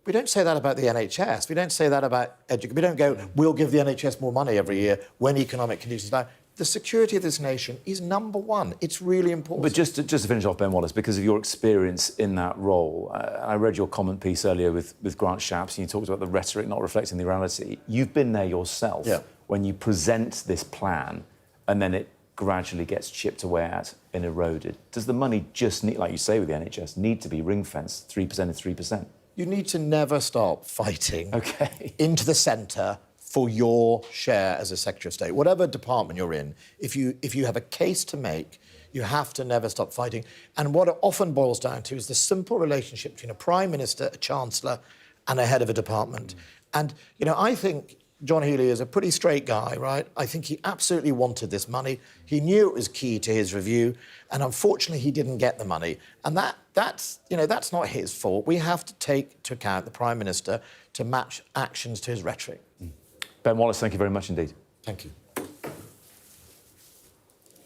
we don't say that about the NHS. We don't say that about education. We don't go, we'll give the NHS more money every year when economic conditions allow. The security of this nation is number one. It's really important. But just to finish off, Ben Wallace, because of your experience in that role, I read your comment piece earlier with Grant Shapps, and you talked about the rhetoric not reflecting the reality. You've been there yourself when you present this plan and then it gradually gets chipped away at and eroded. Does the money just need, like you say with the NHS, need to be ring-fenced 3% is 3%? You need to never stop fighting into the centre for your share as a Secretary of State. Whatever department you're in, if you have a case to make, you have to never stop fighting. And what it often boils down to is the simple relationship between a Prime Minister, a Chancellor, and a head of a department. And, you know, I think John Healey is a pretty straight guy, right? I think he absolutely wanted this money. He knew it was key to his review, and unfortunately he didn't get the money. And that's not his fault. We have to take to account the Prime Minister to match actions to his rhetoric. Ben Wallace, thank you very much indeed. Thank you.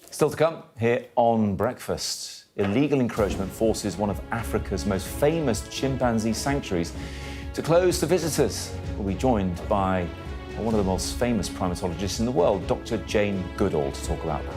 Still to come here on Breakfast. Illegal encroachment forces one of Africa's most famous chimpanzee sanctuaries to close to visitors. We'll be joined by one of the most famous primatologists in the world, Dr. Jane Goodall, to talk about that.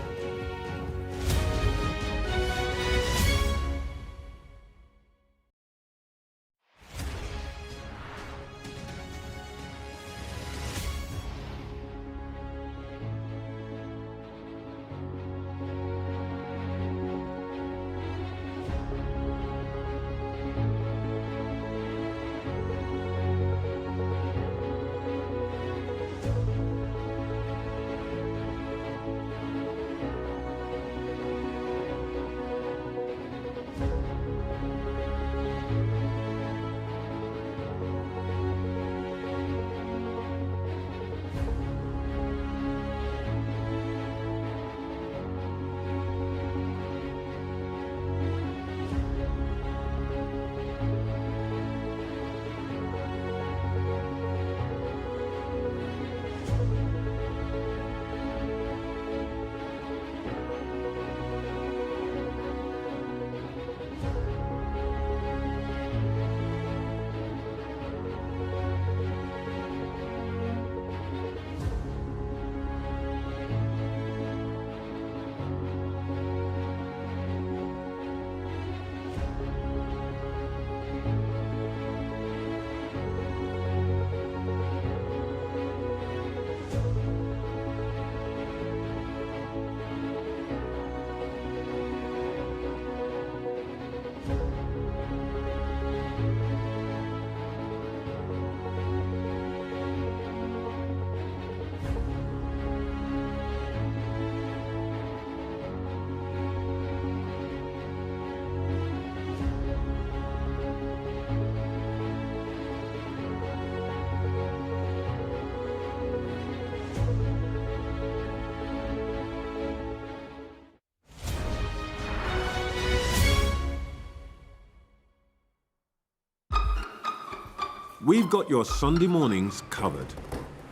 We've got your Sunday mornings covered.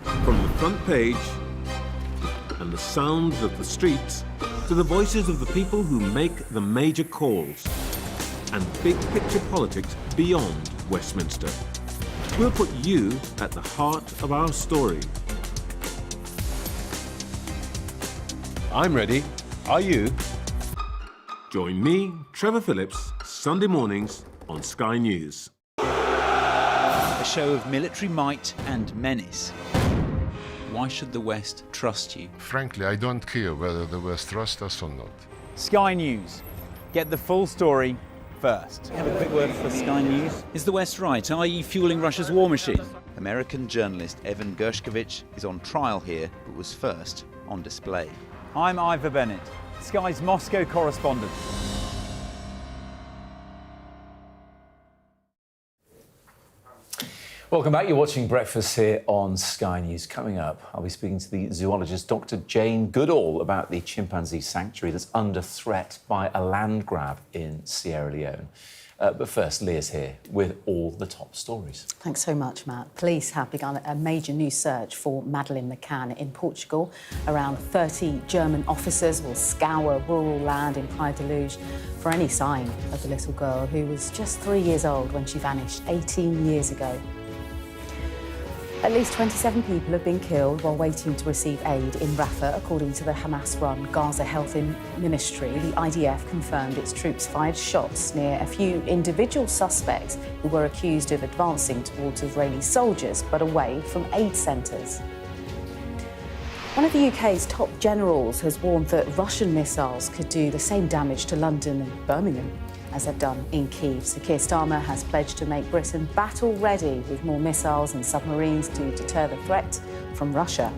From the front page and the sounds of the streets to the voices of the people who make the major calls and big picture politics beyond Westminster. We'll put you at the heart of our story. I'm ready. Are you? Join me, Trevor Phillips, Sunday mornings on Sky News. A show of military might and menace. Why should the West trust you? Frankly, I don't care whether the West trusts us or not. Sky News. Get the full story first. Have a quick word for Sky News. Is the West right? Are you fueling Russia's war machine? American journalist Evan Gershkovich is on trial here, but was first on display. I'm Ivor Bennett, Sky's Moscow correspondent. Welcome back. You're watching Breakfast here on Sky News. Coming up, I'll be speaking to the zoologist Dr. Jane Goodall about the chimpanzee sanctuary that's under threat by a land grab in Sierra Leone. But first, Leah's here with all the top stories. Thanks so much, Matt. Police have begun a major new search for Madeleine McCann in Portugal. Around 30 German officers will scour rural land in Praia da Luz for any sign of the little girl who was just 3 years old when she vanished 18 years ago. At least 27 people have been killed while waiting to receive aid in Rafah, according to the Hamas-run Gaza Health Ministry. The IDF confirmed its troops fired shots near a few individual suspects who were accused of advancing towards Israeli soldiers, but away from aid centres. One of the UK's top generals has warned that Russian missiles could do the same damage to London and Birmingham as they've done in Kyiv. So Keir Starmer has pledged to make Britain battle-ready with more missiles and submarines to deter the threat from Russia.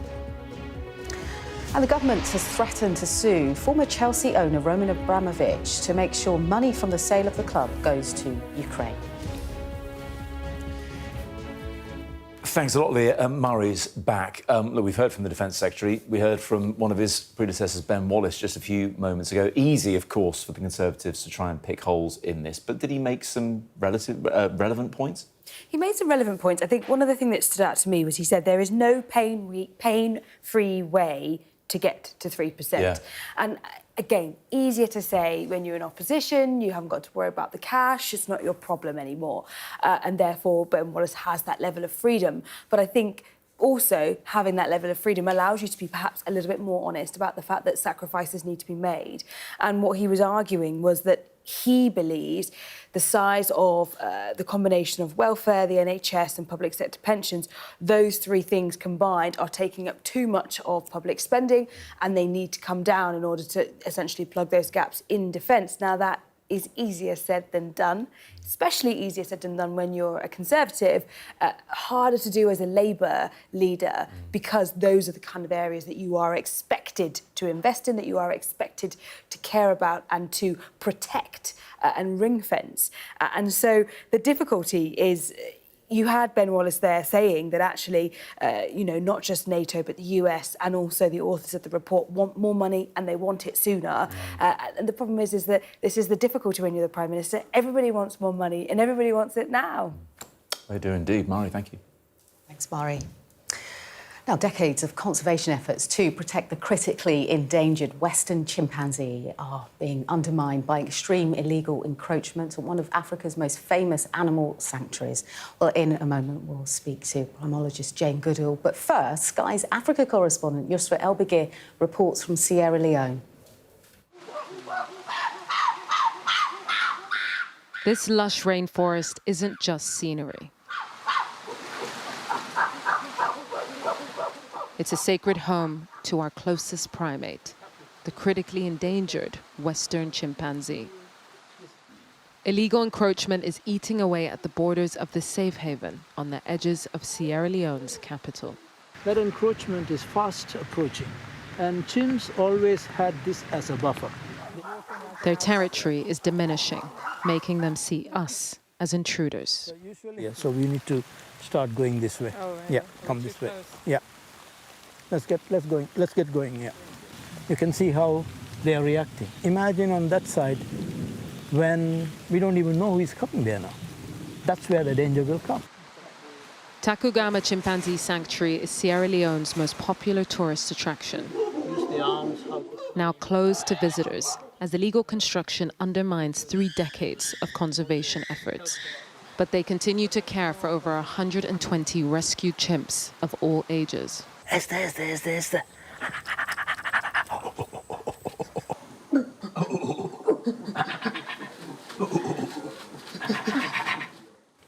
And the government has threatened to sue former Chelsea owner Roman Abramovich to make sure money from the sale of the club goes to Ukraine. Thanks a lot, Leah. Murray's back. Look, we've heard from the Defence Secretary. We heard from one of his predecessors, Ben Wallace, just a few moments ago. Easy, of course, for the Conservatives to try and pick holes in this. But did he make some relevant points? He made some relevant points. I think one of the things that stood out to me was he said there is no pain-free way to get to 3%. Yeah. And again, easier to say when you're in opposition, you haven't got to worry about the cash, it's not your problem anymore. And therefore, Ben Wallace has that level of freedom. But I think also having that level of freedom allows you to be perhaps a little bit more honest about the fact that sacrifices need to be made. And what he was arguing was that he believes the size of the combination of welfare, the NHS and public sector pensions, those three things combined are taking up too much of public spending and they need to come down in order to essentially plug those gaps in defence. Now, that is easier said than done, especially easier said than done when you're a Conservative, harder to do as a Labour leader because those are the kind of areas that you are expected to invest in, that you are expected to care about and to protect and ring fence. And so the difficulty is you had Ben Wallace there saying that actually, not just NATO, but the US and also the authors of the report want more money and they want it sooner. And the problem is that this is the difficulty when you're the Prime Minister. Everybody wants more money and everybody wants it now. They do indeed. Murray, thank you. Thanks, Murray. Now, decades of conservation efforts to protect the critically endangered western chimpanzee are being undermined by extreme illegal encroachment at one of Africa's most famous animal sanctuaries. Well, in a moment, we'll speak to primatologist Jane Goodall. But first, Sky's Africa correspondent Yusra Elbegir reports from Sierra Leone. This lush rainforest isn't just scenery. It's a sacred home to our closest primate, the critically endangered western chimpanzee. Illegal encroachment is eating away at the borders of the safe haven on the edges of Sierra Leone's capital. That encroachment is fast approaching, and chimps always had this as a buffer. Their territory is diminishing, making them see us as intruders. Yeah, so we need to start going this way. Oh, right. Yeah, come this way. Yeah. Let's get going, yeah. You can see how they are reacting. Imagine on that side when we don't even know who is coming there now. That's where the danger will come. Takugama Chimpanzee Sanctuary is Sierra Leone's most popular tourist attraction. now closed to visitors as illegal construction undermines 3 decades of conservation efforts. But they continue to care for over 120 rescued chimps of all ages. Esther.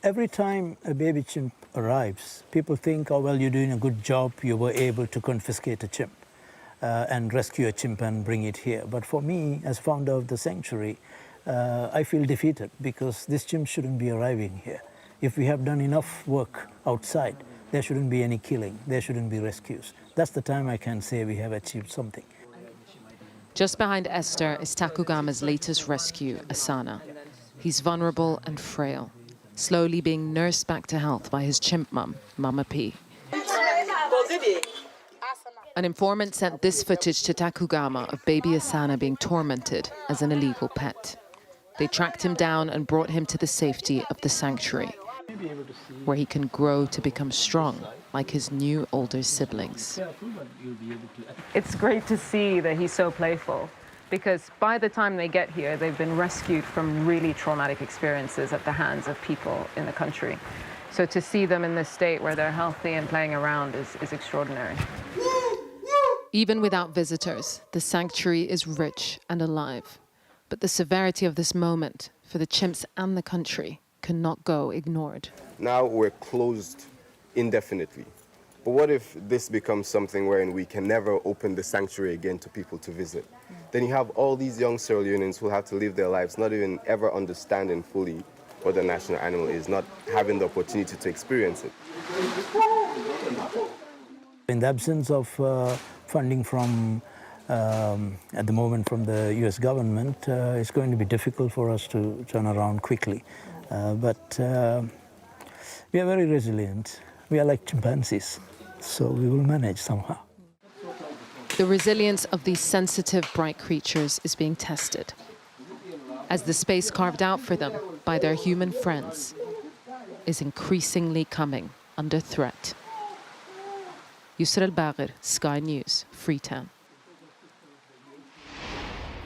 Every time a baby chimp arrives, people think, oh, well, you're doing a good job. You were able to confiscate a chimp and rescue a chimp and bring it here. But for me, as founder of the sanctuary, I feel defeated because this chimp shouldn't be arriving here. If we have done enough work outside, there shouldn't be any killing. There shouldn't be rescues. That's the time I can say we have achieved something. Just behind Esther is Takugama's latest rescue, Asana. He's vulnerable and frail, slowly being nursed back to health by his chimp mum, Mama P. An informant sent this footage to Takugama of baby Asana being tormented as an illegal pet. They tracked him down and brought him to the safety of the sanctuary, where he can grow to become strong like his new older siblings. It's great to see that he's so playful, because by the time they get here, they've been rescued from really traumatic experiences at the hands of people in the country. So to see them in this state where they're healthy and playing around is extraordinary. Even without visitors, the sanctuary is rich and alive. But the severity of this moment for the chimps and the country cannot go ignored. Now we're closed indefinitely. But what if this becomes something wherein we can never open the sanctuary again to people to visit? Then you have all these young Sierra Leoneans who have to live their lives not even ever understanding fully what the national animal is, not having the opportunity to experience it. In the absence of funding from, at the moment, from the US government, it's going to be difficult for us to turn around quickly. But we are very resilient. We are like chimpanzees, so we will manage somehow. The resilience of these sensitive, bright creatures is being tested, as the space carved out for them by their human friends is increasingly coming under threat. Yusra al-Bagher, Sky News, Freetown.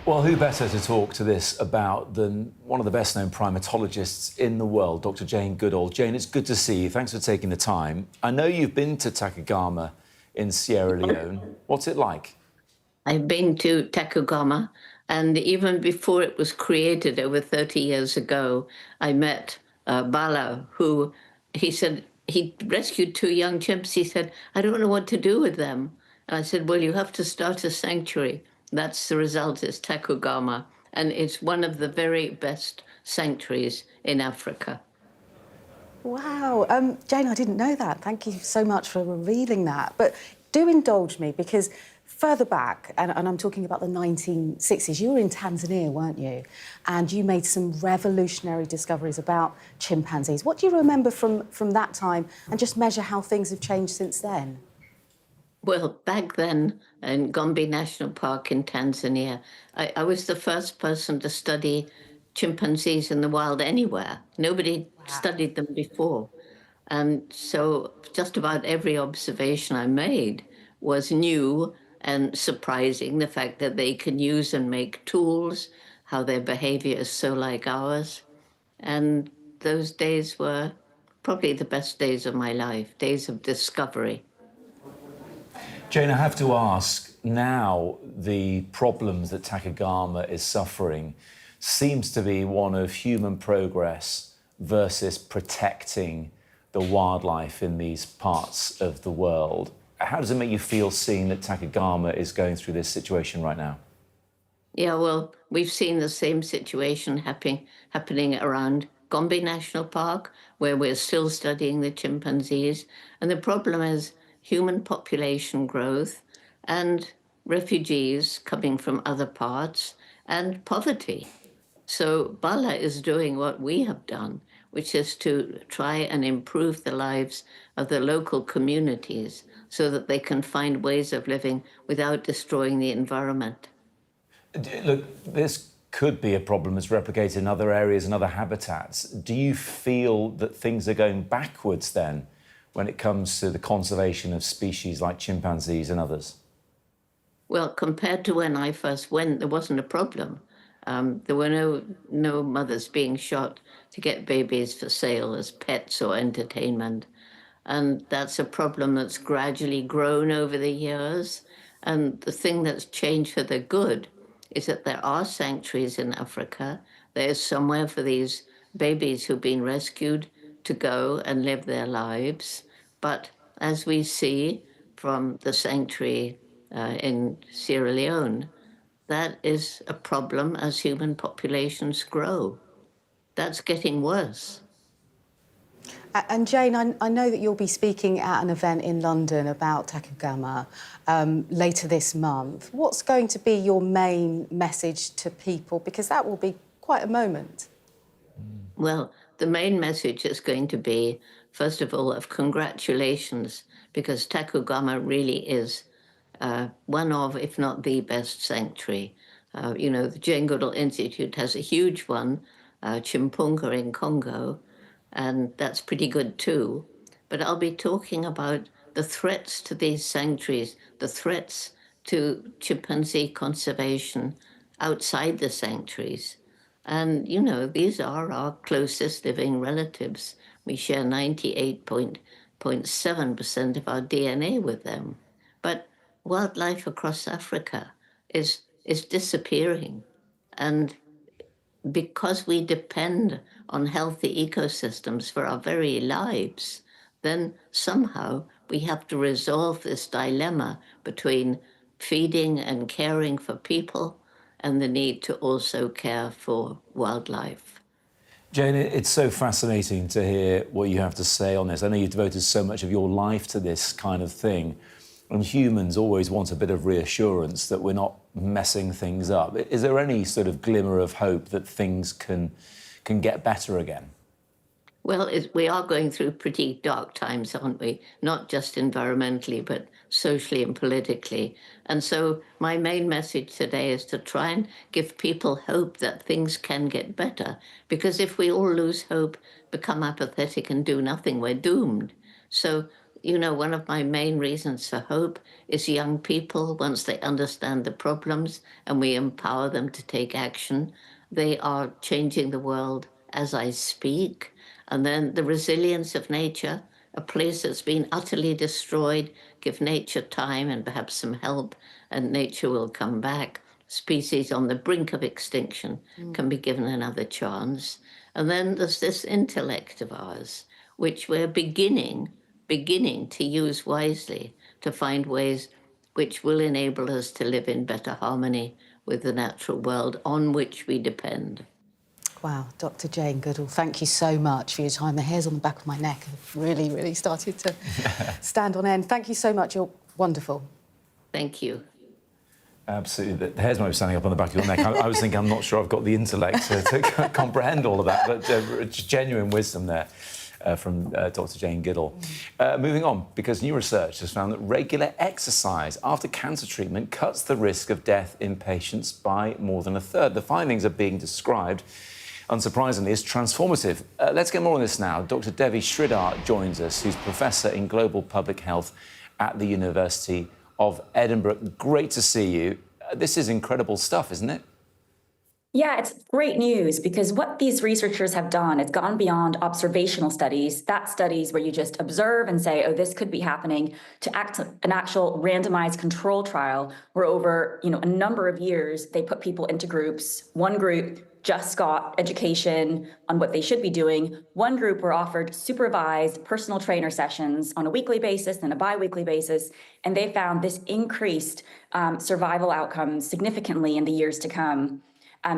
Well, who better to talk to this about than one of the best-known primatologists in the world, Dr. Jane Goodall. Jane, it's good to see you. Thanks for taking the time. I know you've been to Takugama in Sierra Leone. What's it like? I've been to Takugama, and even before it was created over 30 years ago, I met Bala, who, he said, he rescued 2 young chimps. He said, I don't know what to do with them. And I said, well, you have to start a sanctuary. That's the result, is Takugama, and it's one of the very best sanctuaries in Africa. Wow, Jane, I didn't know that. Thank you so much for revealing that. But do indulge me, because further back, and I'm talking about the 1960s, you were in Tanzania, weren't you? And you made some revolutionary discoveries about chimpanzees. What do you remember from that time, and just measure how things have changed since then? Well, back then in Gombe National Park in Tanzania, I was the first person to study chimpanzees in the wild anywhere. Nobody studied them before. And so just about every observation I made was new and surprising. The fact that they can use and make tools, how their behavior is so like ours. And those days were probably the best days of my life, days of discovery. Jane, I have to ask, now the problems that Takugama is suffering seems to be one of human progress versus protecting the wildlife in these parts of the world. How does it make you feel seeing that Takugama is going through this situation right now? Yeah, well, we've seen the same situation happening around Gombe National Park, where we're still studying the chimpanzees. And the problem is human population growth and refugees coming from other parts and poverty. So Bala is doing what we have done, which is to try and improve the lives of the local communities so that they can find ways of living without destroying the environment. Look, this could be a problem that's replicated in other areas and other habitats. Do you feel that things are going backwards then when it comes to the conservation of species like chimpanzees and others? Well, compared to when I first went, there wasn't a problem. There were no mothers being shot to get babies for sale as pets or entertainment. And that's a problem that's gradually grown over the years. And the thing that's changed for the good is that there are sanctuaries in Africa. There's somewhere for these babies who've been rescued to go and live their lives. But as we see from the sanctuary in Sierra Leone, that is a problem as human populations grow. That's getting worse. And Jane, I know that you'll be speaking at an event in London about Takugama later this month. What's going to be your main message to people? Because that will be quite a moment. Well, the main message is going to be, first of all, of congratulations, because Takugama really is one of, if not the best sanctuary. You know, the Jane Goodall Institute has a huge one, Chimpunga in Congo, and that's pretty good too. But I'll be talking about the threats to these sanctuaries, the threats to chimpanzee conservation outside the sanctuaries. And, you know, these are our closest living relatives. We share 98.7% of our DNA with them. But wildlife across Africa is disappearing. And because we depend on healthy ecosystems for our very lives, then somehow we have to resolve this dilemma between feeding and caring for people and the need to also care for wildlife. Jane, it's so fascinating to hear what you have to say on this. I know you've devoted so much of your life to this kind of thing, and humans always want a bit of reassurance that we're not messing things up. Is there any sort of glimmer of hope that things can get better again? Well, we are going through pretty dark times, aren't we? Not just environmentally, but socially and politically. And so my main message today is to try and give people hope that things can get better. Because if we all lose hope, become apathetic and do nothing, we're doomed. So, you know, one of my main reasons for hope is young people, once they understand the problems and we empower them to take action, they are changing the world as I speak. And then the resilience of nature, a place that's been utterly destroyed, give nature time and perhaps some help, and nature will come back. Species on the brink of extinction can be given another chance. And then there's this intellect of ours, which we're beginning to use wisely, to find ways which will enable us to live in better harmony with the natural world on which we depend. Wow, Dr. Jane Goodall, thank you so much for your time. The hairs on the back of my neck have really, really started to stand on end. Thank you so much. You're wonderful. Thank you. Absolutely. The hairs might be standing up on the back of your neck. I was thinking, I'm not sure I've got the intellect to comprehend all of that, but genuine wisdom there from Dr. Jane Goodall. Moving on, because new research has found that regular exercise after cancer treatment cuts the risk of death in patients by more than a third. The findings are being described, unsurprisingly, as transformative. Let's get more on this now. Dr. Devi Sridhar joins us, who's Professor in Global Public Health at the University of Edinburgh. Great to see you. This is incredible stuff, isn't it? Yeah, it's great news because what these researchers have done, it's gone beyond observational studies, that studies where you just observe and say, oh, this could be happening, to an actual randomized control trial where over a number of years, they put people into groups. One group just got education on what they should be doing. One group were offered supervised personal trainer sessions on a weekly basis and a bi-weekly basis, and they found this increased survival outcomes significantly in the years to come.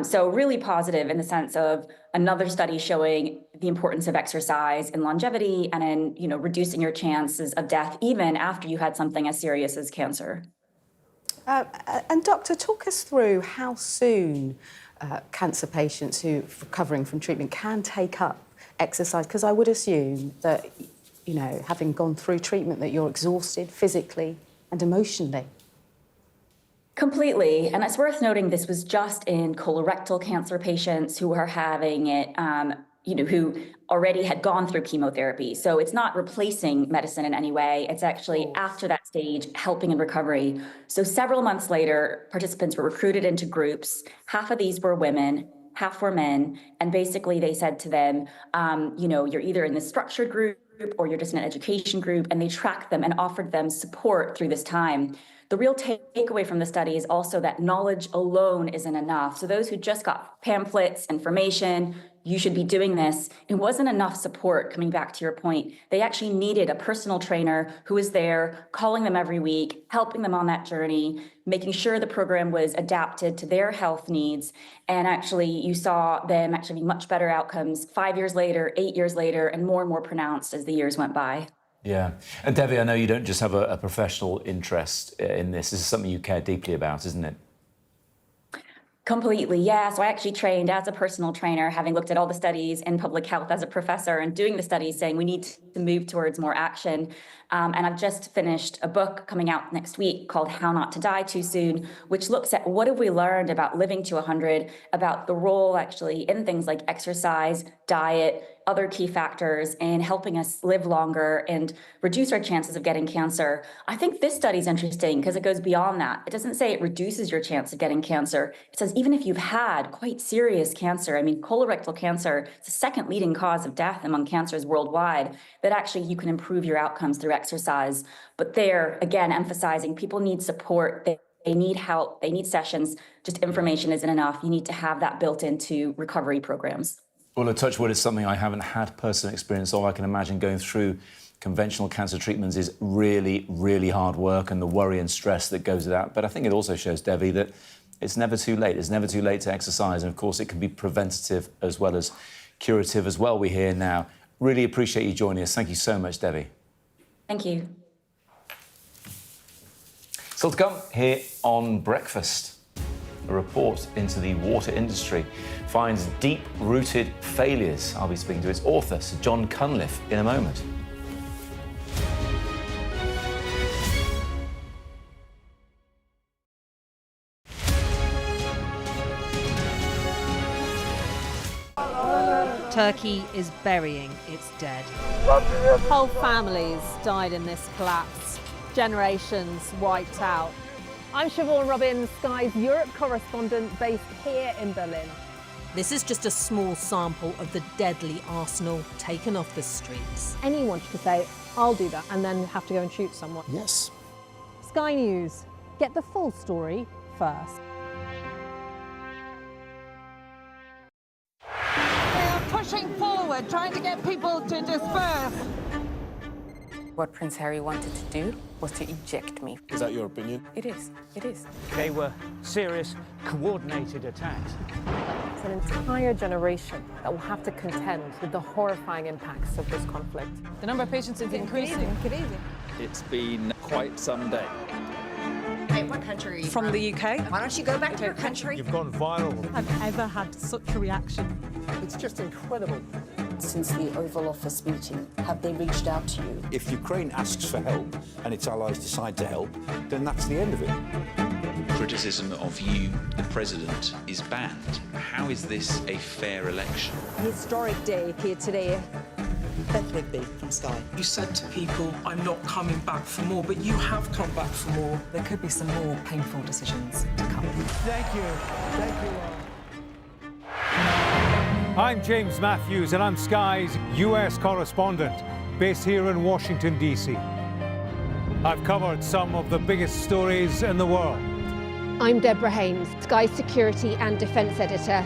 So really positive in the sense of another study showing the importance of exercise in longevity and in reducing your chances of death even after you had something as serious as cancer. And doctor, talk us through how soon cancer patients who are recovering from treatment can take up exercise, because I would assume that having gone through treatment that you're exhausted physically and emotionally. Completely. And it's worth noting this was just in colorectal cancer patients who are having it who already had gone through chemotherapy. So it's not replacing medicine in any way. It's actually after that stage, helping in recovery. So several months later, participants were recruited into groups. Half of these were women, half were men. And basically they said to them, you're either in this structured group or you're just in an education group, and they tracked them and offered them support through this time. The real takeaway from the study is also that knowledge alone isn't enough. So those who just got pamphlets, information, you should be doing this, it wasn't enough support, coming back to your point. They actually needed a personal trainer who was there, calling them every week, helping them on that journey, making sure the program was adapted to their health needs. And actually, you saw them actually much better outcomes 5 years later, 8 years later, and more pronounced as the years went by. Yeah. And Devi, I know you don't just have a professional interest in this. This is something you care deeply about, isn't it? Completely, yeah. So I actually trained as a personal trainer, having looked at all the studies in public health as a professor and doing the studies saying we need to move towards more action. And I've just finished a book coming out next week called How Not to Die Too Soon, which looks at what have we learned about living to 100, about the role actually in things like exercise, diet, other key factors in helping us live longer and reduce our chances of getting cancer. I think this study is interesting because it goes beyond that. It doesn't say it reduces your chance of getting cancer. It says even if you've had quite serious cancer, I mean, colorectal cancer, it's the second leading cause of death among cancers worldwide, that actually you can improve your outcomes through exercise. But there, again, emphasizing people need support. They need help. They need sessions. Just information isn't enough. You need to have that built into recovery programs. Well, a touch wood is something I haven't had personal experience of. I can imagine going through conventional cancer treatments is really, really hard work, and the worry and stress that goes with that. But I think it also shows, Devi, that it's never too late. It's never too late to exercise. And of course, it can be preventative as well as curative as well, we hear now. Really appreciate you joining us. Thank you so much, Devi. Thank you. Still to come here on Breakfast. A report into the water industry finds deep-rooted failures. I'll be speaking to its author, Sir John Cunliffe, in a moment. Turkey is burying its dead. Whole families died in this collapse. Generations wiped out. I'm Siobhan Robbins, Sky's Europe correspondent based here in Berlin. This is just a small sample of the deadly arsenal taken off the streets. Anyone could say, I'll do that, and then have to go and shoot someone. Yes. Sky News, get the full story first. They are pushing forward, trying to get people to disperse. What Prince Harry wanted to do was to eject me. Is that your opinion? It is. It is. They were serious, coordinated attacks. It's an entire generation that will have to contend with the horrifying impacts of this conflict. The number of patients is increasing. It's been quite some day. Hey, what country are you From the UK. Why don't you go back to your country? You've gone viral. I've ever had such a reaction. It's just incredible. Since the Oval Office meeting, have they reached out to you? If Ukraine asks for help and its allies decide to help, then that's the end of it. Criticism of you, the president, is banned. How is this a fair election? A historic day here today. Beth Rigby from Sky. You said to people, I'm not coming back for more, but you have come back for more. There could be some more painful decisions to come. Thank you. Thank you. I'm James Matthews, and I'm Sky's US correspondent, based here in Washington, D.C. I've covered some of the biggest stories in the world. I'm Deborah Haynes, Sky's security and defence editor.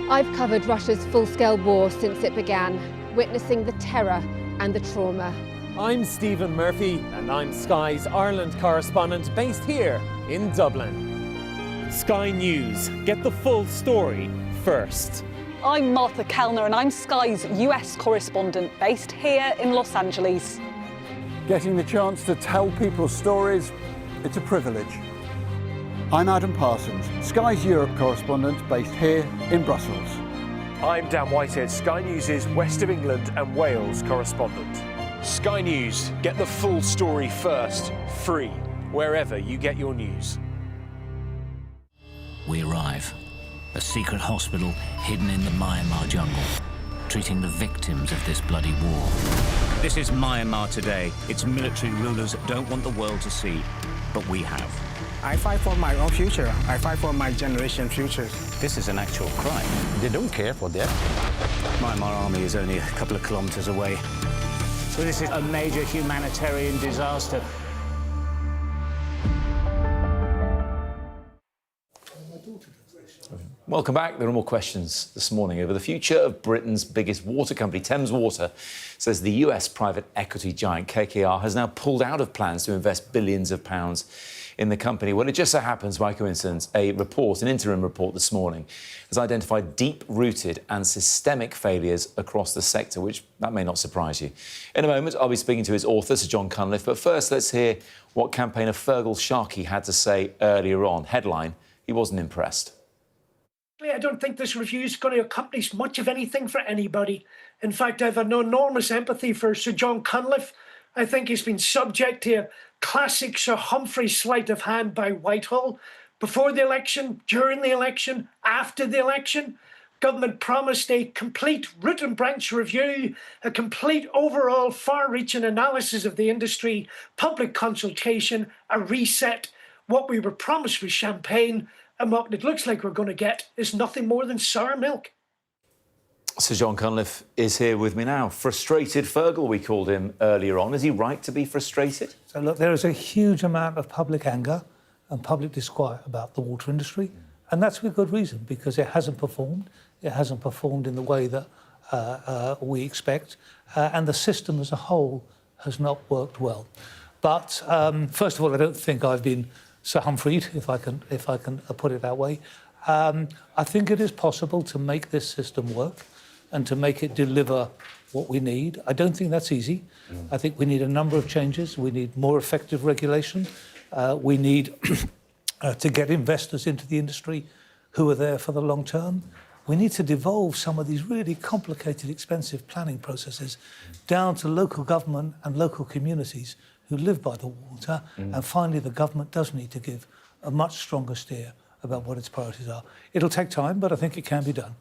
I've covered Russia's full-scale war since it began, witnessing the terror and the trauma. I'm Stephen Murphy, and I'm Sky's Ireland correspondent based here in Dublin. Sky News, get the full story first. I'm Martha Kellner, and I'm Sky's US correspondent based here in Los Angeles. Getting the chance to tell people's stories, it's a privilege. I'm Adam Parsons, Sky's Europe correspondent based here in Brussels. I'm Dan Whitehead, Sky News' West of England and Wales correspondent. Sky News, get the full story first, free, wherever you get your news. We arrive. A secret hospital hidden in the Myanmar jungle. treating the victims of this bloody war. This is Myanmar today. Its military rulers don't want the world to see, but we have. I fight for my own future. I fight for my generation's future. This is an actual crime. They don't care for that. Myanmar army is only a couple of kilometers away. So this is a major humanitarian disaster. Welcome back. There are more questions this morning over the future of Britain's biggest water company. Thames Water says the US private equity giant KKR has now pulled out of plans to invest billions of pounds in the company. Well, it just so happens, by coincidence, an interim report this morning, has identified deep-rooted and systemic failures across the sector, which that may not surprise you. In a moment, I'll be speaking to his author, Sir John Cunliffe, but first, let's hear what campaigner Fergal Sharkey had to say earlier on. Headline, he wasn't impressed. I don't think this review is going to accomplish much of anything for anybody. In fact, I have an enormous empathy for Sir John Cunliffe. I think he's been subject to a classic Sir Humphrey sleight of hand by Whitehall. Before the election, during the election, after the election, government promised a complete root and branch review, a complete overall far-reaching analysis of the industry, public consultation, a reset. What we were promised was champagne, and what it looks like we're going to get is nothing more than sour milk. Sir John Cunliffe is here with me now. Frustrated Fergal, we called him earlier on. Is he right to be frustrated? So, look, there is a huge amount of public anger and public disquiet about the water industry, and that's with good reason, because it hasn't performed. It hasn't performed in the way that we expect, and the system as a whole has not worked well. But, first of all, I don't think I've been Sir Humphrey'd, if I can put it that way. I think it is possible to make this system work and to make it deliver what we need. I don't think that's easy. I think we need a number of changes. We need more effective regulation. We need to get investors into the industry who are there for the long term. We need to devolve some of these really complicated, expensive planning processes down to local government and local communities who live by the water. And finally, the government does need to give a much stronger steer about what its priorities are. It'll take time, but I think it can be done.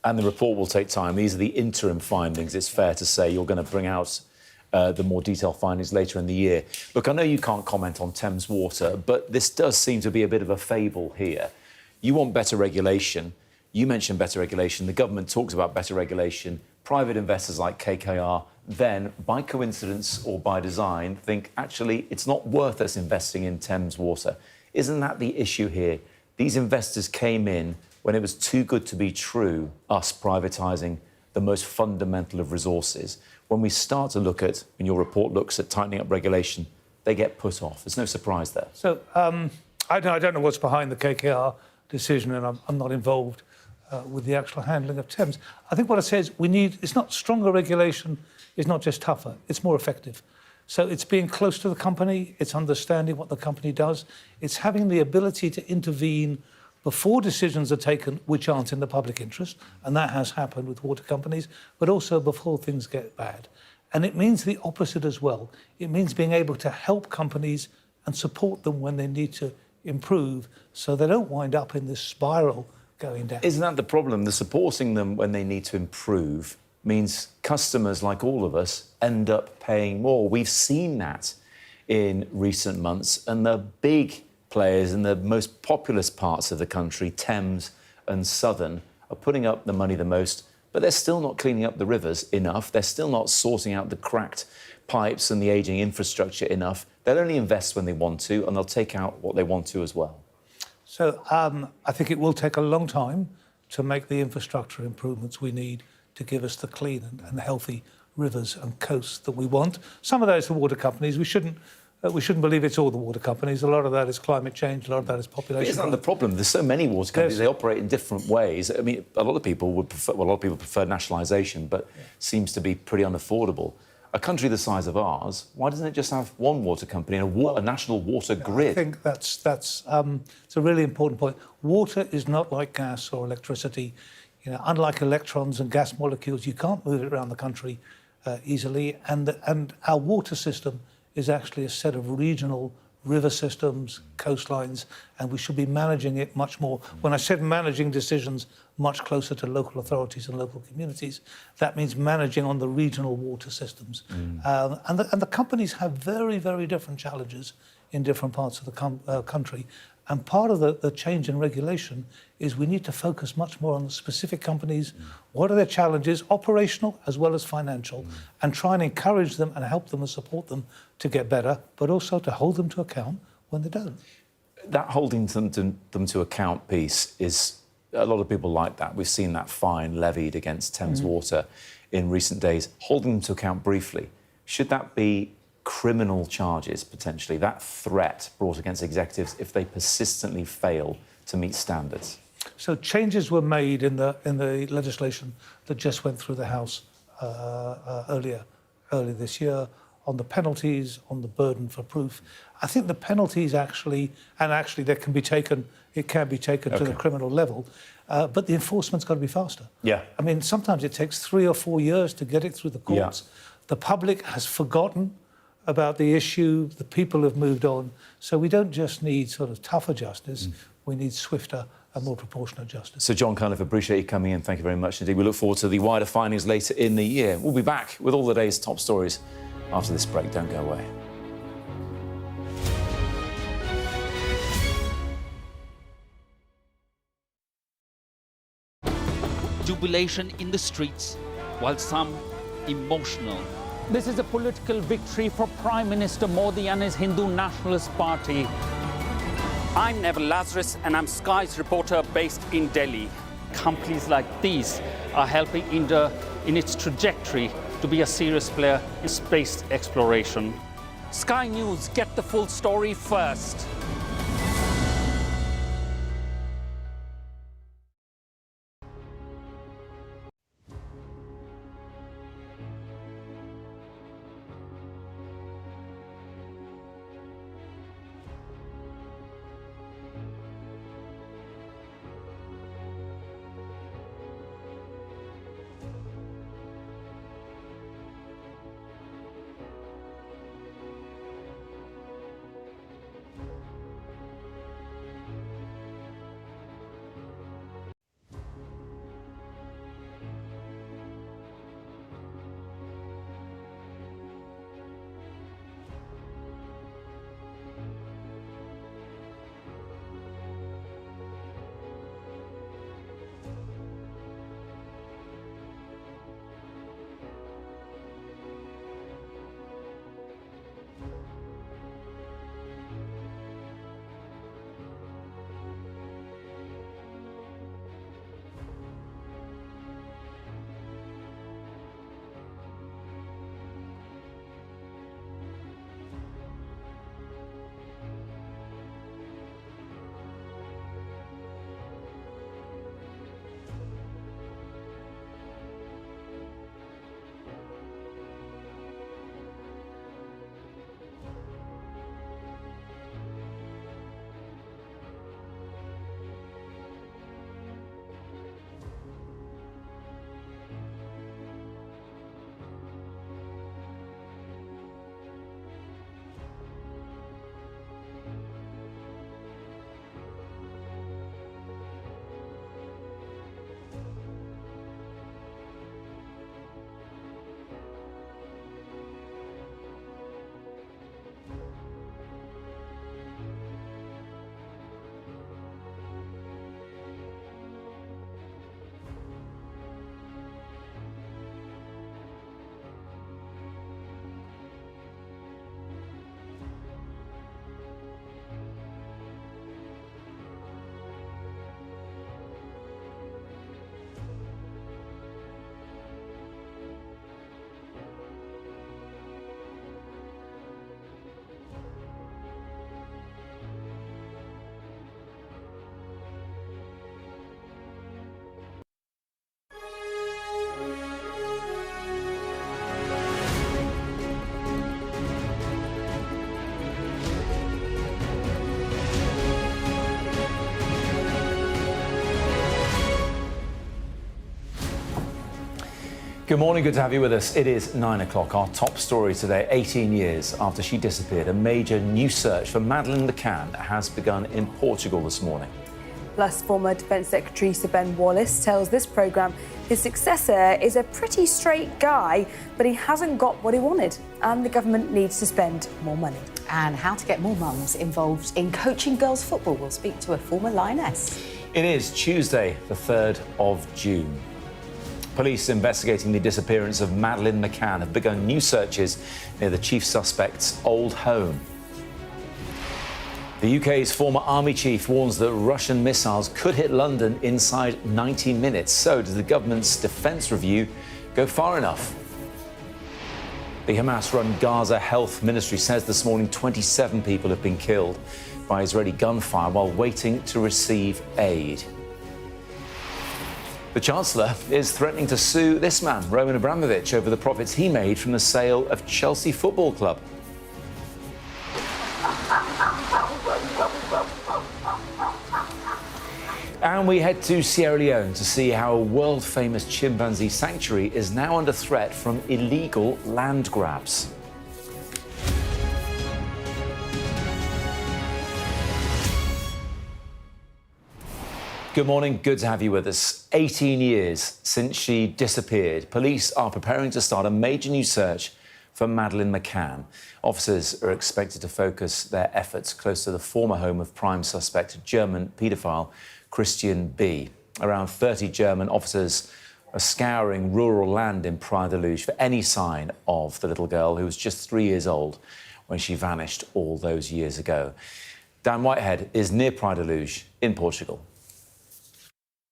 And the report will take time. These are the interim findings. It's fair to say you're going to bring out the more detailed findings later in the year. Look, I know you can't comment on Thames Water, but this does seem to be a bit of a fable here. You want better regulation. You mentioned better regulation. The government talks about better regulation. Private investors like KKR then, by coincidence or by design, think, actually, it's not worth us investing in Thames Water. Isn't that the issue here? These investors came in when it was too good to be true, us privatising the most fundamental of resources. When we start to look at, when your report looks at tightening up regulation, they get put off. There's no surprise there. So I don't know what's behind the KKR decision, and I'm not involved with the actual handling of Thames. I think what I say is it's not stronger regulation, it's not just tougher, it's more effective. So it's being close to the company, it's understanding what the company does, it's having the ability to intervene before decisions are taken which aren't in the public interest, and that has happened with water companies, but also before things get bad. And it means the opposite as well. It means being able to help companies and support them when they need to improve so they don't wind up in this spiral going down. Isn't that the problem? The supporting them when they need to improve means customers, like all of us, end up paying more. We've seen that in recent months, and the big players in the most populous parts of the country, Thames and Southern, are putting up the money the most, but they're still not cleaning up the rivers enough. They're still not sorting out the cracked pipes and the ageing infrastructure enough. They'll only invest when they want to, and they'll take out what they want to as well. So I think it will take a long time to make the infrastructure improvements we need to give us the clean and healthy rivers and coasts that we want. Some of those are water companies. We shouldn't believe it's all the water companies. A lot of that is climate change. A lot of that is population. But isn't that the problem? There's so many water companies. They operate in different ways. I mean, a lot of people prefer nationalisation, but seems to be pretty unaffordable. A country the size of ours, why doesn't it just have one water company and a national water grid? I think that's it's a really important point. Water is not like gas or electricity. You know, unlike electrons and gas molecules, you can't move it around the country easily. And our water system is actually a set of regional river systems, coastlines, and we should be managing it much more. When I said managing decisions much closer to local authorities and local communities, that means managing on the regional water systems. And the companies have very, very different challenges in different parts of the country. And part of the change in regulation is we need to focus much more on the specific companies. What are their challenges, operational as well as financial, and try and encourage them and help them and support them to get better, but also to hold them to account when they don't. That holding them to account piece is, a lot of people like that. We've seen that fine levied against Thames Water in recent days. Holding them to account briefly, should that be criminal charges, potentially, that threat brought against executives if they persistently fail to meet standards? So changes were made in the legislation that just went through the House earlier this year on the penalties, on the burden for proof. I think the penalties actually they can be taken. It can be taken to the criminal level, but the enforcement's got to be faster. Yeah. I mean, sometimes it takes 3 or 4 years to get it through the courts. Yeah. The public has forgotten about the issue. The people have moved on. So we don't just need sort of tougher justice. We need swifter and more proportionate justice. So, John Cunliffe, appreciate you coming in. Thank you very much indeed. We look forward to the wider findings later in the year. We'll be back with all the day's top stories after this break. Don't go away. Jubilation in the streets, while some emotional. This is a political victory for Prime Minister Modi and his Hindu Nationalist Party. I'm Neville Lazarus and I'm Sky's reporter based in Delhi. Companies like these are helping India in its trajectory to be a serious player in space exploration. Sky News, get the full story first. Good morning, good to have you with us. It is 9 o'clock. Our top story today, 18 years after she disappeared, a major new search for Madeleine McCann has begun in Portugal this morning. Plus, former Defence Secretary Sir Ben Wallace tells this programme his successor is a pretty straight guy, but he hasn't got what he wanted, and the government needs to spend more money. And how to get more mums involved in coaching girls' football. We'll speak to a former lioness. It is Tuesday, the 3rd of June. Police investigating the disappearance of Madeleine McCann have begun new searches near the chief suspect's old home. The UK's former army chief warns that Russian missiles could hit London inside 90 minutes. So does the government's defence review go far enough? The Hamas-run Gaza Health Ministry says this morning 27 people have been killed by Israeli gunfire while waiting to receive aid. The Chancellor is threatening to sue this man, Roman Abramovich, over the profits he made from the sale of Chelsea Football Club. And we head to Sierra Leone to see how a world-famous chimpanzee sanctuary is now under threat from illegal land grabs. Good morning, good to have you with us. 18 years since she disappeared, police are preparing to start a major new search for Madeleine McCann. Officers are expected to focus their efforts close to the former home of prime suspect German paedophile Christian B. Around 30 German officers are scouring rural land in Praia da Luz for any sign of the little girl who was just 3 years old when she vanished all those years ago. Dan Whitehead is near Praia da Luz in Portugal.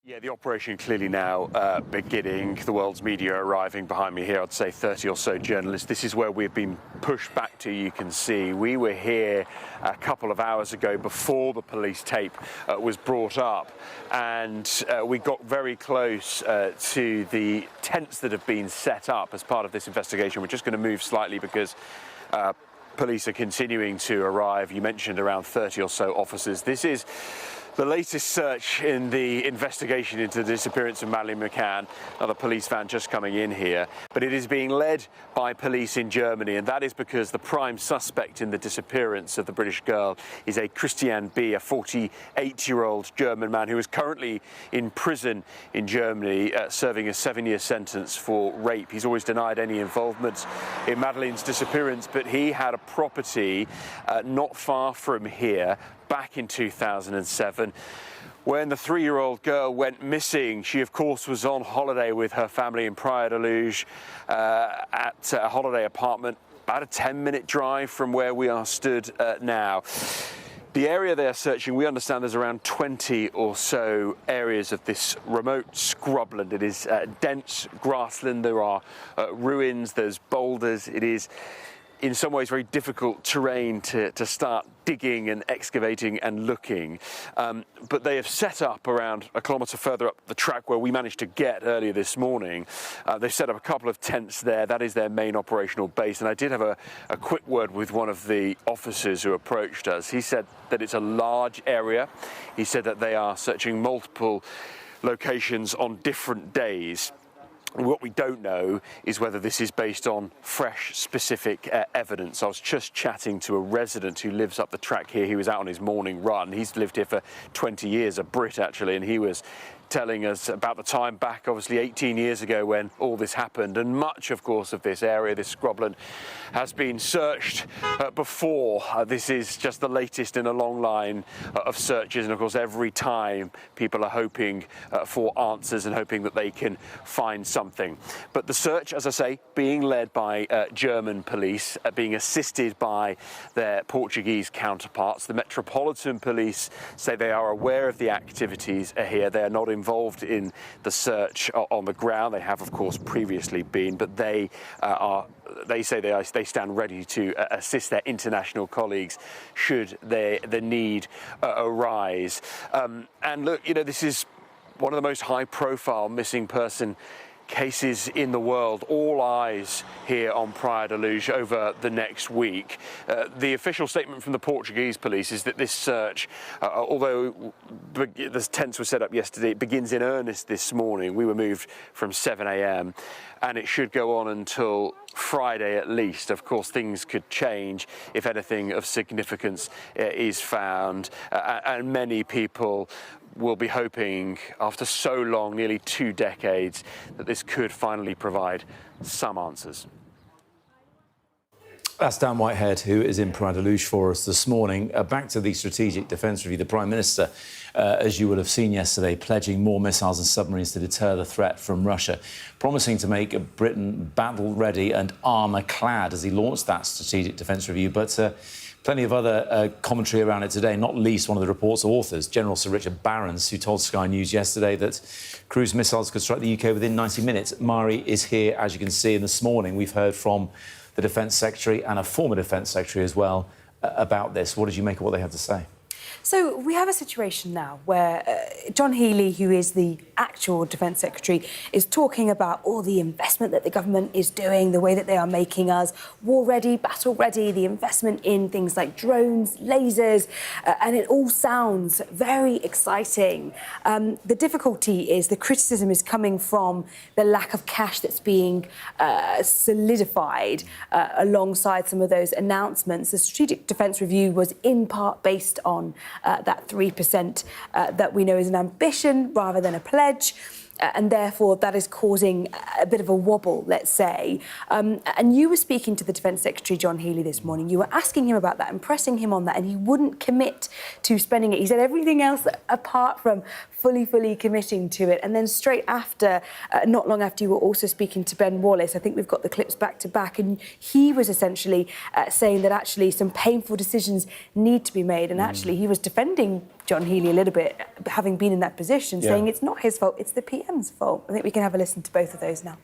Yeah, the operation clearly now beginning. The world's media arriving behind me here. I'd say 30 or so journalists. This is where we've been pushed back to, you can see. We were here a couple of hours ago before the police tape was brought up. And we got very close to the tents that have been set up as part of this investigation. We're just going to move slightly because police are continuing to arrive. You mentioned around 30 or so officers. This is the latest search in the investigation into the disappearance of Madeleine McCann. Another police van just coming in here. But it is being led by police in Germany, and that is because the prime suspect in the disappearance of the British girl is a Christian B., a 48-year-old German man who is currently in prison in Germany, serving a 7-year sentence for rape. He's always denied any involvement in Madeleine's disappearance, but he had a property not far from here back in 2007 when the 3-year-old girl went missing. She, of course, was on holiday with her family in Praia da Luz at a holiday apartment, about a 10-minute drive from where we are stood now. The area they're searching, we understand there's around 20 or so areas of this remote scrubland. It is dense grassland, there are ruins, there's boulders. It is in some ways very difficult terrain to start digging and excavating and looking. But they have set up around a kilometre further up the track where we managed to get earlier this morning. They've set up a couple of tents there. That is their main operational base. And I did have a quick word with one of the officers who approached us. He said that it's a large area. He said that they are searching multiple locations on different days. What we don't know is whether this is based on fresh, specific evidence. I was just chatting to a resident who lives up the track here. He was out on his morning run. He's lived here for 20 years, a Brit actually, and he was telling us about the time back, obviously 18 years ago, when all this happened. And much, of course, of this area, this scrubland, has been searched before. This is just the latest in a long line of searches. And, of course, every time people are hoping for answers and hoping that they can find something. But the search, as I say, being led by German police, being assisted by their Portuguese counterparts. The Metropolitan Police say they are aware of the activities here. They are not involved in the search on the ground. They have, of course, previously been, but they say they stand ready to assist their international colleagues should the need arise. And look, you know, this is one of the most high-profile missing person cases in the world. All eyes here on Praia da Luz over the next week. The official statement from the Portuguese police is that this search, although the tents were set up yesterday, it begins in earnest this morning. We were moved from 7 a.m. and it should go on until Friday at least. Of course, things could change if anything of significance is found, and many people will be hoping, after so long, nearly 2 decades, that this could finally provide some answers. That's Dan Whitehead, who is in Praia da Luz for us this morning. Back to the Strategic Defence Review. The Prime Minister, as you would have seen yesterday, pledging more missiles and submarines to deter the threat from Russia, promising to make Britain battle-ready and armour-clad as he launched that Strategic Defence Review. But plenty of other commentary around it today, not least one of the report's authors, General Sir Richard Barrons, who told Sky News yesterday that cruise missiles could strike the UK within 90 minutes. Mari is here, as you can see, and this morning we've heard from the Defence Secretary and a former Defence Secretary as well about this. What did you make of what they had to say? So we have a situation now where John Healey, who is the actual Defence Secretary, is talking about all the investment that the government is doing, the way that they are making us war-ready, battle-ready, the investment in things like drones, lasers, and it all sounds very exciting. The difficulty is the criticism is coming from the lack of cash that's being solidified alongside some of those announcements. The Strategic Defence Review was in part based on that 3% that we know is an ambition rather than a pledge. And therefore, that is causing a bit of a wobble, let's say. And you were speaking to the Defence Secretary, John Healey, this morning. You were asking him about that and pressing him on that, and he wouldn't commit to spending it. He said everything else apart from fully committing to it. And then straight after, not long after, you were also speaking to Ben Wallace. I think we've got the clips back to back. And he was essentially saying that actually some painful decisions need to be made. And actually, he was defending John Healey a little bit, having been in that position, saying it's not his fault, it's the PM's fault. I think we can have a listen to both of those now.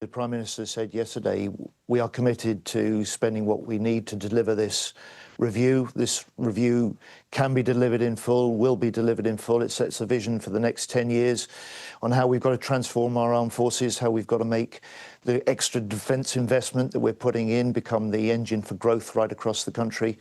The Prime Minister said yesterday, we are committed to spending what we need to deliver this review. This review can be delivered in full, will be delivered in full. It sets a vision for the next 10 years on how we've got to transform our armed forces, how we've got to make the extra defence investment that we're putting in become the engine for growth right across the country,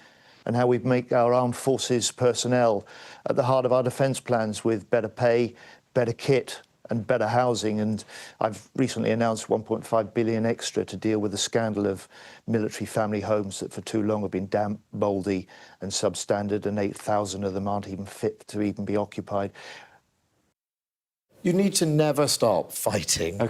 and how we make our armed forces personnel at the heart of our defence plans with better pay, better kit and better housing. And I've recently announced 1.5 billion extra to deal with the scandal of military family homes that for too long have been damp, mouldy and substandard, and 8,000 of them aren't even fit to even be occupied. You need to never stop fighting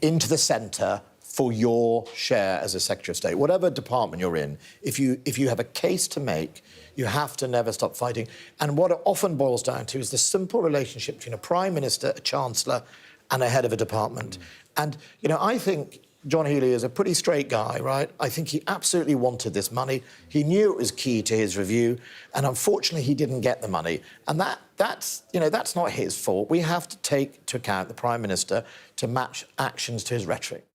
into the centre for your share as a Secretary of State. Whatever department you're in, if you have a case to make, you have to never stop fighting. And what it often boils down to is the simple relationship between a Prime Minister, a Chancellor, and a head of a department. And, you know, I think John Healey is a pretty straight guy, right? I think he absolutely wanted this money. He knew it was key to his review, and unfortunately he didn't get the money. And that's not his fault. We have to take into account the Prime Minister to match actions to his rhetoric.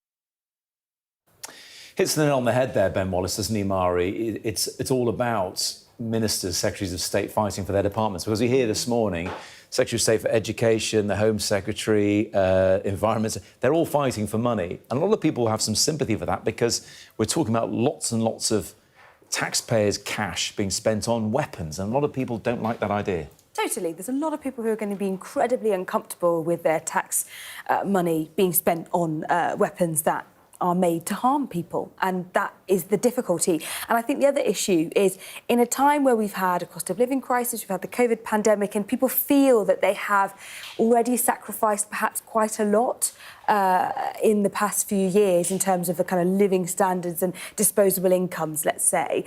Hits the nail on the head there, Ben Wallace, doesn't he, Mari? It's all about ministers, secretaries of state fighting for their departments. Because we hear this morning, Secretary of State for Education, the Home Secretary, Environment, they're all fighting for money. And a lot of people have some sympathy for that because we're talking about lots and lots of taxpayers' cash being spent on weapons. And a lot of people don't like that idea. Totally. There's a lot of people who are going to be incredibly uncomfortable with their tax money being spent on weapons that are made to harm people, and that is the difficulty. And I think the other issue is, in a time where we've had a cost of living crisis, we've had the COVID pandemic, and people feel that they have already sacrificed perhaps quite a lot in the past few years in terms of the kind of living standards and disposable incomes, let's say,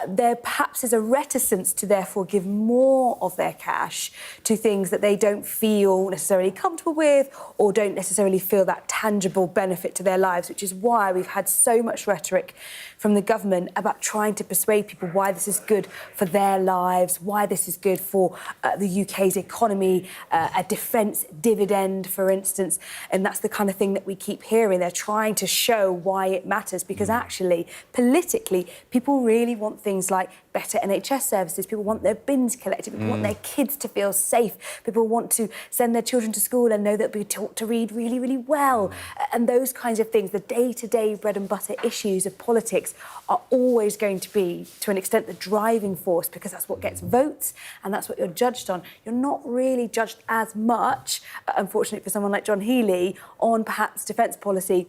there perhaps is a reticence to therefore give more of their cash to things that they don't feel necessarily comfortable with or don't necessarily feel that tangible benefit to their lives, which is why we've had so much rhetoric from the government about trying to persuade people why this is good for their lives, why this is good for the UK's economy, a defence dividend, for instance, and that's the kind of thing that we keep hearing. They're trying to show why it matters, because actually, politically, people really want things like better NHS services. People want their bins collected. People want their kids to feel safe. People want to send their children to school and know that they'll be taught to read really, really well. And those kinds of things, the day-to-day bread and butter issues of politics are always going to be, to an extent, the driving force, because that's what gets votes and that's what you're judged on. You're not really judged as much, unfortunately for someone like John Healey, on perhaps defence policy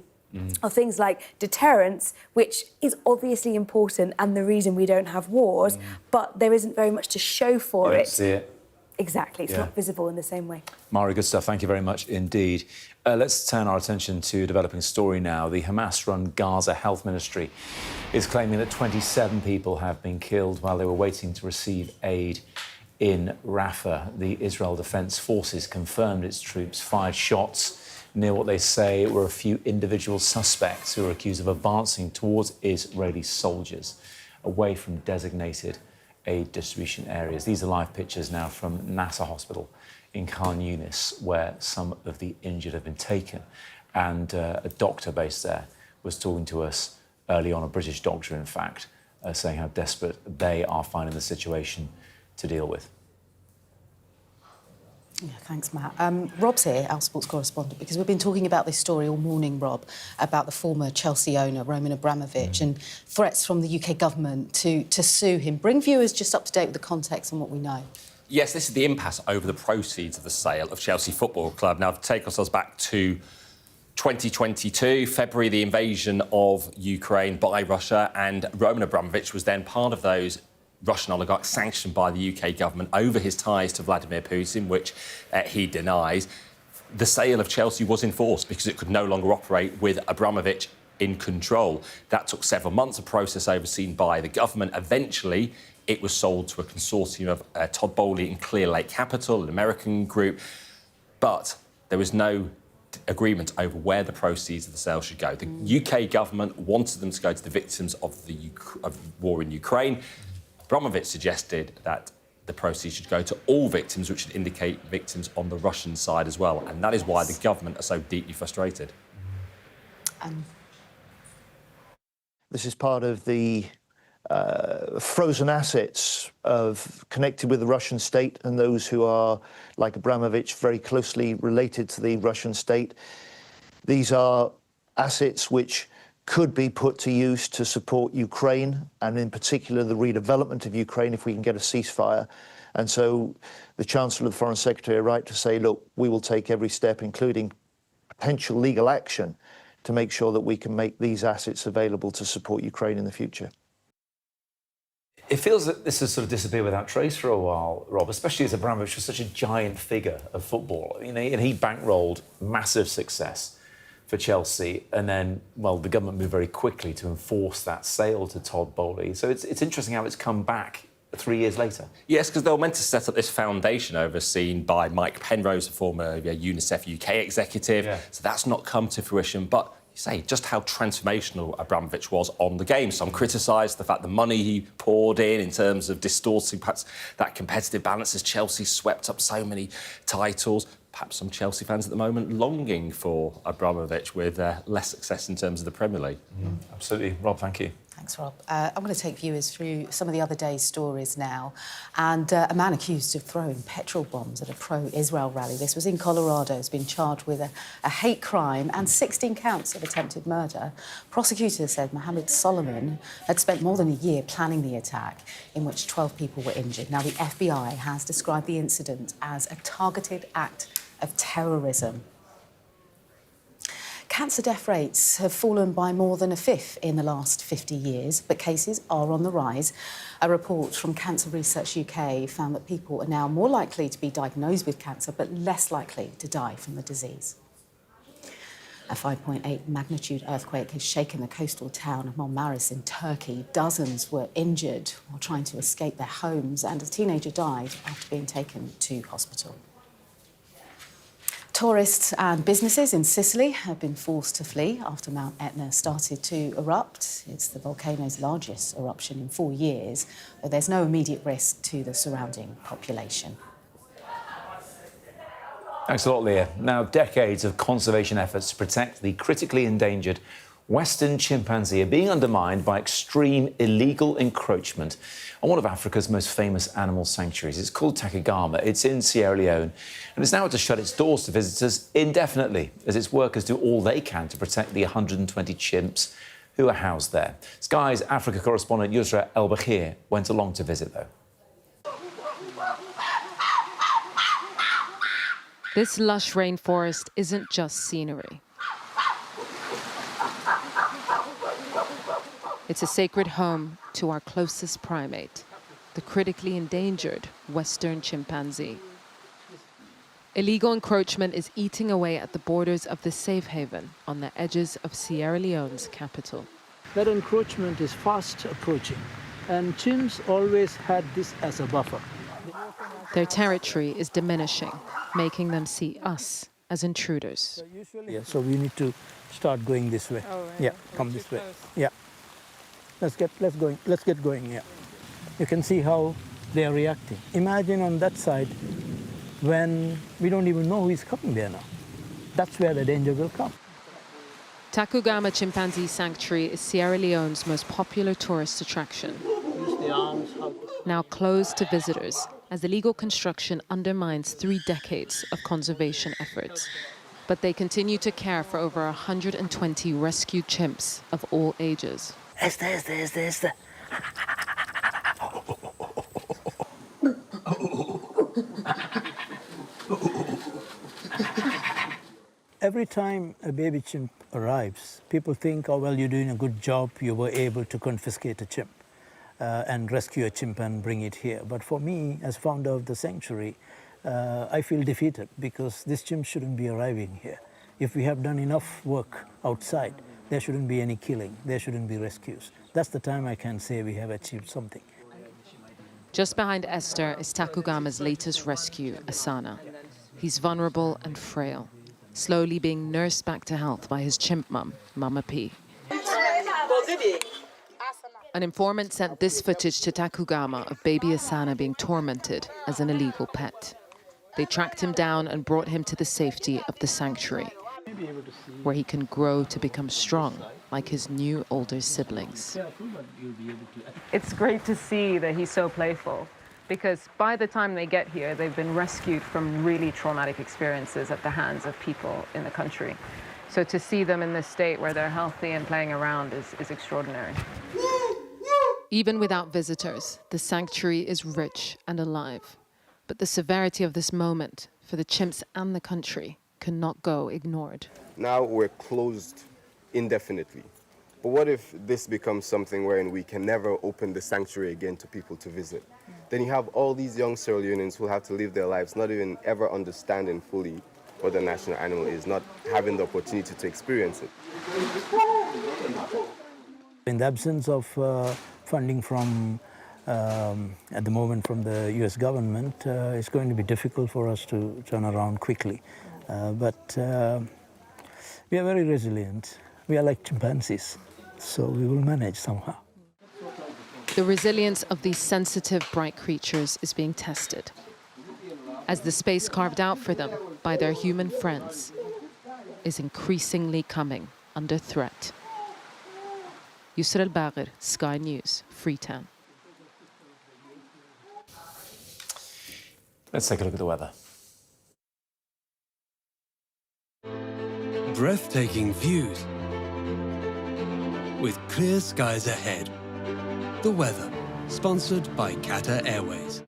or things like deterrence, which is obviously important and the reason we don't have wars, but there isn't very much to show for it. See it. Exactly, it's not visible in the same way. Mari, good stuff. Thank you very much indeed. Let's turn our attention to a developing story now. The Hamas-run Gaza Health Ministry is claiming that 27 people have been killed while they were waiting to receive aid in Rafah. The Israel Defense Forces confirmed its troops fired shots near what they say were a few individual suspects who are accused of advancing towards Israeli soldiers away from designated aid distribution areas. These are live pictures now from Nasser Hospital in Khan Yunis, where some of the injured have been taken. And a doctor based there was talking to us early on, a British doctor, in fact, saying how desperate they are finding the situation to deal with. Yeah, thanks, Matt. Rob's here, our sports correspondent, because we've been talking about this story all morning, Rob, about the former Chelsea owner, Roman Abramovich, and threats from the UK government to sue him. Bring viewers just up to date with the context and what we know. Yes, this is the impasse over the proceeds of the sale of Chelsea Football Club. Now, to take ourselves back to 2022, February, the invasion of Ukraine by Russia, and Roman Abramovich was then part of those Russian oligarchs sanctioned by the UK government over his ties to Vladimir Putin, which he denies. The sale of Chelsea was enforced because it could no longer operate with Abramovich in control. That took several months, a process overseen by the government. Eventually, it was sold to a consortium of Todd Bowley and Clear Lake Capital, an American group. But there was no agreement over where the proceeds of the sale should go. The UK government wanted them to go to the victims of the war in Ukraine. Abramovich suggested that the proceeds should go to all victims, which should indicate victims on the Russian side as well. And that is why the government are so deeply frustrated. This is part of the frozen assets connected with the Russian state and those who are, like Abramovich, very closely related to the Russian state. These are assets which could be put to use to support Ukraine, and in particular the redevelopment of Ukraine if we can get a ceasefire. And so the Chancellor of the Foreign Secretary are right to say, look, we will take every step, including potential legal action, to make sure that we can make these assets available to support Ukraine in the future. It feels that this has sort of disappeared without trace for a while, Rob, especially as Abramovich was such a giant figure of football. You know, and he bankrolled massive success for Chelsea, and then, well, the government moved very quickly to enforce that sale to Todd Bowley. So it's interesting how it's come back 3 years later. Yes, because they were meant to set up this foundation overseen by Mike Penrose, a former UNICEF UK executive. Yeah. So that's not come to fruition. But you say just how transformational Abramovich was on the game. Some criticised the fact the money he poured in terms of distorting perhaps that competitive balance as Chelsea swept up so many titles. Perhaps some Chelsea fans at the moment longing for Abramovich with less success in terms of the Premier League. Absolutely. Rob, thank you. Thanks, Rob. I'm going to take viewers through some of the other day's stories now. And a man accused of throwing petrol bombs at a pro-Israel rally. This was in Colorado. Has been charged with a hate crime and 16 counts of attempted murder. Prosecutors said Mohammed Solomon had spent more than a year planning the attack, in which 12 people were injured. Now, the FBI has described the incident as a targeted act of terrorism. Cancer death rates have fallen by more than a fifth in the last 50 years, but cases are on the rise. A report from Cancer Research UK found that people are now more likely to be diagnosed with cancer, but less likely to die from the disease. A 5.8 magnitude earthquake has shaken the coastal town of Marmaris in Turkey. Dozens were injured while trying to escape their homes, and a teenager died after being taken to hospital. Tourists and businesses in Sicily have been forced to flee after Mount Etna started to erupt. It's the volcano's largest eruption in 4 years, though there's no immediate risk to the surrounding population. Thanks a lot, Leah. Now, decades of conservation efforts to protect the critically endangered Western chimpanzee are being undermined by extreme illegal encroachment on one of Africa's most famous animal sanctuaries. It's called Takugama. It's in Sierra Leone, and it's now had to shut its doors to visitors indefinitely as its workers do all they can to protect the 120 chimps who are housed there. Sky's Africa correspondent Yusra El-Bakhir went along to visit, though. This lush rainforest isn't just scenery. It's a sacred home to our closest primate, the critically endangered Western chimpanzee. Illegal encroachment is eating away at the borders of this safe haven on the edges of Sierra Leone's capital. That encroachment is fast approaching, and chimps always had this as a buffer. Their territory is diminishing, making them see us as intruders. Yeah, so we need to start going this way. Oh, right. Yeah, come this way. Yeah. Let's get going, yeah. You can see how they are reacting. Imagine on that side when we don't even know who is coming there now. That's where the danger will come. Takugama Chimpanzee Sanctuary is Sierra Leone's most popular tourist attraction. Now closed to visitors as illegal construction undermines 3 decades of conservation efforts. But they continue to care for over 120 rescued chimps of all ages. Esther. Every time a baby chimp arrives, people think, oh, well, you're doing a good job. You were able to confiscate a chimp and rescue a chimp and bring it here. But for me, as founder of the sanctuary, I feel defeated because this chimp shouldn't be arriving here. If we have done enough work outside, there shouldn't be any killing. There shouldn't be rescues. That's the time I can say we have achieved something. Just behind Esther is Takugama's latest rescue, Asana. He's vulnerable and frail, slowly being nursed back to health by his chimp mum, Mama P. An informant sent this footage to Takugama of baby Asana being tormented as an illegal pet. They tracked him down and brought him to the safety of the sanctuary, where he can grow to become strong like his new older siblings. It's great to see that he's so playful, because by the time they get here, they've been rescued from really traumatic experiences at the hands of people in the country. So to see them in this state where they're healthy and playing around is extraordinary. Even without visitors, the sanctuary is rich and alive. But the severity of this moment for the chimps and the country cannot go ignored. Now we're closed indefinitely. But what if this becomes something wherein we can never open the sanctuary again to people to visit? Then you have all these young Sierra Leoneans who have to live their lives not even ever understanding fully what the national animal is, not having the opportunity to experience it. In the absence of funding from, at the moment, from the US government, it's going to be difficult for us to turn around quickly. But we are very resilient. We are like chimpanzees, so we will manage somehow. The resilience of these sensitive, bright creatures is being tested, as the space carved out for them by their human friends is increasingly coming under threat. Yusra El-Bakhir, Sky News, Freetown. Let's take a look at the weather. Breathtaking views with clear skies ahead. The weather, sponsored by Qatar Airways.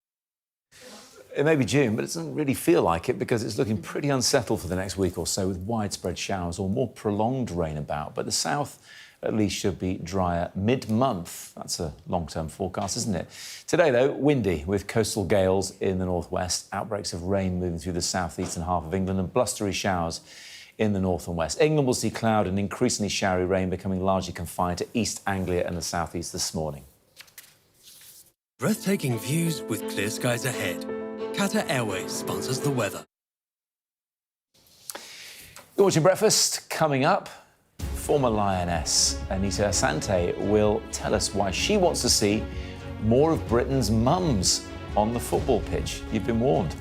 It may be June, but it doesn't really feel like it because it's looking pretty unsettled for the next week or so with widespread showers or more prolonged rain about. But the south at least should be drier mid-month. That's a long-term forecast, isn't it? Today, though, windy with coastal gales in the northwest, outbreaks of rain moving through the southeastern half of England and blustery showers in the north and west. England will see cloud and increasingly showery rain becoming largely confined to East Anglia and the southeast this morning. Breathtaking views with clear skies ahead. Qatar Airways sponsors the weather. You're watching Breakfast. Coming up, former lioness Anita Asante will tell us why she wants to see more of Britain's mums on the football pitch. You've been warned.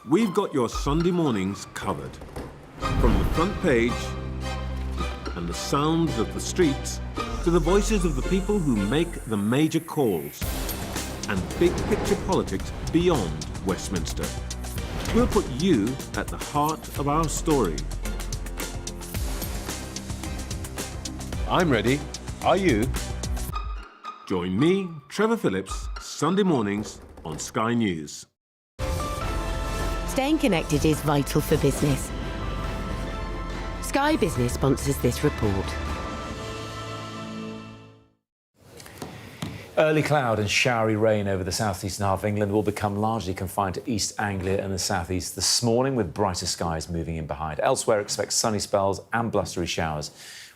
we've got your Sunday mornings covered. From the front page and the sounds of the streets to the voices of the people who make the major calls and big picture politics beyond Westminster. We'll put you at the heart of our story. I'm ready. Are you? Join me, Trevor Phillips, Sunday mornings on Sky News. Staying connected is vital for business. Sky Business sponsors this report. Early cloud and showery rain over the southeastern half of England will become largely confined to East Anglia and the southeast this morning, with brighter skies moving in behind. Elsewhere, expect sunny spells and blustery showers,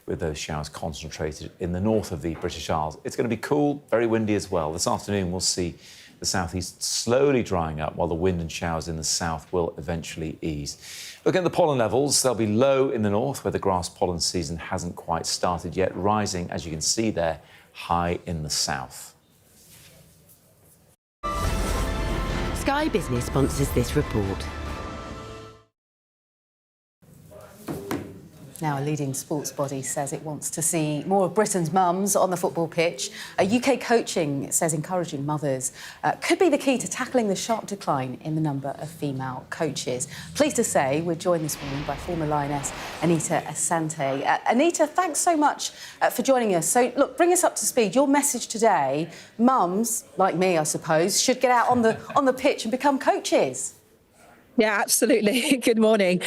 with those showers concentrated in the north of the British Isles. It's going to be cool, very windy as well. This afternoon, we'll see the southeast slowly drying up, while the wind and showers in the south will eventually ease. Looking at the pollen levels, they'll be low in the north, where the grass pollen season hasn't quite started yet, rising, as you can see there, high in the south. Sky Business sponsors this report. Now, a leading sports body says it wants to see more of Britain's mums on the football pitch. UK coaching says encouraging mothers could be the key to tackling the sharp decline in the number of female coaches. Pleased to say we're joined this morning by former Lioness Anita Asante. Anita, thanks so much for joining us. So, look, bring us up to speed. Your message today, mums, like me, I suppose, should get out on the pitch and become coaches. Yeah, absolutely. Good morning.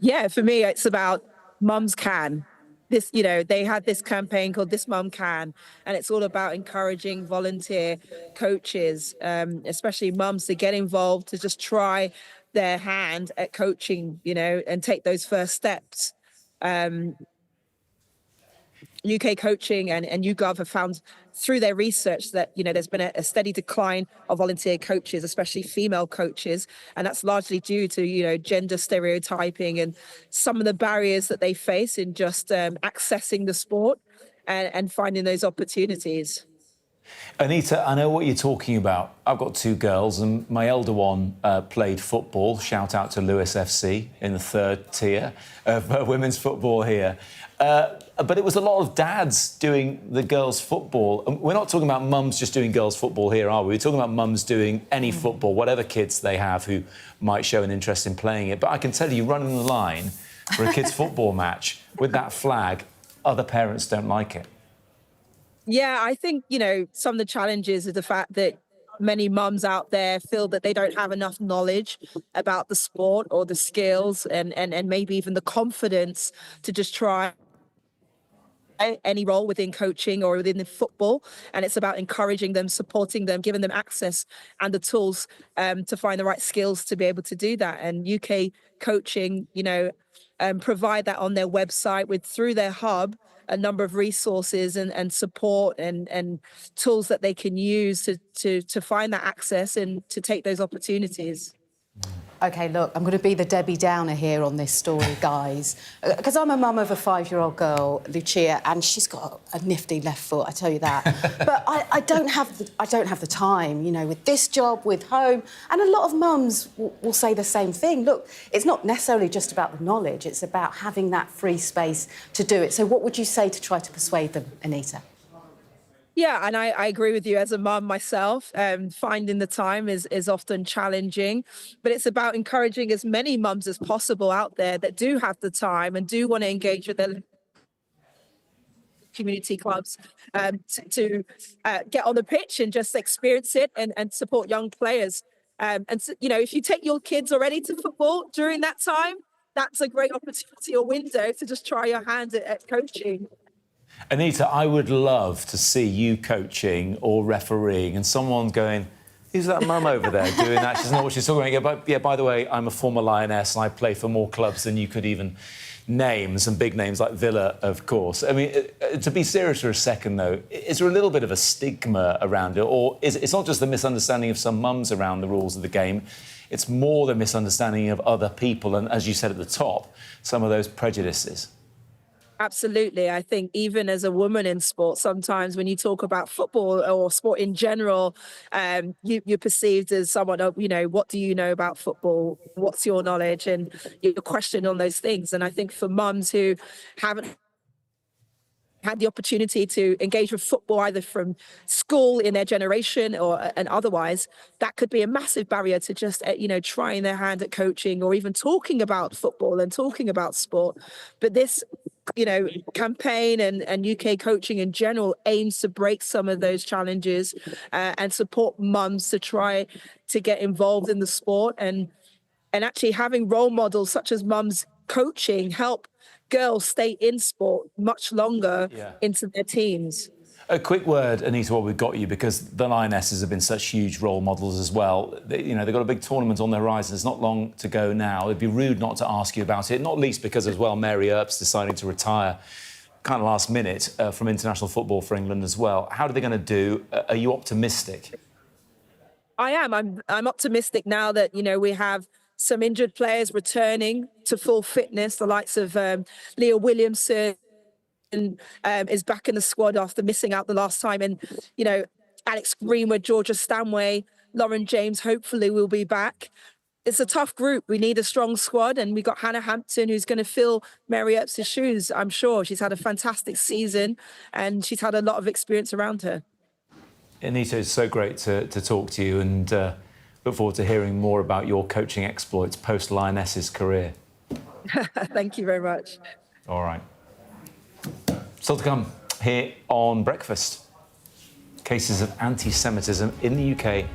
Yeah, for me, it's about Mums Can. This, you know, they had this campaign called This Mum Can, and it's all about encouraging volunteer coaches, especially mums, to get involved, to just try their hand at coaching, you know, and take those first steps. UK coaching and YouGov have found through their research that, you know, there's been a steady decline of volunteer coaches, especially female coaches, and that's largely due to, you know, gender stereotyping and some of the barriers that they face in just accessing the sport and finding those opportunities. Anita, I know what you're talking about. I've got two girls, and my elder one played football. Shout out to Lewis FC in the third tier of women's football here. But it was a lot of dads doing the girls' football. And we're not talking about mums just doing girls' football here, are we? We're talking about mums doing any football, whatever kids they have who might show an interest in playing it. But I can tell you, running the line for a kids' football match with that flag, other parents don't like it. Yeah, I think, you know, some of the challenges is the fact that many mums out there feel that they don't have enough knowledge about the sport or the skills and maybe even the confidence to just try any role within coaching or within the football. And it's about encouraging them, supporting them, giving them access and the tools to find the right skills to be able to do that. And UK coaching, you know, provide that on their website through their hub, a number of resources and support and tools that they can use to find that access and to take those opportunities. OK, look, I'm going to be the Debbie Downer here on this story, guys, because I'm a mum of a 5-year-old girl, Lucia, and she's got a nifty left foot, I tell you that. But I don't have the time, you know, with this job, with home, and a lot of mums will say the same thing. Look, it's not necessarily just about the knowledge; it's about having that free space to do it. So, what would you say to try to persuade them, Anita? Yeah, and I agree with you as a mum myself. Finding the time is often challenging, but it's about encouraging as many mums as possible out there that do have the time and do want to engage with their community clubs to get on the pitch and just experience it and support young players. And, you know, if you take your kids already to football during that time, that's a great opportunity or window to just try your hand at coaching. Anita, I would love to see you coaching or refereeing and someone going, who's that mum over there doing that? She's not what she's talking about. But, yeah, by the way, I'm a former Lioness and I play for more clubs than you could even name, some big names like Villa, of course. I mean, to be serious for a second, though, is there a little bit of a stigma around it? Or it's not just the misunderstanding of some mums around the rules of the game, it's more the misunderstanding of other people and, as you said at the top, some of those prejudices? Absolutely. I think even as a woman in sport, sometimes when you talk about football or sport in general, you're perceived as someone, what do you know about football? What's your knowledge? And you're questioned on those things. And I think for mums who haven't had the opportunity to engage with football either from school in their generation or and otherwise, that could be a massive barrier to just trying their hand at coaching or even talking about football and talking about sport. But this campaign and UK coaching in general aims to break some of those challenges and support mums to try to get involved in the sport and actually having role models such as mums coaching help girls stay in sport much longer into their teens. A quick word, Anita, while we've got you, because the Lionesses have been such huge role models as well. They've got a big tournament on the horizon. It's not long to go now. It'd be rude not to ask you about it, not least because, as well, Mary Earp's deciding to retire kind of last minute from international football for England as well. How are they going to do? Are you optimistic? I am. I'm optimistic now that, we have some injured players returning to full fitness, the likes of Leah Williamson is back in the squad after missing out the last time. And, Alex Greenwood, Georgia Stanway, Lauren James, hopefully will be back. It's a tough group. We need a strong squad. And we got Hannah Hampton, who's going to fill Mary Earp's shoes, I'm sure. She's had a fantastic season and she's had a lot of experience around her. Anita, it's so great to talk to you and look forward to hearing more about your coaching exploits post-Lionesses career. Thank you very much. All right. Still to come here on Breakfast. Cases of anti-Semitism in the UK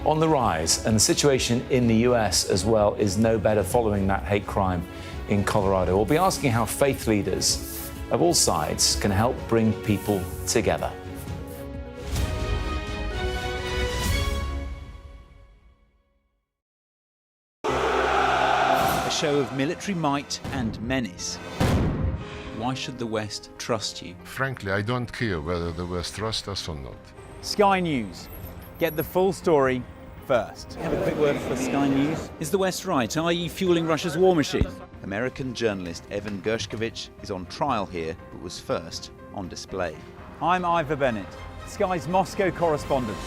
on the rise, and the situation in the US as well is no better following that hate crime in Colorado. We'll be asking how faith leaders of all sides can help bring people together. A show of military might and menace. Why should the West trust you? Frankly, I don't care whether the West trusts us or not. Sky News. Get the full story first. Have a quick word for Sky News. Is the West right? Are you fueling Russia's war machine? American journalist Evan Gershkovich is on trial here, but was first on display. I'm Ivor Bennett, Sky's Moscow correspondent.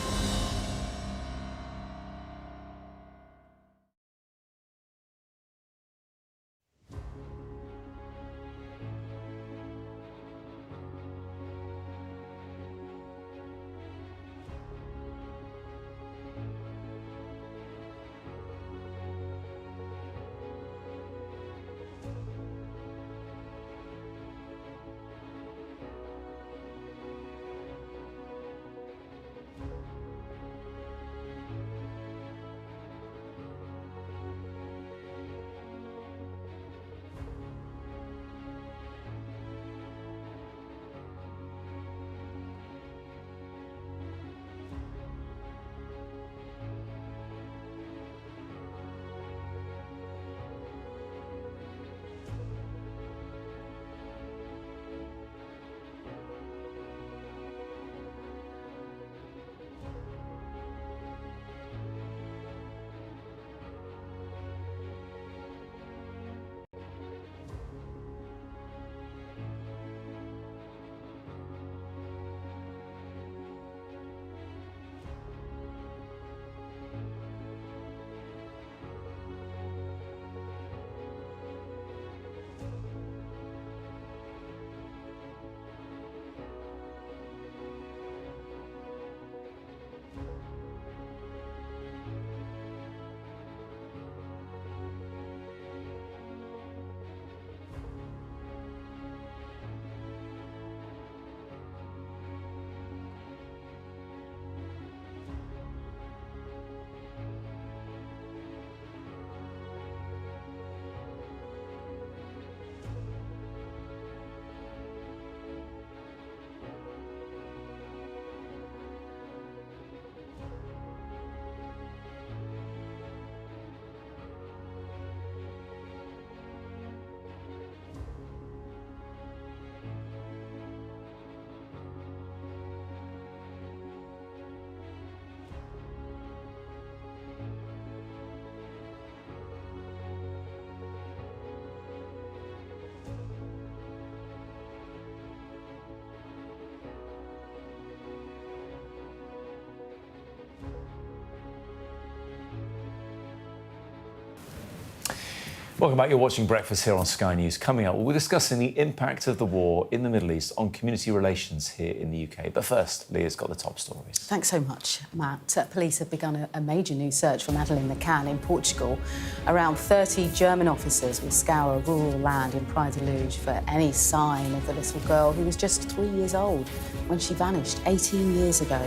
Welcome back. You're watching Breakfast here on Sky News. Coming up, we're discussing the impact of the war in the Middle East on community relations here in the UK. But first, Leah's got the top stories. Thanks so much, Matt. Police have begun a major new search for Madeleine McCann in Portugal. Around 30 German officers will scour rural land in Praia da Luz for any sign of the little girl who was just 3 years old when she vanished 18 years ago.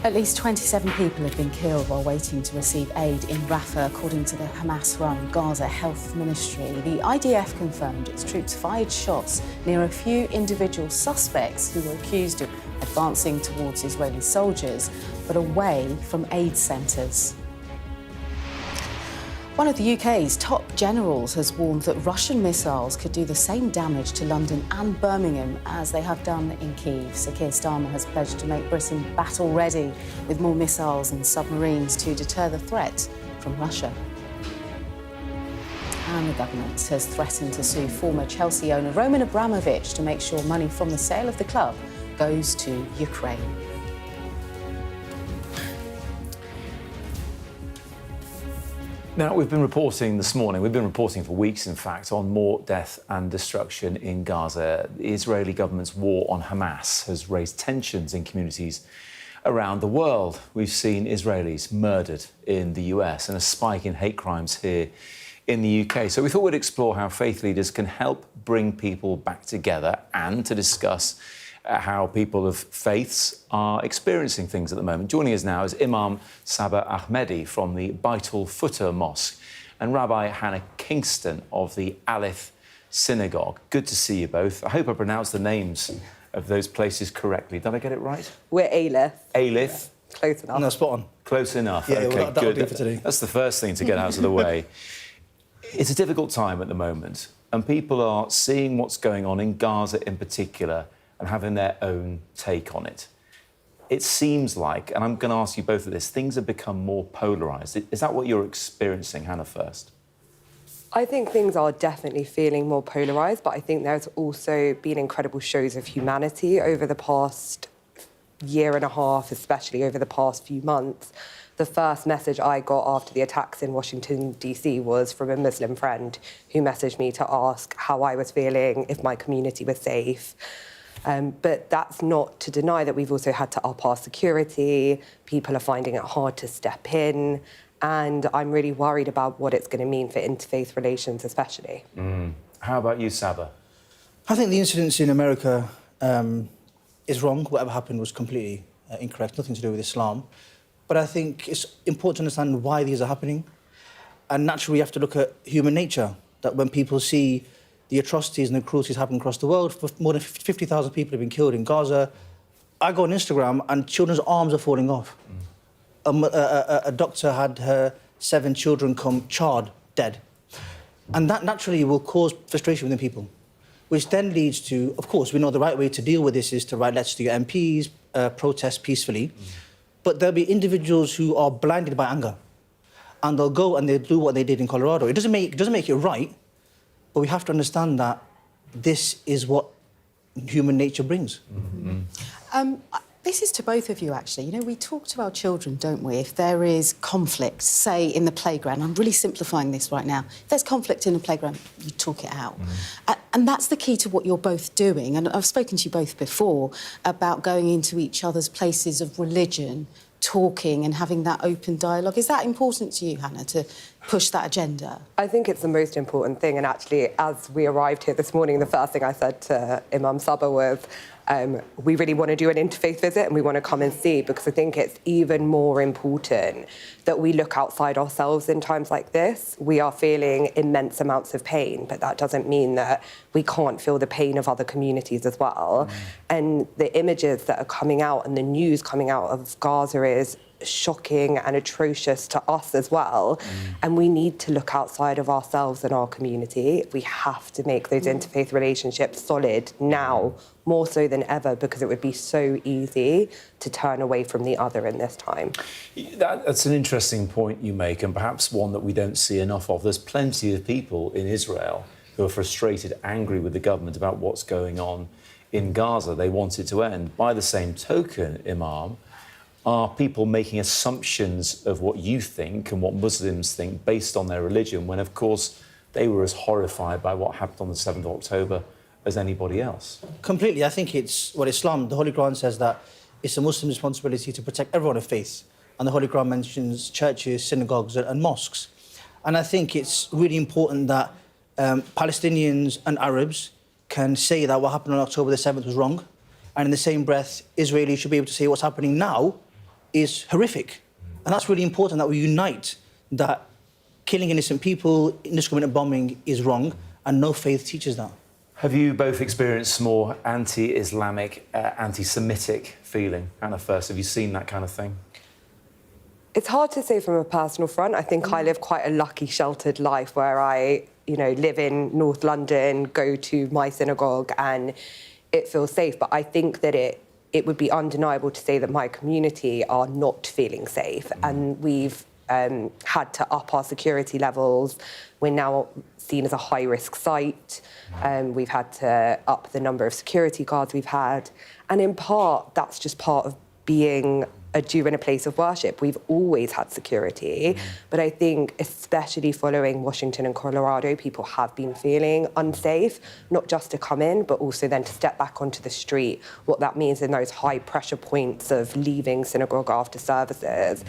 At least 27 people have been killed while waiting to receive aid in Rafah, according to the Hamas-run Gaza Health Ministry. The IDF confirmed its troops fired shots near a few individual suspects who were accused of advancing towards Israeli soldiers, but away from aid centres. One of the UK's top generals has warned that Russian missiles could do the same damage to London and Birmingham as they have done in Kyiv. Sir Keir Starmer has pledged to make Britain battle-ready with more missiles and submarines to deter the threat from Russia. And the government has threatened to sue former Chelsea owner Roman Abramovich to make sure money from the sale of the club goes to Ukraine. Now, we've been reporting this morning, we've been reporting for weeks, in fact, on more death and destruction in Gaza. The Israeli government's war on Hamas has raised tensions in communities around the world. We've seen Israelis murdered in the US and a spike in hate crimes here in the UK. So we thought we'd explore how faith leaders can help bring people back together and to discuss how people of faiths are experiencing things at the moment. Joining us now is Imam Sabah Ahmedi from the Baitul Futur Mosque and Rabbi Hannah Kingston of the Aleph Synagogue. Good to see you both. I hope I pronounced the names of those places correctly. Did I get it right? We're Aleph. Aleph? Yeah. Close enough. No, spot on. Close enough. Yeah, OK, well, that'll good. do for today. That's the first thing to get out of the way. It's a difficult time at the moment, and people are seeing what's going on in Gaza in particular and having their own take on it. It seems like, and I'm going to ask you both of this, things have become more polarised. Is that what you're experiencing? Hannah first. I think things are definitely feeling more polarised, but I think there's also been incredible shows of humanity over the past year and a half, especially over the past few months. The first message I got after the attacks in Washington, D.C. was from a Muslim friend who messaged me to ask how I was feeling, if my community was safe. But that's not to deny that we've also had to up our security. People are finding it hard to step in. And I'm really worried about what it's going to mean for interfaith relations, especially. How about you, Sabah? I think the incidents in America is wrong. Whatever happened was completely incorrect, nothing to do with Islam. But I think it's important to understand why these are happening. And naturally, we have to look at human nature, that when people see the atrocities and the cruelties happen across the world, more than 50,000 people have been killed in Gaza. I go on Instagram and children's arms are falling off. A doctor had her 7 children come charred, dead. And that naturally will cause frustration within people, which then leads to, of course, we know the right way to deal with this is to write letters to your MPs, protest peacefully. But there'll be individuals who are blinded by anger. And they'll go and they'll do what they did in Colorado. It doesn't make it right, but we have to understand that this is what human nature brings. This is to both of you, actually. You know, we talk to our children, don't we? If there is conflict, say, in the playground, I'm really simplifying this right now. If there's conflict in the playground, you talk it out. And that's the key to what you're both doing. And I've spoken to you both before about going into each other's places of religion, talking and having that open dialogue. Is that important to you, Hannah, to push that agenda? I think it's the most important thing. And actually, as we arrived here this morning, the first thing I said to Imam Sabah was, we really want to do an interfaith visit and we want to come and see, because I think it's even more important that we look outside ourselves in times like this. We are feeling immense amounts of pain, but that doesn't mean that we can't feel the pain of other communities as well. And the images that are coming out and the news coming out of Gaza is shocking and atrocious to us as well. And we need to look outside of ourselves and our community. We have to make those interfaith relationships solid now, more so than ever, because it would be so easy to turn away from the other in this time. That's an interesting point you make, and perhaps one that we don't see enough of. There's plenty of people in Israel who are frustrated, angry with the government about what's going on in Gaza. They want it to end. By the same token, Imam, are people making assumptions of what you think and what Muslims think based on their religion, when, of course, they were as horrified by what happened on the 7th of October as anybody else? Completely. I think it's what Islam, the Holy Quran says that it's a Muslim responsibility to protect everyone of faith. And the Holy Quran mentions churches, synagogues and mosques. And I think it's really important that Palestinians and Arabs can say that what happened on October the 7th was wrong. And in the same breath, Israelis should be able to say what's happening now is horrific. And that's really important, that we unite, that killing innocent people, indiscriminate bombing is wrong, and no faith teaches that. Have you both experienced more anti-Islamic, anti-Semitic feeling? Anna first, have you seen that kind of thing? It's hard to say from a personal front. I think I live quite a lucky, sheltered life where I, live in North London, go to my synagogue, and it feels safe. But I think that it would be undeniable to say that my community are not feeling safe, and we've had to up our security levels. We're now seen as a high-risk site. We've had to up the number of security guards we've had. And in part, that's just part of being a Jew in a place of worship. We've always had security, but I think especially following Washington and Colorado, people have been feeling unsafe, not just to come in, but also then to step back onto the street, what that means in those high pressure points of leaving synagogue after services.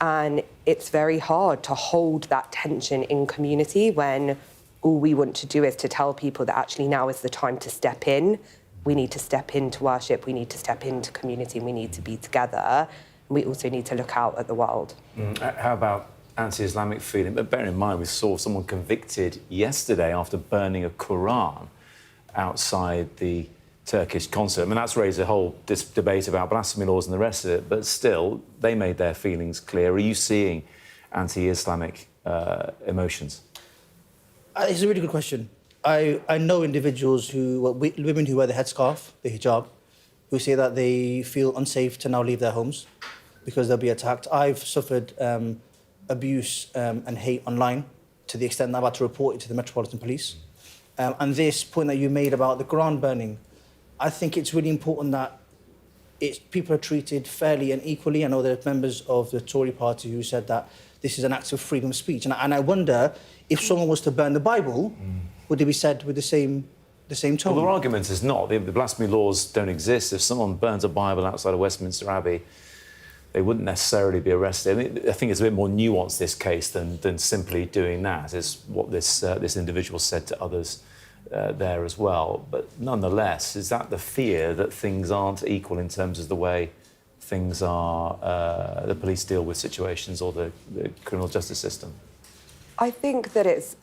And it's very hard to hold that tension in community when all we want to do is to tell people that actually now is the time to step in. We need to step into worship, we need to step into community, we need to be together. We also need to look out at the world. How about anti-Islamic feeling? But bear in mind, we saw someone convicted yesterday after burning a Quran outside the Turkish consulate. I mean, that's raised a whole debate about blasphemy laws and the rest of it, but still, they made their feelings clear. Are you seeing anti-Islamic emotions? It's a really good question. I know individuals women who wear the headscarf, the hijab, who say that they feel unsafe to now leave their homes because they'll be attacked. I've suffered abuse and hate online to the extent that I've had to report it to the Metropolitan Police. And this point that you made about the Quran burning, I think it's really important that people are treated fairly and equally. I know there are members of the Tory party who said that this is an act of freedom of speech. And I wonder if someone was to burn the Bible, would it be said with the same tone? Well, their argument is not. The blasphemy laws don't exist. If someone burns a Bible outside of Westminster Abbey, they wouldn't necessarily be arrested. I think it's a bit more nuanced, this case, than simply doing that. It's what this individual said to others there as well. But nonetheless, is that the fear that things aren't equal in terms of the way things are, the police deal with situations or the criminal justice system? I think that it's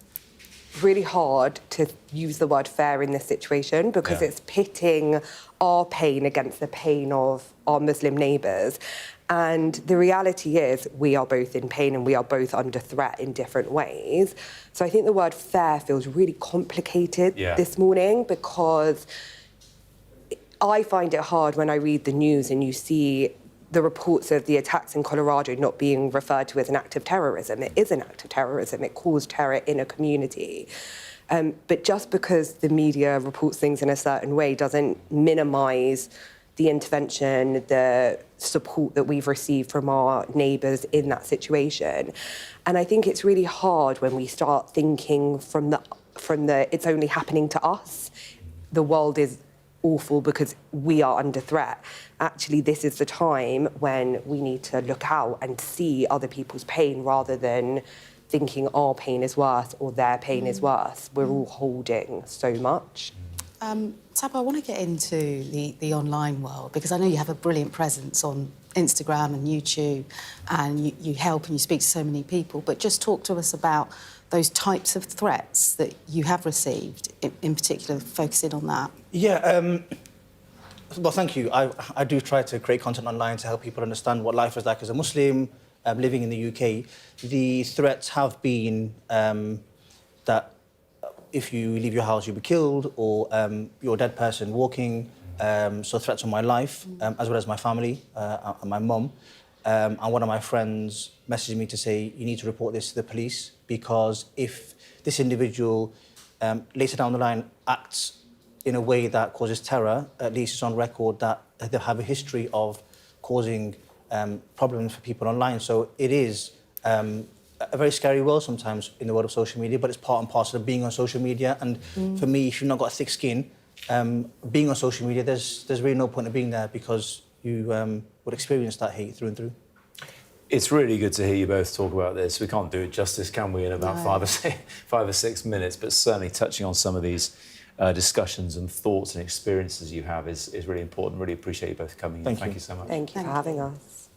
really hard to use the word fair in this situation because it's pitting our pain against the pain of our Muslim neighbours. And the reality is we are both in pain and we are both under threat in different ways. So I think the word fair feels really complicated this morning because I find it hard when I read the news and you see the reports of the attacks in Colorado not being referred to as an act of terrorism. It is an act of terrorism. It caused terror in a community. But just because the media reports things in a certain way doesn't minimise the intervention, the support that we've received from our neighbours in that situation. And I think it's really hard when we start thinking from the it's only happening to us. The world is awful because we are under threat. Actually, this is the time when we need to look out and see other people's pain rather than thinking our pain is worse or their pain is worse. We're all holding so much. Saba, I want to get into the online world because I know you have a brilliant presence on Instagram and YouTube and you help and you speak to so many people, but just talk to us about those types of threats that you have received, in particular, focusing on that. Yeah, well, thank you. I do try to create content online to help people understand what life is like as a Muslim living in the UK. The threats have been that if you leave your house, you'll be killed, or you're a dead person walking. So threats on my life, as well as my family and my mum. And one of my friends messaged me to say, you need to report this to the police because if this individual later down the line acts in a way that causes terror, at least it's on record that they have a history of causing problems for people online. So it is a very scary world sometimes in the world of social media, but it's part and parcel of being on social media. And for me, if you've not got a thick skin, being on social media, there's really no point of being there because you would experience that hate through and through. It's really good to hear you both talk about this. We can't do it justice, can we, in about 5 or 6 minutes, but certainly touching on some of these discussions and thoughts and experiences you have is really important. Really appreciate you both coming in. Thank you so much. Thank you for having us.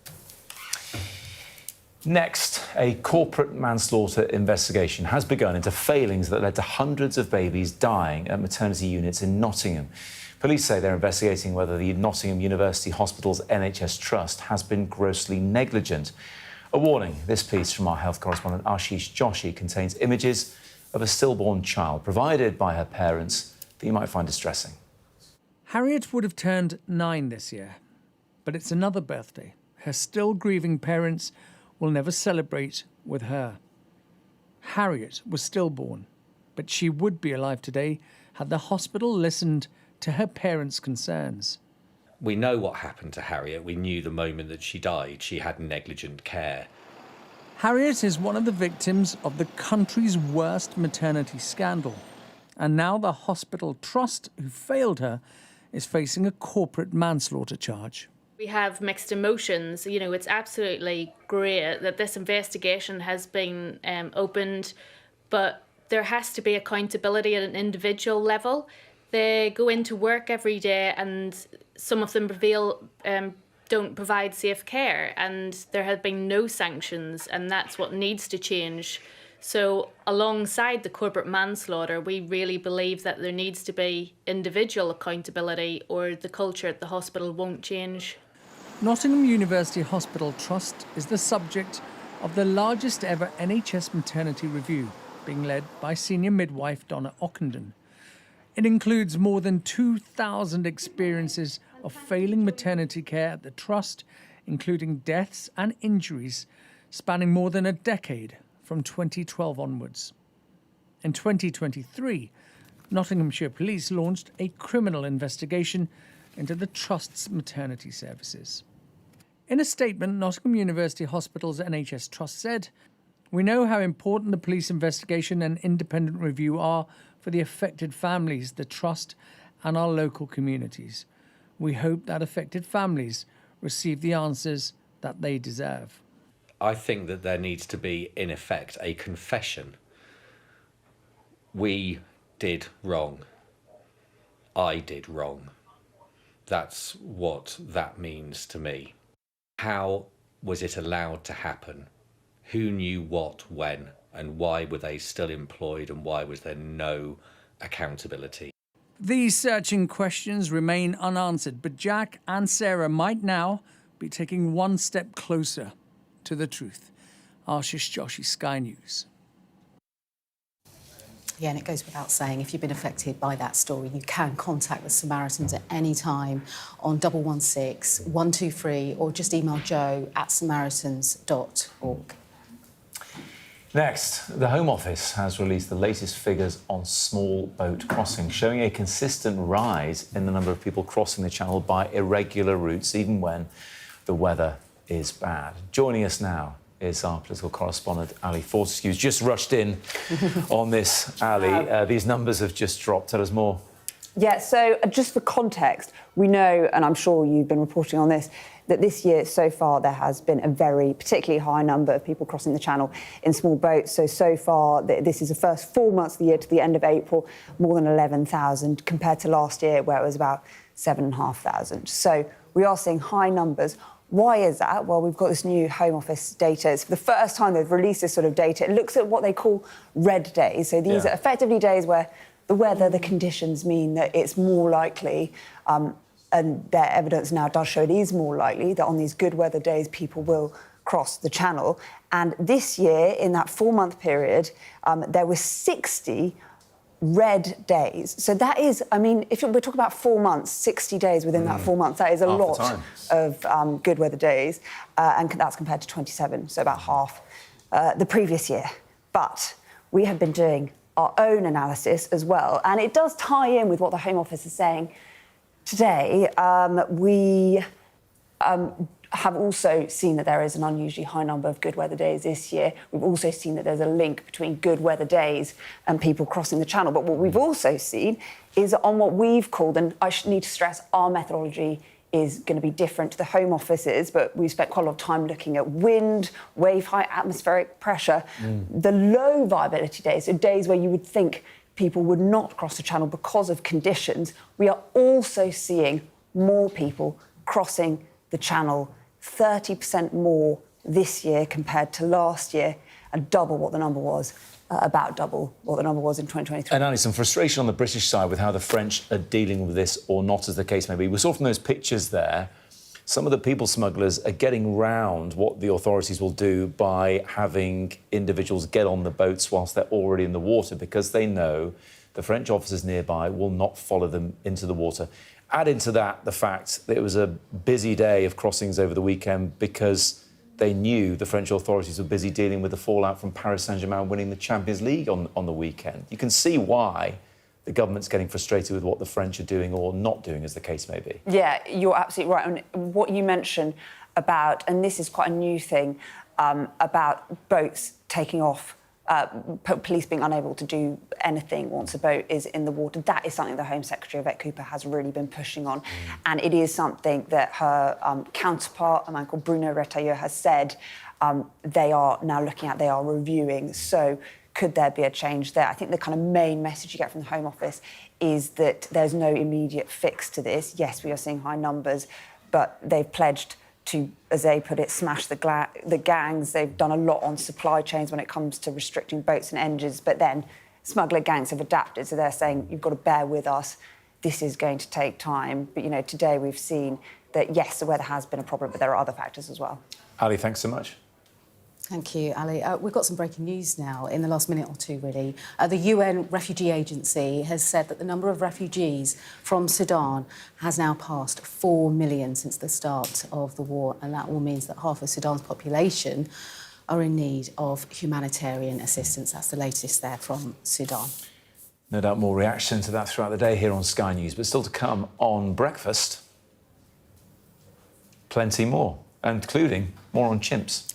Next, a corporate manslaughter investigation has begun into failings that led to hundreds of babies dying at maternity units in Nottingham. Police say they're investigating whether the Nottingham University Hospital's NHS Trust has been grossly negligent. A warning, this piece from our health correspondent Ashish Joshi contains images of a stillborn child provided by her parents that you might find distressing. Harriet would have turned 9 this year, but it's another birthday. Her still grieving parents will never celebrate with her. Harriet was stillborn, but she would be alive today had the hospital listened to her parents' concerns. We know what happened to Harriet. We knew the moment that she died. She had negligent care. Harriet is one of the victims of the country's worst maternity scandal. And now the hospital trust who failed her is facing a corporate manslaughter charge. We have mixed emotions. You know, it's absolutely great that this investigation has been opened, but there has to be accountability at an individual level. They go into work every day and some of them don't provide safe care, and there have been no sanctions, and that's what needs to change. So alongside the corporate manslaughter, we really believe that there needs to be individual accountability or the culture at the hospital won't change. Nottingham University Hospital Trust is the subject of the largest ever NHS maternity review, being led by senior midwife Donna Ockenden. It includes more than 2,000 experiences of failing maternity care at the Trust, including deaths and injuries spanning more than a decade from 2012 onwards. In 2023, Nottinghamshire Police launched a criminal investigation into the Trust's maternity services. In a statement, Nottingham University Hospital's NHS Trust said, "We know how important the police investigation and independent review are for the affected families, the Trust and our local communities. We hope that affected families receive the answers that they deserve." I think that there needs to be, in effect, a confession. We did wrong. I did wrong. That's what that means to me. How was it allowed to happen? Who knew what, when, and why were they still employed, and why was there no accountability? These searching questions remain unanswered, but Jack and Sarah might now be taking one step closer to the truth. Ashish Joshi, Sky News. Yeah, and it goes without saying, if you've been affected by that story, you can contact the Samaritans at any time on 116 123 or just email joe@samaritans.org. Next, the Home Office has released the latest figures on small boat crossings, showing a consistent rise in the number of people crossing the Channel by irregular routes, even when the weather is bad. Joining us now is our political correspondent, Ali Fortescue, who's just rushed in on this. Ali, these numbers have just dropped. Tell us more. Yeah, so just for context, we know, and I'm sure you've been reporting on this, that this year so far there has been a very particularly high number of people crossing the Channel in small boats. So far, this is the first 4 months of the year to the end of April, more than 11,000 compared to last year where it was about 7,500. So we are seeing high numbers. Why is that? Well, we've got this new Home Office data. It's for the first time they've released this sort of data. It looks at what they call red days. So these are effectively days where the weather, the conditions mean that it's more likely, and their evidence now does show it is more likely that on these good weather days, people will cross the Channel. And this year, in that 4-month period, there were 60 red days. So that is, I mean, if we're talking about 4 months, 60 days within that 4 months, that is a lot of good weather days. And that's compared to 27, so about half the previous year. But we have been doing our own analysis as well. And it does tie in with what the Home Office is saying today. We have also seen that there is an unusually high number of good weather days this year. We've also seen that there's a link between good weather days and people crossing the channel. But what we've also seen is on what we've called, and I need to stress, our methodology is going to be different to the Home Office's, but we've spent quite a lot of time looking at wind, wave height, atmospheric pressure, the low viability days, so days where you would think people would not cross the channel because of conditions. We are also seeing more people crossing the channel, 30% more this year compared to last year, and double what the number was, about double what the number was in 2023. And Ali, some frustration on the British side with how the French are dealing with this, or not, as the case may be. We saw from those pictures there, some of the people smugglers are getting round what the authorities will do by having individuals get on the boats whilst they're already in the water, because they know the French officers nearby will not follow them into the water. Add into that the fact that it was a busy day of crossings over the weekend because they knew the French authorities were busy dealing with the fallout from Paris Saint-Germain winning the Champions League on the weekend. You can see why the government's getting frustrated with what the French are doing or not doing, as the case may be. Yeah, you're absolutely right. And what you mentioned about, and this is quite a new thing, about boats taking off, police being unable to do anything once a boat is in the water, that is something the Home Secretary, Yvette Cooper, has really been pushing on. And it is something that her counterpart, a man called Bruno Retailleau, has said they are now looking at, they are reviewing. So could there be a change there? I think the kind of main message you get from the Home Office is that there's no immediate fix to this. Yes, we are seeing high numbers, but they've pledged to, as they put it, smash the gangs. They've done a lot on supply chains when it comes to restricting boats and engines, but then smuggler gangs have adapted, so they're saying, you've got to bear with us. This is going to take time. But, you know, today we've seen that, yes, the weather has been a problem, but there are other factors as well. Ali, thanks so much. Thank you, Ali. We've got some breaking news now, in the last minute or two, really. The UN Refugee Agency has said that the number of refugees from Sudan has now passed 4 million since the start of the war, and that all means that half of Sudan's population are in need of humanitarian assistance. That's the latest there from Sudan. No doubt more reaction to that throughout the day here on Sky News, but still to come on breakfast, plenty more, including more on chimps.